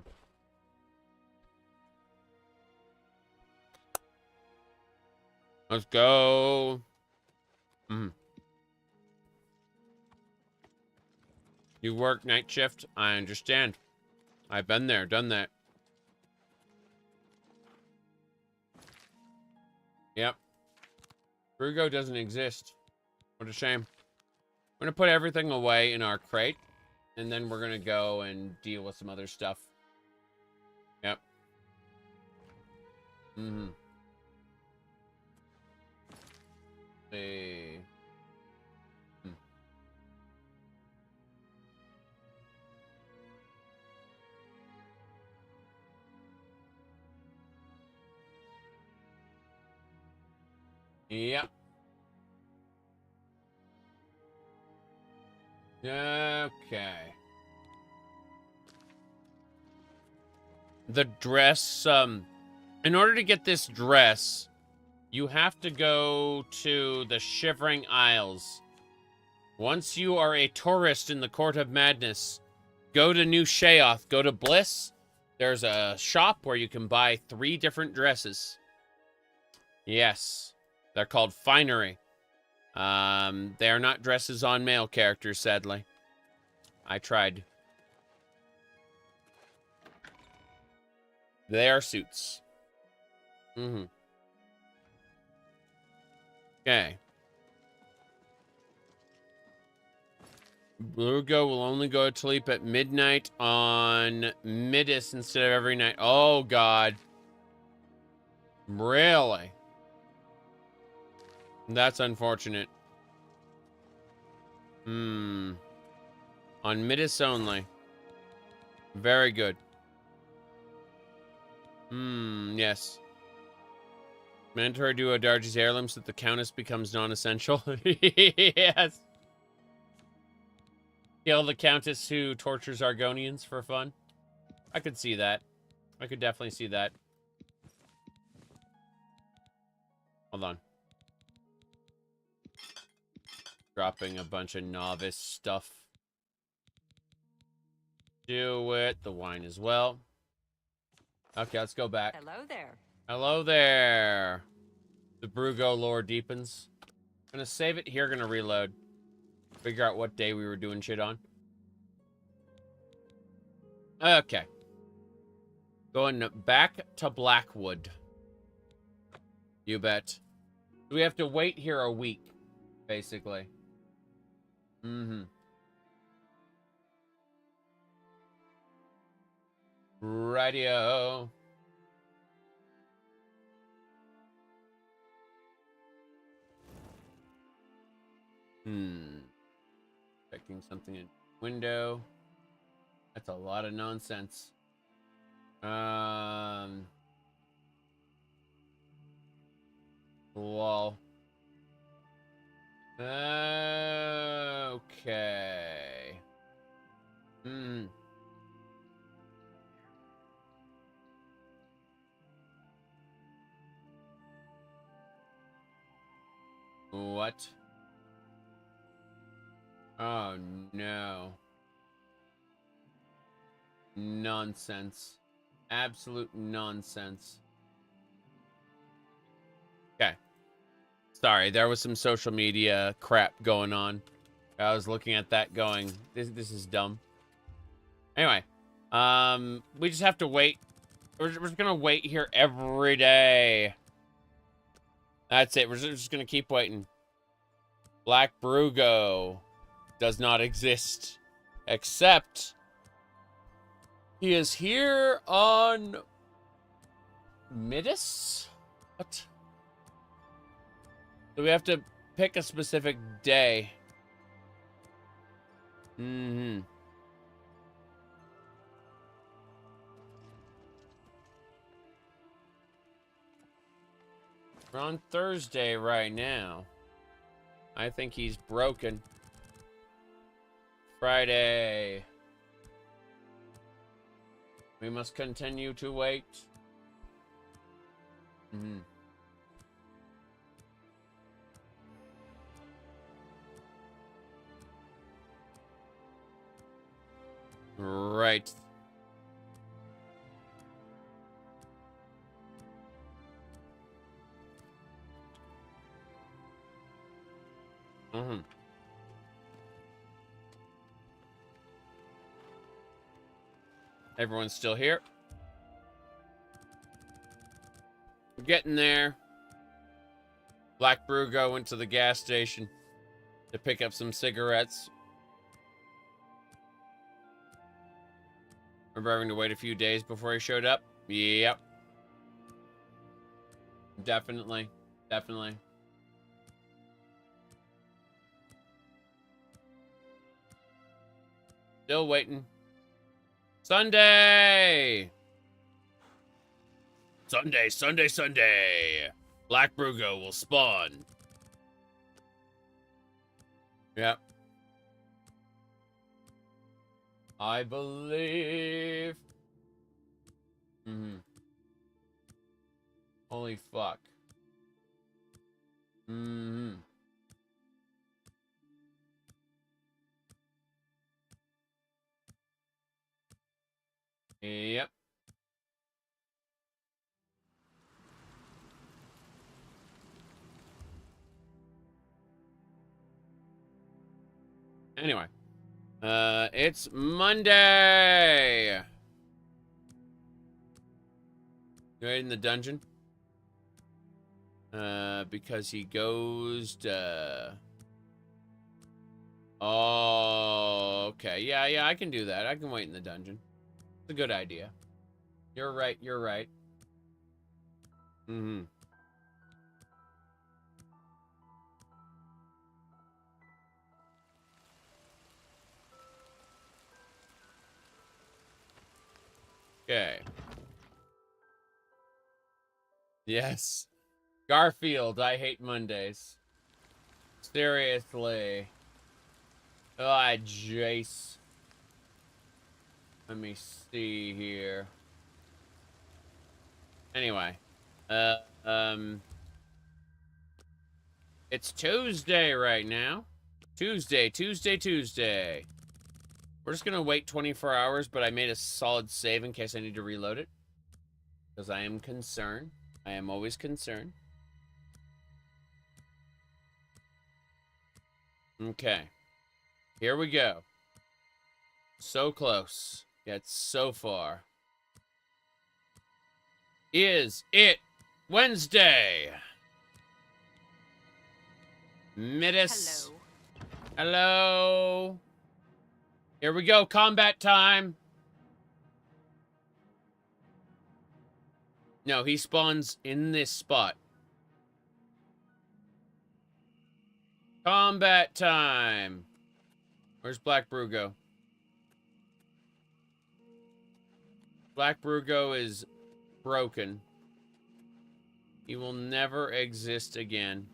Let's go. Mm-hmm. You work night shift? I understand. I've been there, done that. Yep. Bugo doesn't exist. What a shame. I'm gonna put everything away in our crate, and then we're gonna go and deal with some other stuff. Yep. Mm-hmm. See. Yep. Okay. The dress, in order to get this dress, you have to go to the Shivering Isles. Once you are a tourist in the Court of Madness, go to New Sheoth, go to Bliss. There's a shop where you can buy 3 different dresses. Yes. They're called finery. They are not dresses on male characters, sadly. I tried. They are suits. Mm-hmm. Okay. Bugo will only go to sleep at midnight on Midis instead of every night. Oh, God. Really? That's unfortunate. On Midas only. Very good. Yes. Mandatory duo Dargy's heirloom so that the countess becomes non-essential. Yes. Kill the countess who tortures Argonians for fun. I could see that. I could definitely see that. Hold on. Dropping a bunch of novice stuff. Do it. The wine as well. Okay, let's go back.
Hello there.
Hello there. The Bugo lore deepens. Gonna save it here, gonna reload. Figure out what day we were doing shit on. Okay. Going back to Blackwood. You bet. We have to wait here a week, basically. Radio. Checking something in window. That's a lot of nonsense. Lol. Okay. What? Oh, no. Nonsense. Absolute nonsense. Okay. Sorry, there was some social media crap going on. I was looking at that going, this is dumb. Anyway, we just have to wait. We're just gonna wait here every day. That's it. We're just gonna keep waiting. Black Bugo does not exist, except he is here on Midas. What? So we have to pick a specific day. We're on Thursday right now. I think he's broken. Friday. We must continue to wait. Right. Everyone's still here. We're getting there. Black Bugo went to the gas station to pick up some cigarettes. Remember having to wait a few days before he showed up? Yep. Definitely. Definitely. Still waiting. Sunday! Sunday, Sunday, Sunday. Black Bugo will spawn. Yep. I believe. Holy fuck. Yep. Anyway. It's Monday. You right in the dungeon? Because he goes to... Oh, okay. Yeah, I can do that. I can wait in the dungeon. It's a good idea. You're right, you're right. Mm-hmm. Okay. Yes. Garfield, I hate Mondays. Seriously. Ah, Jace. Let me see here. Anyway. It's Tuesday right now. Tuesday. We're just gonna wait 24 hours, but I made a solid save in case I need to reload it. Because I am concerned. I am always concerned. Okay. Here we go. So close, yet so far. Is it Wednesday? Midis. Hello. Here we go, combat time. No, he spawns in this spot. Combat time. Where's Black Bugo? Black Bugo is broken. He will never exist again.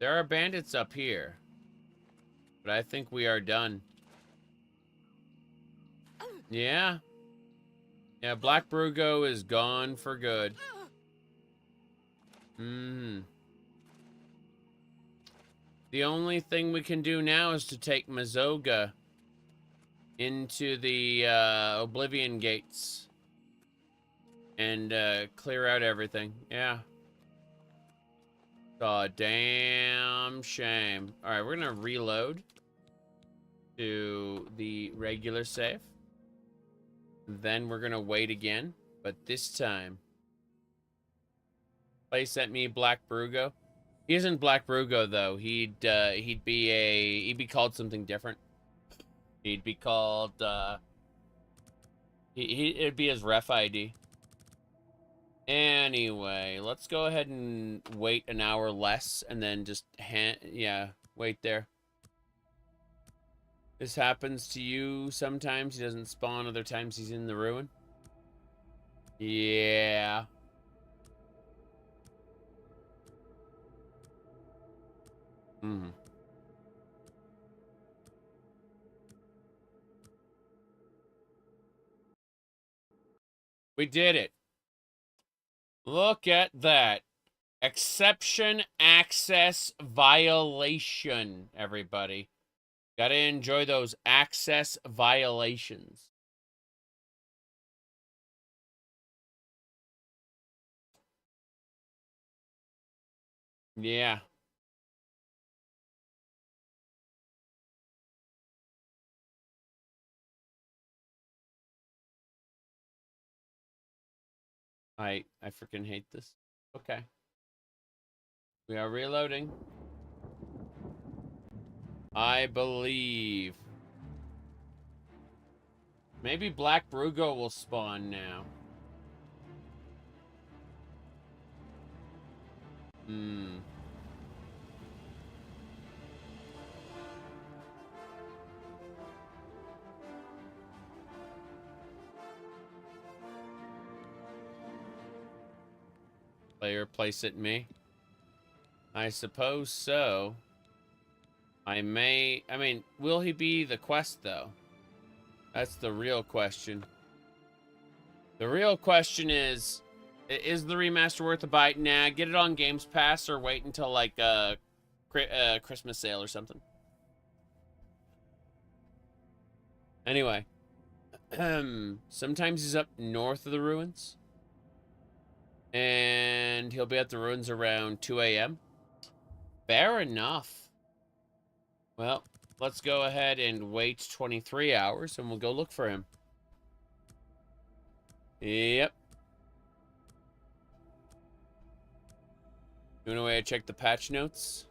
There are bandits up here. But I think we are done. Yeah. Yeah, Black Bugo is gone for good. The only thing we can do now is to take Mazoga into the Oblivion gates and clear out everything. Yeah. Oh, damn shame. All right, we're gonna reload to the regular save. Then we're gonna wait again, but this time, play sent me Black Bugo. He isn't Black Bugo though. He'd be called something different. He'd be called it'd be his ref ID. Anyway, let's go ahead and wait an hour less and then just wait there. This happens to you sometimes. He doesn't spawn, other times he's in the ruin. Yeah. We did it. Look at that. Exception access violation, everybody. Gotta enjoy those access violations. Yeah. I freaking hate this. Okay. We are reloading. I believe. Maybe Black Bugo will spawn now. Player place it me? I suppose so. I mean, will he be the quest, though? That's the real question. The real question is the remaster worth a buy? Nah, get it on Games Pass or wait until, like, Christmas sale or something. Anyway. Sometimes he's up north of the ruins. And he'll be at the ruins around 2 a.m. Fair enough. Well, let's go ahead and wait 23 hours and we'll go look for him. Yep. You want a way to check the patch notes?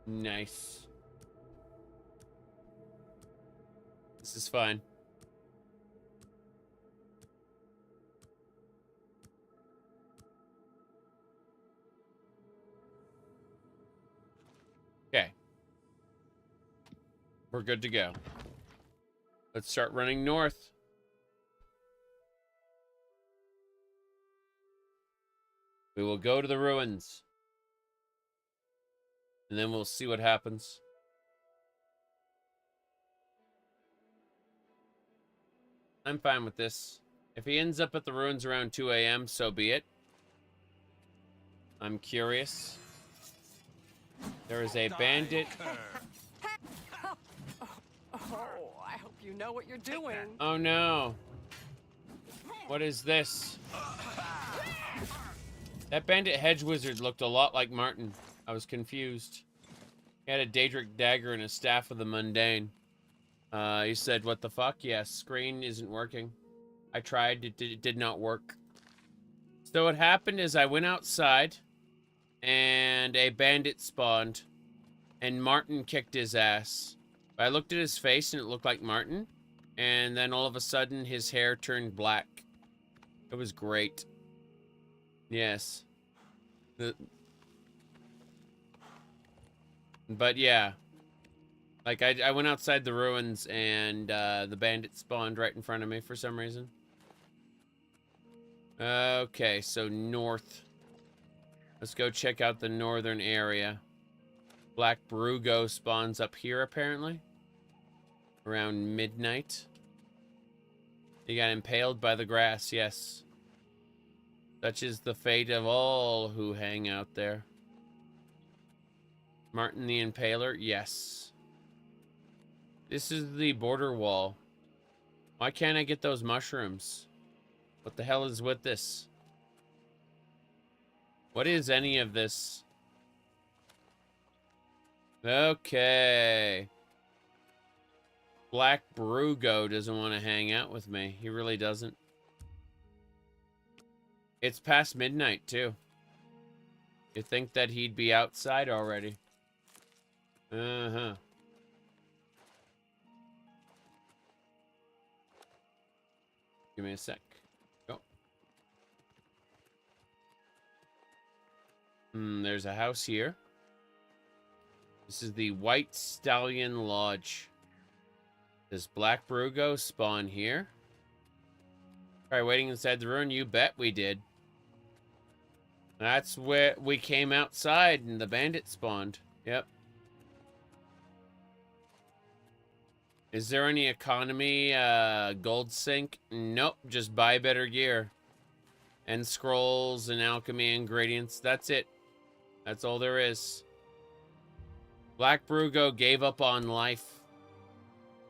Nice. This is fine. We're good to go. Let's start running north. We will go to the ruins. And then we'll see what happens. I'm fine with this. If he ends up at the ruins around 2 a.m., so be it. I'm curious. There is a bandit.
Oh, I hope you know what you're doing.
Oh no. What is this? That bandit hedge wizard looked a lot like Martin. I was confused. He had a Daedric dagger and a staff of the mundane. He said, what the fuck? Yes, screen isn't working. I tried, it did not work. So what happened is I went outside and a bandit spawned and Martin kicked his ass. I looked at his face and it looked like Martin, and then all of a sudden his hair turned black. It was great. Yes. But yeah. Like, I went outside the ruins and the bandit spawned right in front of me for some reason. Okay, so north. Let's go check out the northern area. Black Bugo spawns up here, apparently. Around midnight. He got impaled by the grass, yes. Such is the fate of all who hang out there. Martin the Impaler, yes. This is the border wall. Why can't I get those mushrooms? What the hell is with this? What is any of this? Okay. Black Bugo doesn't want to hang out with me. He really doesn't. It's past midnight, too. You'd think that he'd be outside already. Uh-huh. Give me a sec. Go. There's a house here. This is the White Stallion Lodge. Does Black Bugo spawn here? Try waiting inside the ruin. You bet we did. That's where we came outside and the bandit spawned. Yep. Is there any economy gold sink? Nope, just buy better gear. And scrolls and alchemy ingredients. That's it. That's all there is. Black Bugo gave up on life.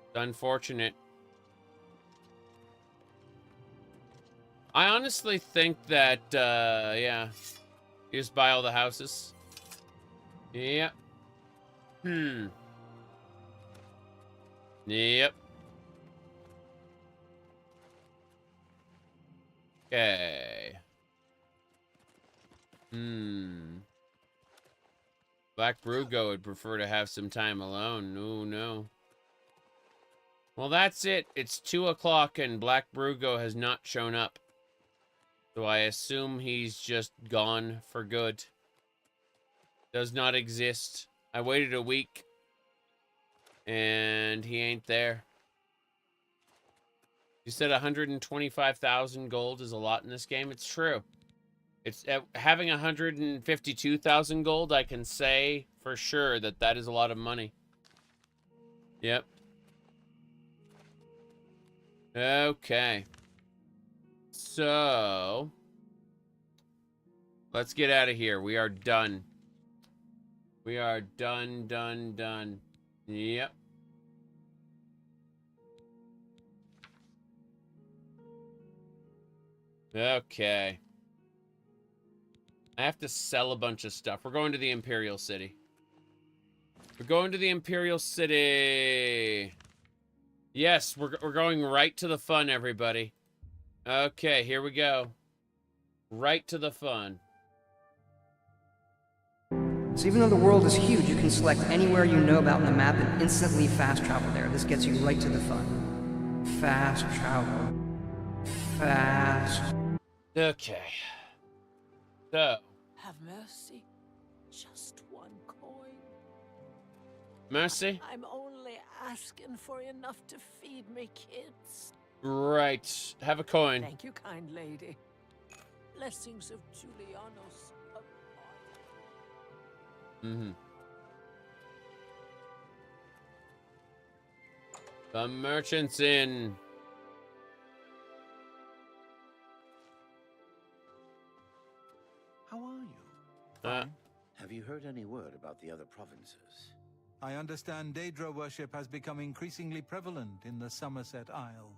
It's unfortunate. I honestly think that, yeah. You just buy all the houses. Yep. Yep. Okay. Black Bugo would prefer to have some time alone. Oh, no. Well, that's it. It's 2 o'clock and Black Bugo has not shown up. So I assume he's just gone for good. Does not exist. I waited a week. And he ain't there. You said 125,000 gold is a lot in this game. It's true. It's having 152,000 gold. I can say for sure that that is a lot of money. Yep. Okay. So let's get out of here. We are done. We are done. Yep. Okay. I have to sell a bunch of stuff. We're going to the Imperial City. We're going to the Imperial City. Yes, we're going right to the fun, everybody. Okay, here we go. Right to the fun.
So even though the world is huge, you can select anywhere you know about on the map and instantly fast travel there. This gets you right to the fun. Fast travel. Fast.
Okay. So.
Have mercy. Just one coin.
Mercy?
I'm only asking for enough to feed me kids.
Right. Have a coin.
Thank you, kind lady. Blessings of Julianos.
Mm-hmm. The merchant's in.
How are you?
Fine.
Have you heard any word about the other provinces?
I understand Daedra worship has become increasingly prevalent in the Somerset Isle.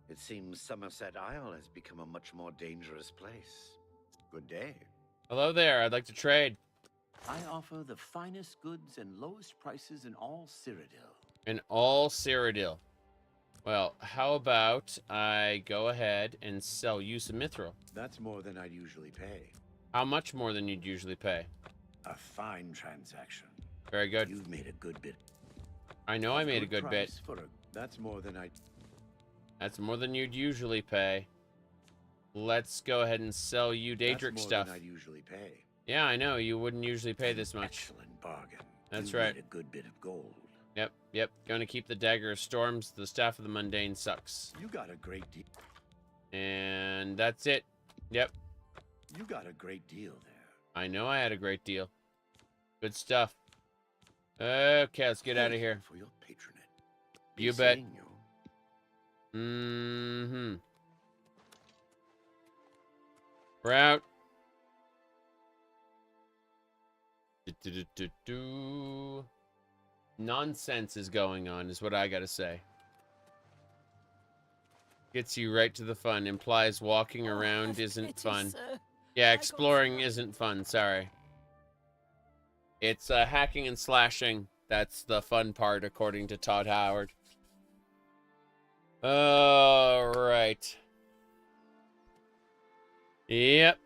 It seems Somerset Isle has become a much more dangerous place. Good day.
Hello there. I'd like to trade.
I offer the finest goods and lowest prices in all Cyrodiil.
In all Cyrodiil. Well, how about I go ahead and sell you some mithril?
That's more than I'd usually pay.
How much more than you'd usually pay?
A fine transaction.
Very good.
You've made a good bit.
I know I made a good bit.
That's more than
That's more than you'd usually pay. Let's go ahead and sell you Daedric stuff.
That's more than I'd usually pay.
Yeah, I know. You wouldn't usually pay this much.
Excellent bargain.
That's
you
right.
Made a good bit of gold.
Yep. Gonna keep the Dagger of Storms. The Staff of the Mundane sucks.
You got a great deal.
And that's it. Yep.
You got a great deal there.
I know I had a great deal. Good stuff. Okay, let's get out of here.
For your patronage.
You bet. Mm-hmm. We're out. Nonsense is going on, is what I gotta say. Gets you right to the fun. Implies walking around isn't fun. Yeah, exploring isn't fun. Sorry. It's hacking and slashing. That's the fun part, according to Todd Howard. All right. Yep.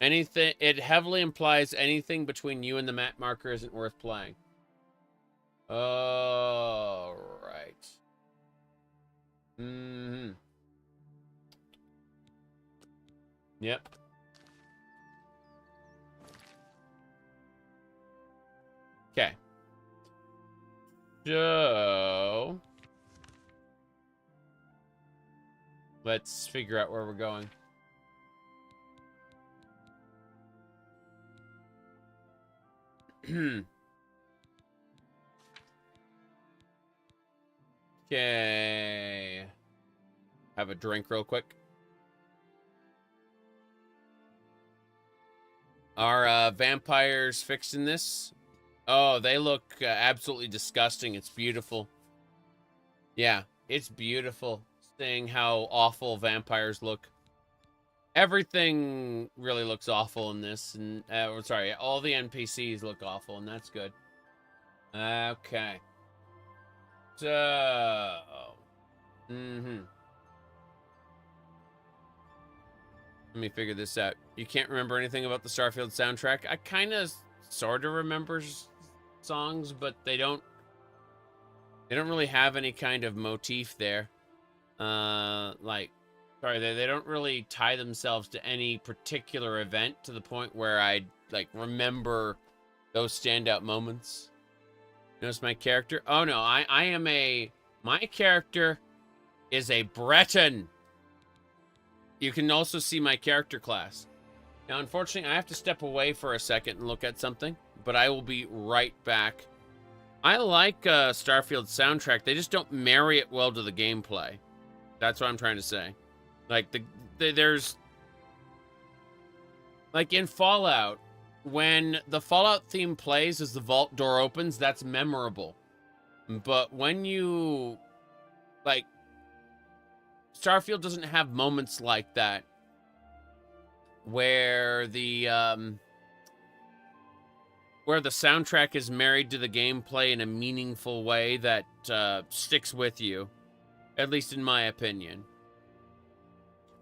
Anything. It heavily implies anything between you and the map marker isn't worth playing. All right. Mm-hmm. Yep. Okay. So let's figure out where we're going. Okay. Have a drink real quick. Are vampires fixing this? Oh, they look absolutely disgusting. It's beautiful. Yeah, it's beautiful seeing how awful vampires look. Everything really looks awful in this. And sorry, all the NPCs look awful, and that's good. Okay. So... Let me figure this out. You can't remember anything about the Starfield soundtrack? I kind of sort of remember songs, but they don't really have any kind of motif there. Like, sorry, they don't really tie themselves to any particular event to the point where I like remember those standout moments. Notice my character? Oh no, my character is a Breton. You can also see my character class. Now, unfortunately, I have to step away for a second and look at something, but I will be right back. I like Starfield's soundtrack. They just don't marry it well to the gameplay. That's what I'm trying to say. Like, there's... Like, in Fallout, when the Fallout theme plays as the vault door opens, that's memorable. But when you... Like... Starfield doesn't have moments like that where the soundtrack is married to the gameplay in a meaningful way that sticks with you, at least in my opinion.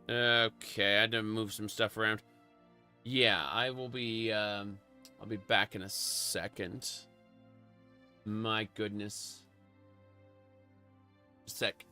Okay, I had to move some stuff around. Yeah, I will be I'll be back in a second. My goodness. A sec.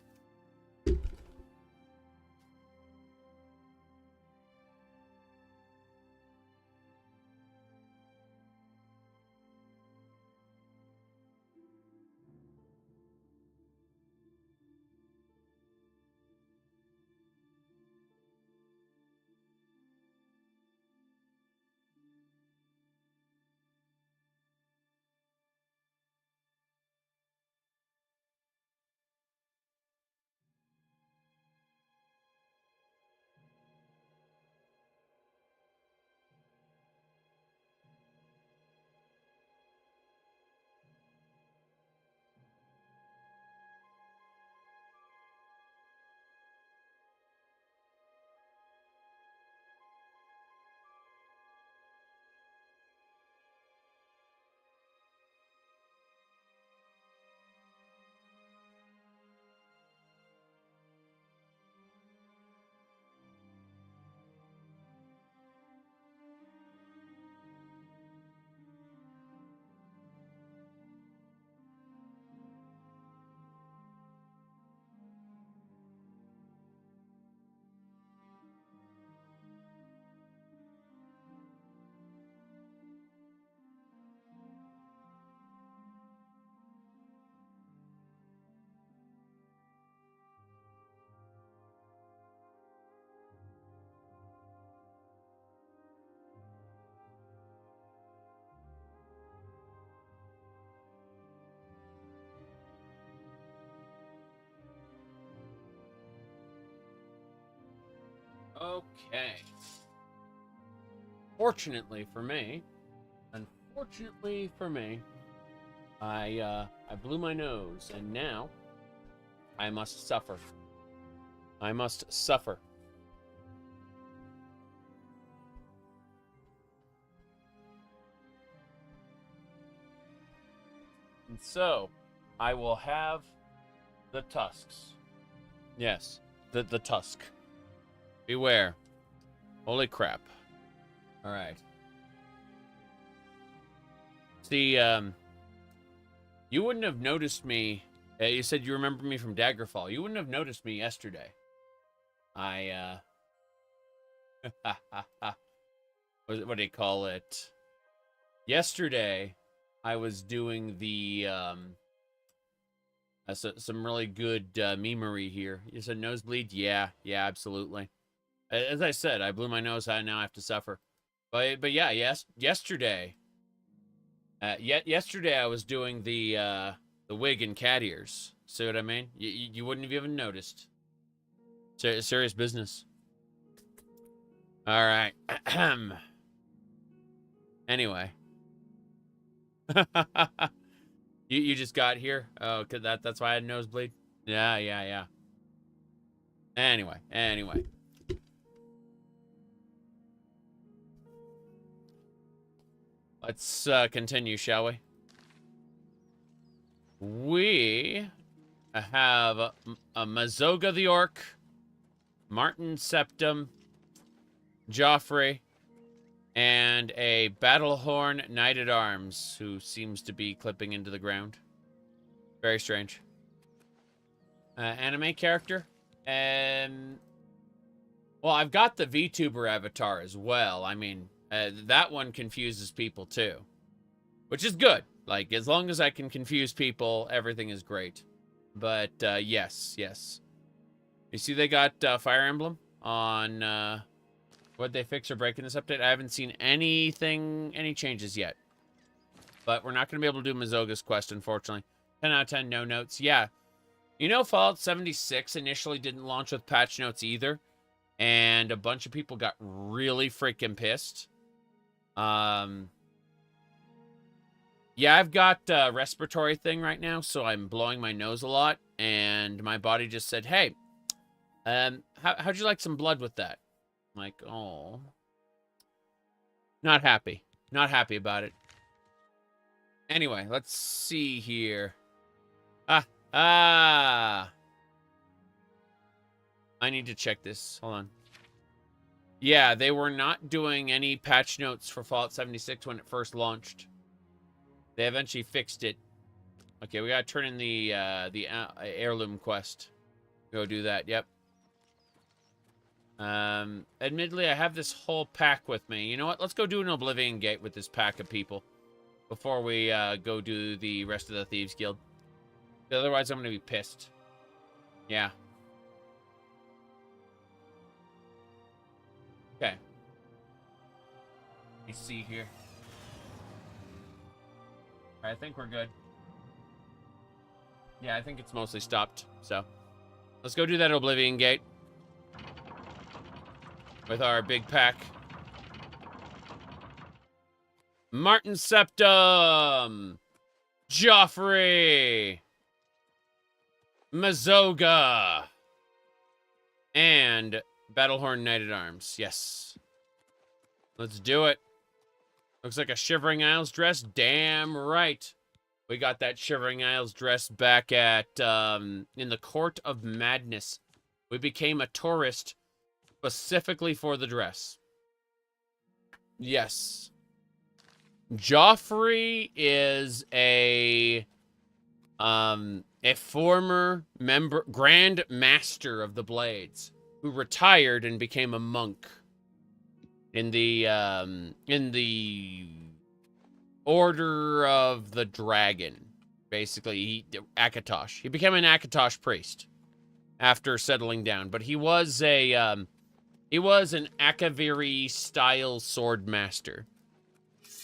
Okay. Fortunately for me, unfortunately for me, I blew my nose, and now I must suffer. I must suffer. And so, I will have the tusks. Yes, the tusk. Beware. Holy crap. Alright. See, you wouldn't have noticed me. You said you remember me from Daggerfall. You wouldn't have noticed me yesterday. What do you call it? Yesterday, I was doing the, some really good memery here. You said nosebleed? Yeah, absolutely. As I said, I blew my nose. I now have to suffer. But yeah, yesterday. Yesterday I was doing the wig and cat ears. See what I mean? You wouldn't have even noticed. Serious business. All right. Anyway. You just got here? Oh, that's why I had a nosebleed? Yeah. Anyway. Let's continue, shall we? We have a Mazoga the Orc, Martin Septim, Joffrey, and a Battlehorn Knight-at-Arms who seems to be clipping into the ground. Very strange. Anime character. And well, I've got the VTuber avatar as well. I mean, that one confuses people too, which is good. Like, as long as I can confuse people, everything is great. But yes. You see, they got Fire Emblem on what they fix or break in this update. I haven't seen any changes yet. But we're not going to be able to do Mazoga's quest, unfortunately. 10 out of 10, no notes. Yeah. You know, Fallout 76 initially didn't launch with patch notes either. And a bunch of people got really freaking pissed. Yeah, I've got a respiratory thing right now, so I'm blowing my nose a lot. And my body just said, hey, how'd you like some blood with that? I'm like, oh. Not happy. Not happy about it. Anyway, let's see here. I need to check this. Hold on. Yeah, they were not doing any patch notes for Fallout 76 when it first launched. They eventually fixed it. Okay, we gotta turn in the heirloom quest. Go do that. Yep. Admittedly, I have this whole pack with me. You know what? Let's go do an Oblivion Gate with this pack of people before we go do the rest of the Thieves Guild. Otherwise, I'm gonna be pissed. Yeah. Okay. Let me see here. I think we're good. Yeah, I think it's mostly stopped. So, let's go do that Oblivion Gate with our big pack. Martin Septim, Joffrey, Mazoga, and Battlehorn Knight-at-Arms. Yes. Let's do it. Looks like a Shivering Isles dress. Damn right. We got that Shivering Isles dress back at, in the Court of Madness. We became a tourist specifically for the dress. Yes. Joffrey is a former Grand Master of the Blades who retired and became a monk in the Order of the Dragon. Basically, Akatosh. He became an Akatosh priest after settling down, but he was an Akaviri style sword master.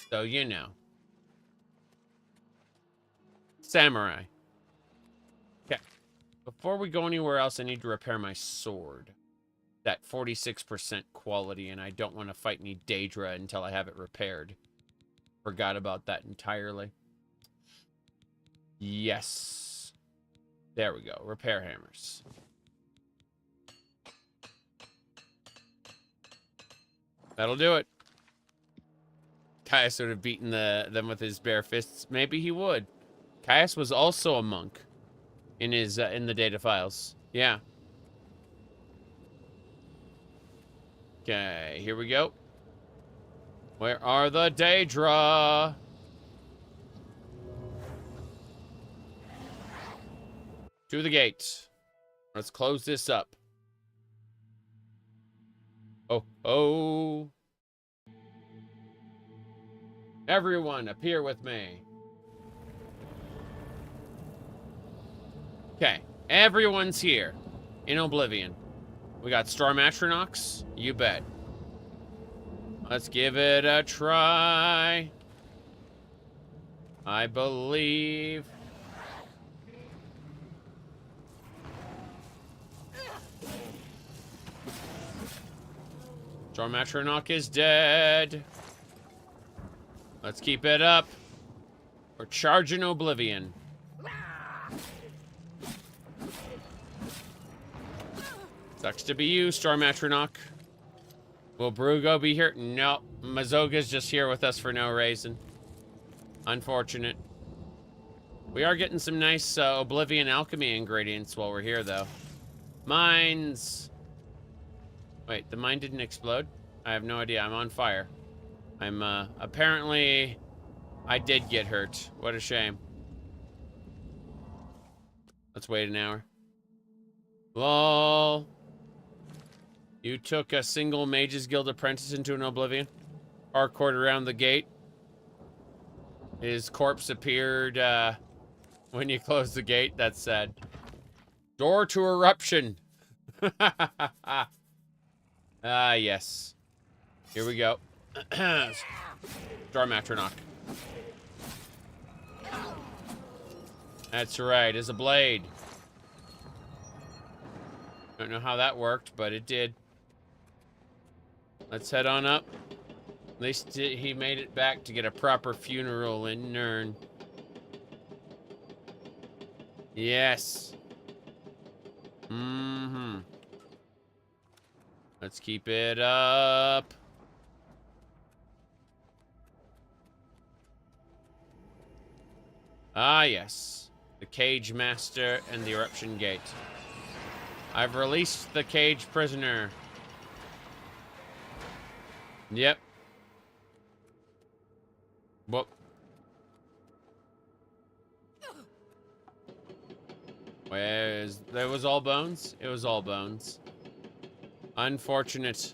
So, you know. Samurai. Okay. Before we go anywhere else, I need to repair my sword. that 46% quality, and I don't want to fight any Daedra until I have it repaired. Forgot about that entirely. Yes. There we go. Repair hammers. That'll do it. Caius would have beaten them with his bare fists. Maybe he would. Caius was also a monk in his in the data files. Yeah. Okay, here we go. Where are the Daedra? To the gate. Let's close this up. Oh, oh. Everyone, appear with me. Okay, everyone's here in Oblivion. We got Storm Atronachs? You bet. Let's give it a try. I believe. Storm Atronach is dead. Let's keep it up. We're charging Oblivion. Sucks to be you, Storm Atronach. Will Bugo be here? No. Mazoga's just here with us for no reason. Unfortunate. We are getting some nice Oblivion alchemy ingredients while we're here, though. Mines. Wait, the mine didn't explode? I have no idea. I'm on fire. I'm, apparently... I did get hurt. What a shame. Let's wait an hour. Lol. You took a single Mages Guild apprentice into an Oblivion. Parkoured around the gate. His corpse appeared, when you closed the gate. That's sad. Door to eruption. Ah, yes. Here we go. Storm Atronach. That's right, it's a blade. Don't know how that worked, but it did. Let's head on up. At least he made it back to get a proper funeral in Nirn. Yes. Mm-hmm. Let's keep it up. Ah, yes. The Cage Master and the Eruption Gate. I've released the cage prisoner. Yep. Whoop. There was all bones? It was all bones. Unfortunate.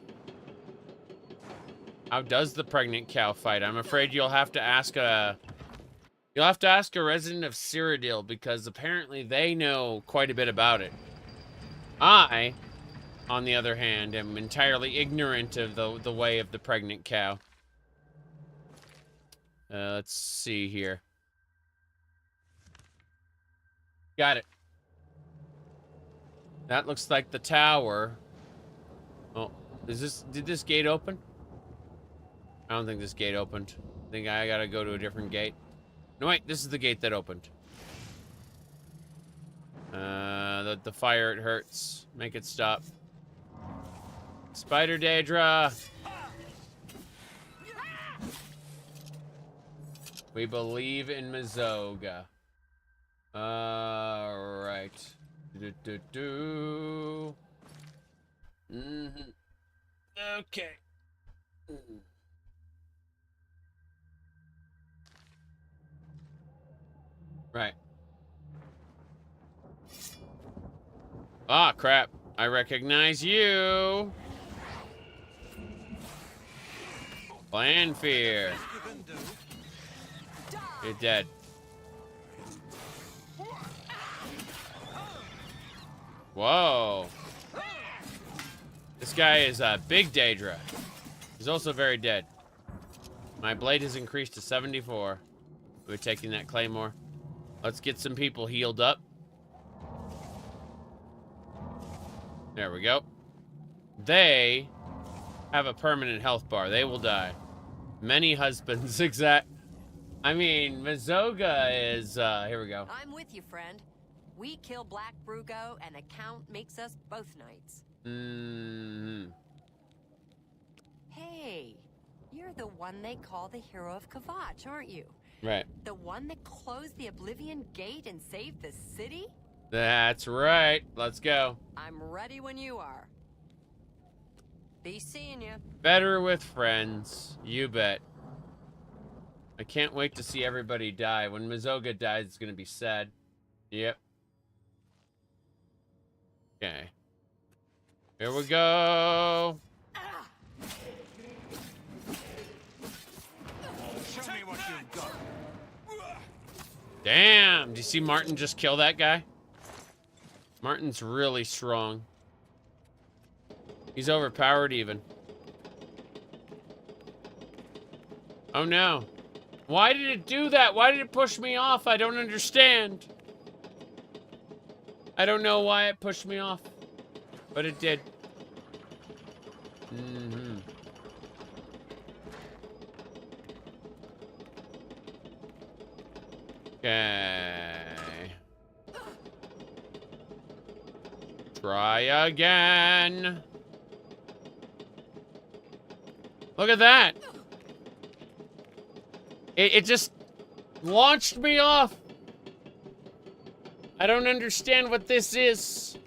How does the pregnant cow fight? I'm afraid you'll have to ask a resident of Cyrodiil, because apparently they know quite a bit about it. I, on the other hand, am entirely ignorant of the way of the pregnant cow. Let's see here. Got it. That looks like the tower. Oh, did this gate open? I don't think this gate opened. I think I gotta go to a different gate. No, wait, this is the gate that opened. The fire, it hurts. Make it stop. Spider Daedra! We believe in Mazoga. Alright. Mm-hmm. Okay. Right. Ah, crap. I recognize you. Plan fear. You're dead. Whoa. This guy is a big Daedra. He's also very dead. My blade has increased to 74. We're taking that claymore. Let's get some people healed up. There we go. They have a permanent health bar. They will die. Many husbands, exact. I mean, Mazoga is, here we go.
I'm with you, friend. We kill Black Bugo, and the Count makes us both knights. Hey, you're the one they call the hero of Kvatch, aren't you?
Right.
The one that closed the Oblivion gate and saved the city?
That's right. Let's go.
I'm ready when you are. Be seeing you.
Better with friends. You bet. I can't wait to see everybody die. When Mazoga dies, it's going to be sad. Yep. Okay. Here we go.
Show me what you've got.
Damn. Do you see Martin just kill that guy? Martin's really strong. He's overpowered even. Oh no. Why did it do that? Why did it push me off? I don't understand. I don't know why it pushed me off, but it did. Okay. Try again. Look at that. It just launched me off. I don't understand what this is.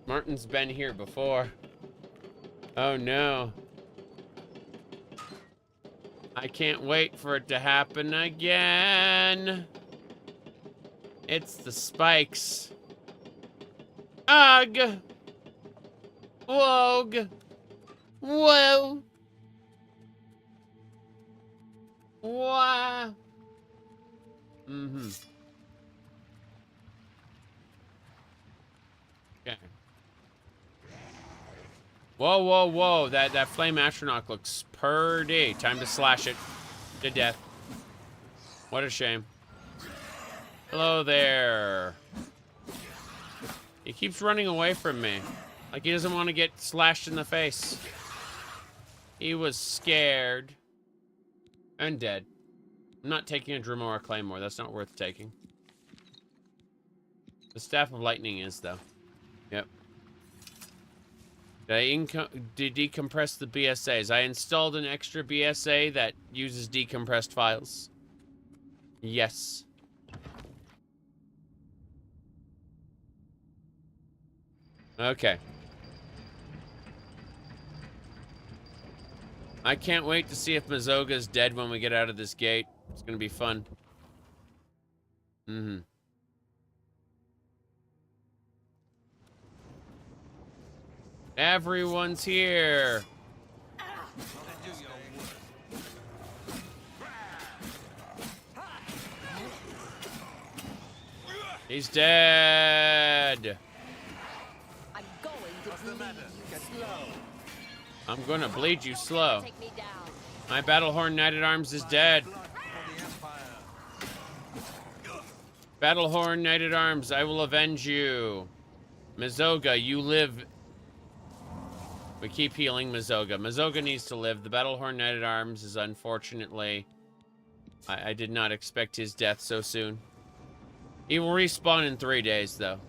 Martin's been here before. Oh no. I can't wait for it to happen again. It's the spikes. Ugh. Whoa. Whoa. Wow. Okay. Whoa. That flame astronaut looks pretty. Time to slash it to death. What a shame. Hello there. He keeps running away from me. Like he doesn't want to get slashed in the face. He was scared. And dead. I'm not taking a Dremora Claymore. That's not worth taking. The Staff of Lightning is, though. Yep. Did I decompress the BSAs? I installed an extra BSA that uses decompressed files. Yes. Okay. I can't wait to see if Mazoga's dead when we get out of this gate. It's gonna be fun. Everyone's here. He's dead.
I'm going to bleed you slow.
I'm gonna bleed you slow. My Battlehorn Knight-at-Arms is dead. Battlehorn Knight-at-Arms, I will avenge you. Mazoga, you live. We keep healing Mazoga. Mazoga needs to live. The Battlehorn Knight-at-Arms is unfortunately... I did not expect his death so soon. He will respawn in 3 days, though.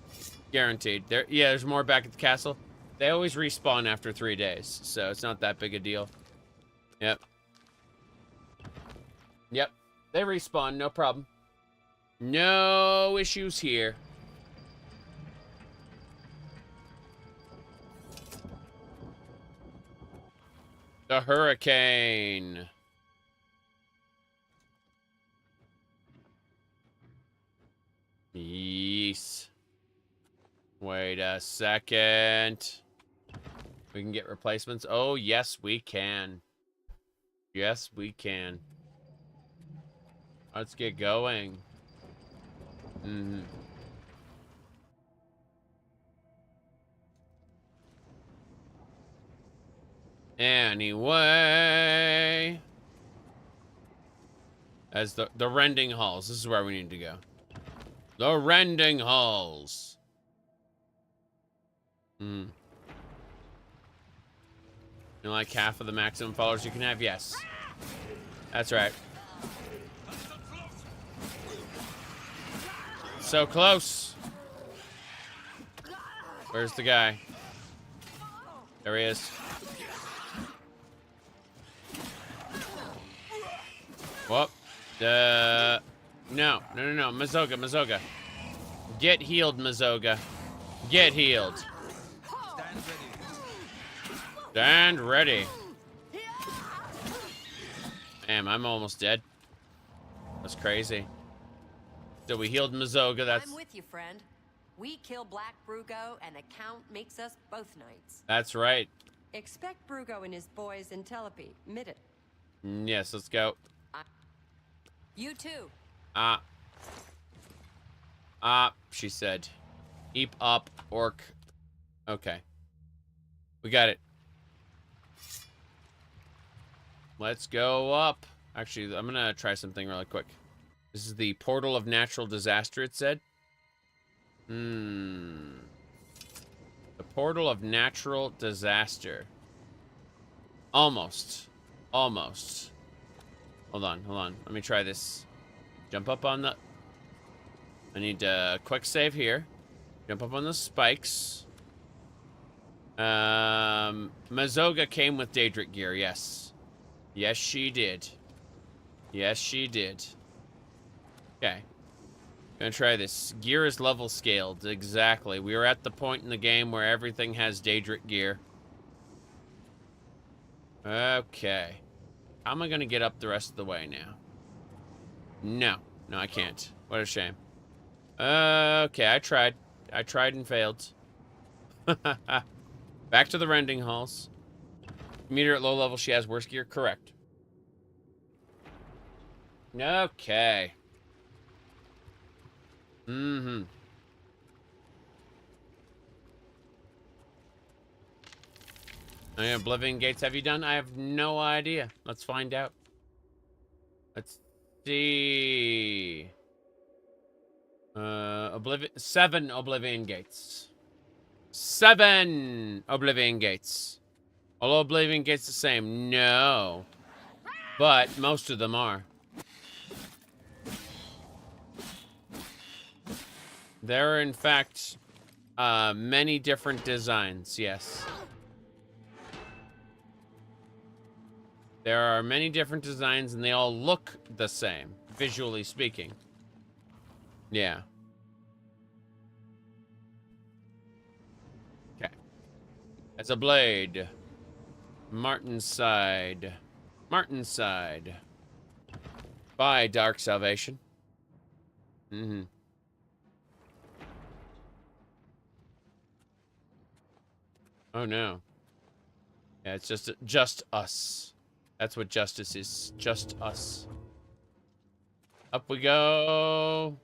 Guaranteed. There's more back at the castle. They always respawn after 3 days, so it's not that big a deal. Yep. Yep. They respawn, no problem. No issues here. The hurricane. Yes. Wait a second. We can get replacements. Oh, yes, we can. Yes, we can. Let's get going. Anyway. As the rending halls. This is where we need to go. The rending halls. You know, like half of the maximum followers you can have? Yes. That's right. So close. Where's the guy? There he is. Whoop. No. Mazoga. Get healed, Mazoga. Get healed. Stand ready. Damn, I'm almost dead. That's crazy. So we healed Mazoga.
I'm with you, friend. We kill Black Bugo, and the Count makes us both knights.
That's right.
Expect Bugo and his boys in Telepi. Minute.
Yes, let's go.
You too.
She said. Eep up, orc. Okay. We got it. Let's go up. Actually, I'm gonna try something really quick. This is the portal of natural disaster, it said. The portal of natural disaster. Almost. Hold on. Let me try this. Jump up on the... I need a quick save here. Jump up on the spikes. Mazoga came with Daedric gear, yes. Yes, she did. Okay. Gonna try this. Gear is level scaled. Exactly. We are at the point in the game where everything has Daedric gear. Okay. How am I gonna get up the rest of the way now? No, I can't. What a shame. Okay, I tried and failed. Back to the rending halls. Meet her at low level. She has worse gear. Correct. Okay. How many Oblivion gates have you done? I have no idea. Let's find out. Let's see. 7 Oblivion gates. 7 Oblivion gates. All Oblivion gates the same? No. But most of them are. There are, in fact, many different designs, yes. There are many different designs, and they all look the same, visually speaking. Yeah. Okay. That's a blade. Martin's side. Bye, Dark Salvation. Oh no. Yeah, it's just us. That's what justice is. Just us. Up we go.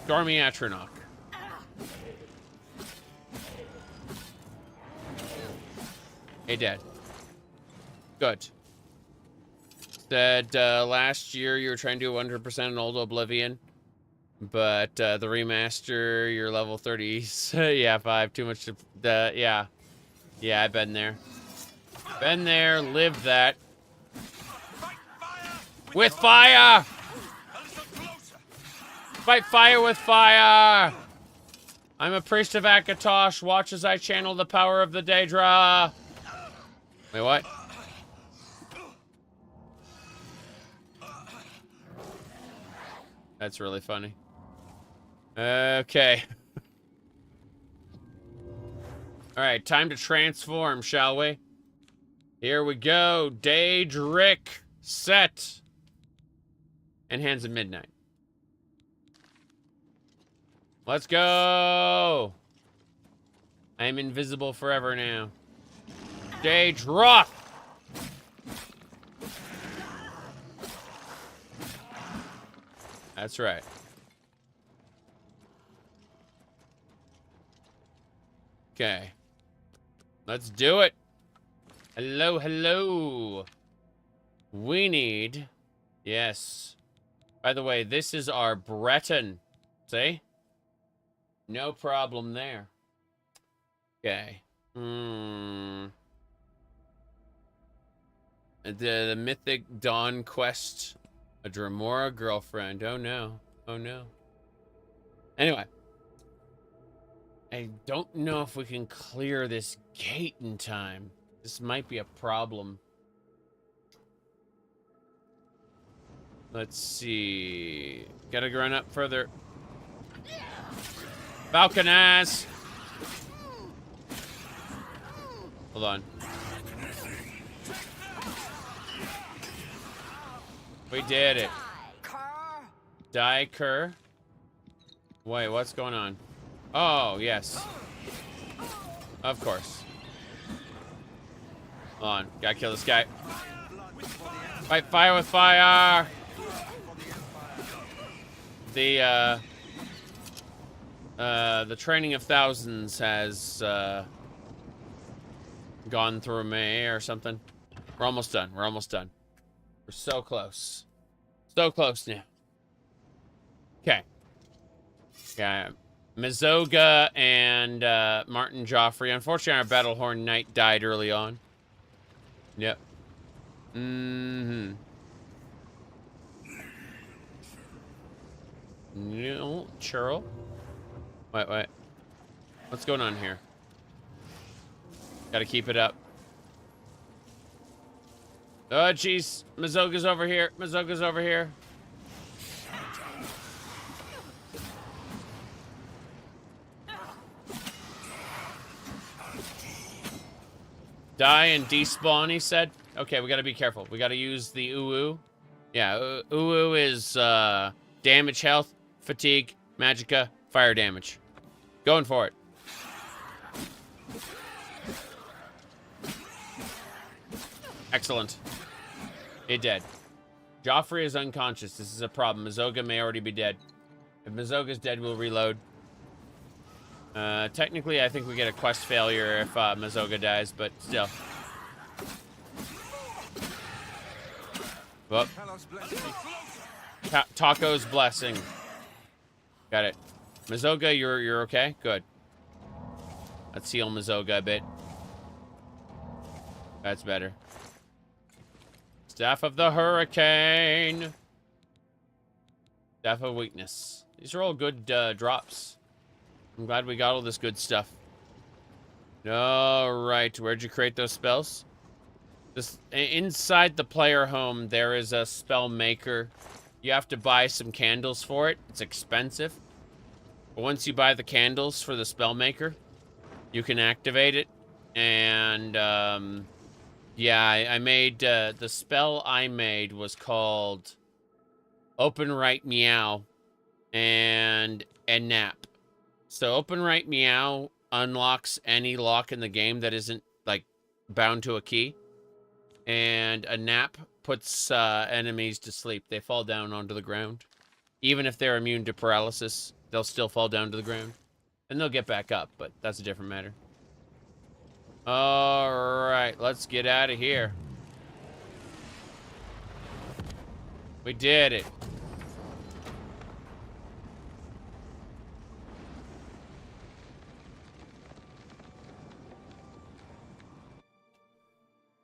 Stormy Atronach. Hey, Dad. Good. Said last year you were trying to do 100% an old Oblivion. But the remaster, you're level 30. Yeah, 5. Too much to... yeah. Yeah, I've been there. Been there, lived that. With fire! Fight fire with fire! I'm a priest of Akatosh. Watch as I channel the power of the Daedra. Wait, what? That's really funny. Okay. Alright, time to transform, shall we? Here we go. Daedric set. And Hands of Midnight. Let's go! I am invisible forever now. Daedra! That's right. Okay. Let's do it. Hello, hello. We need... Yes. By the way, this is our Breton. See? No problem there. Okay. The Mythic Dawn quest. A Dremora girlfriend. Oh no. Oh no. Anyway. I don't know if we can clear this gate in time. This might be a problem. Let's see. Gotta run up further. Falcon ass! Hold on. We did it. Die, Kerr. Wait, what's going on? Oh, yes. Of course. Hold on. Gotta kill this guy. Fight fire with fire! The training of thousands has, gone through me or something. We're almost done. We're almost done. We're so close. So close now. Okay. Yeah. Mazoga and Martin Joffrey. Unfortunately, our Battlehorn Knight died early on. Yep. Mm-hmm. No, churl. Wait. What's going on here? Gotta keep it up. Oh, jeez. Mazoga's over here. Mazoga's over here. Die and despawn, he said. Okay, we gotta be careful. We gotta use the Uwu. Yeah, Uwu is damage, health, fatigue, magicka, fire damage. Going for it. Excellent. It dead. Joffrey is unconscious. This is a problem. Mazoga may already be dead. If Mazoga's dead, we'll reload. Technically, I think we get a quest failure if Mazoga dies, but still. Whoop. Taco's blessing. Got it. Mazoga, you're okay? Good. Let's heal Mazoga a bit. That's better. Staff of the Hurricane. Staff of Weakness. These are all good drops. I'm glad we got all this good stuff. Alright, where'd you create those spells? Inside the player home, there is a spell maker. You have to buy some candles for it. It's expensive. But once you buy the candles for the spell maker, you can activate it. And, yeah, I made, the spell I made was called Open Right Meow and Nap. So Open Right Meow unlocks any lock in the game that isn't, like, bound to a key. And a nap puts enemies to sleep. They fall down onto the ground. Even if they're immune to paralysis, they'll still fall down to the ground. And they'll get back up, but that's a different matter. Alright, let's get out of here. We did it.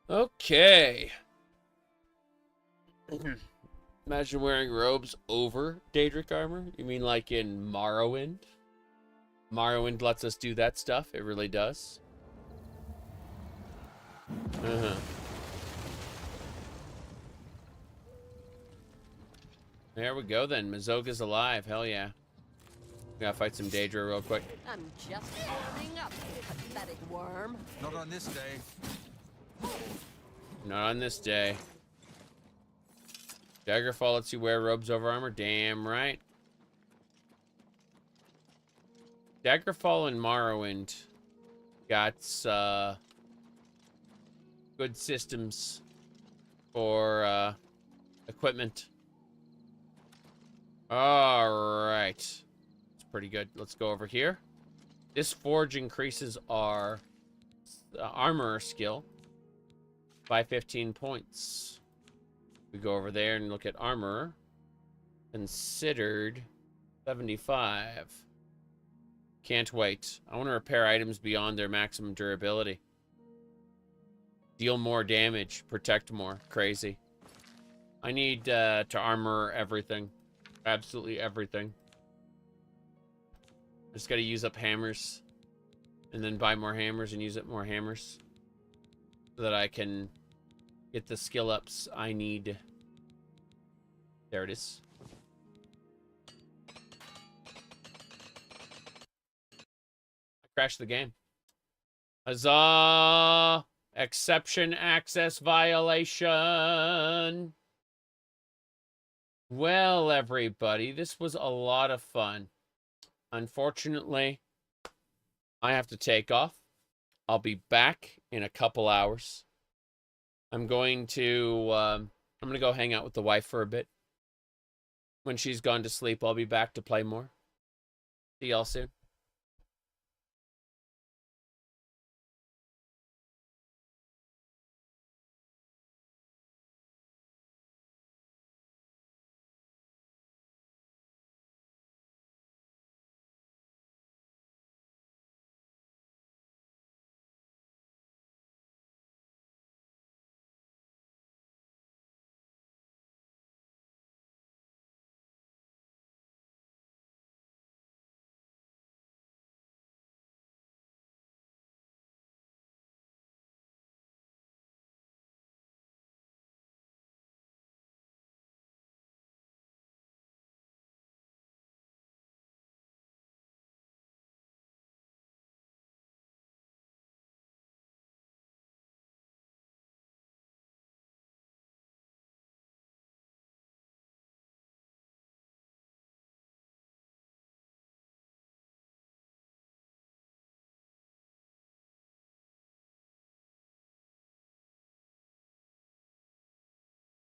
Okay. Imagine wearing robes over Daedric armor. You mean like in Morrowind? Morrowind lets us do that stuff. It really does. There we go then. Mazoga's alive. Hell yeah. Gotta fight some Daedra real quick.
I'm just warming up, pathetic worm.
Not on this day.
Not on this day. Daggerfall lets you wear robes over armor. Damn right. Daggerfall and Morrowind got good systems for equipment. Alright. It's pretty good. Let's go over here. This forge increases our armor skill by 15 points. We go over there and look at armor. Considered 75. Can't wait. I want to repair items beyond their maximum durability. Deal more damage. Protect more. Crazy. I need to armor everything. Absolutely everything. Just gotta use up hammers. And then buy more hammers and use up more hammers. So that I can get the skill ups I need. There it is. I crashed the game. Huzzah! Exception access violation. Well, everybody, this was a lot of fun. Unfortunately, I have to take off. I'll be back in a couple hours. I'm going to go hang out with the wife for a bit. When she's gone to sleep, I'll be back to play more. See y'all soon.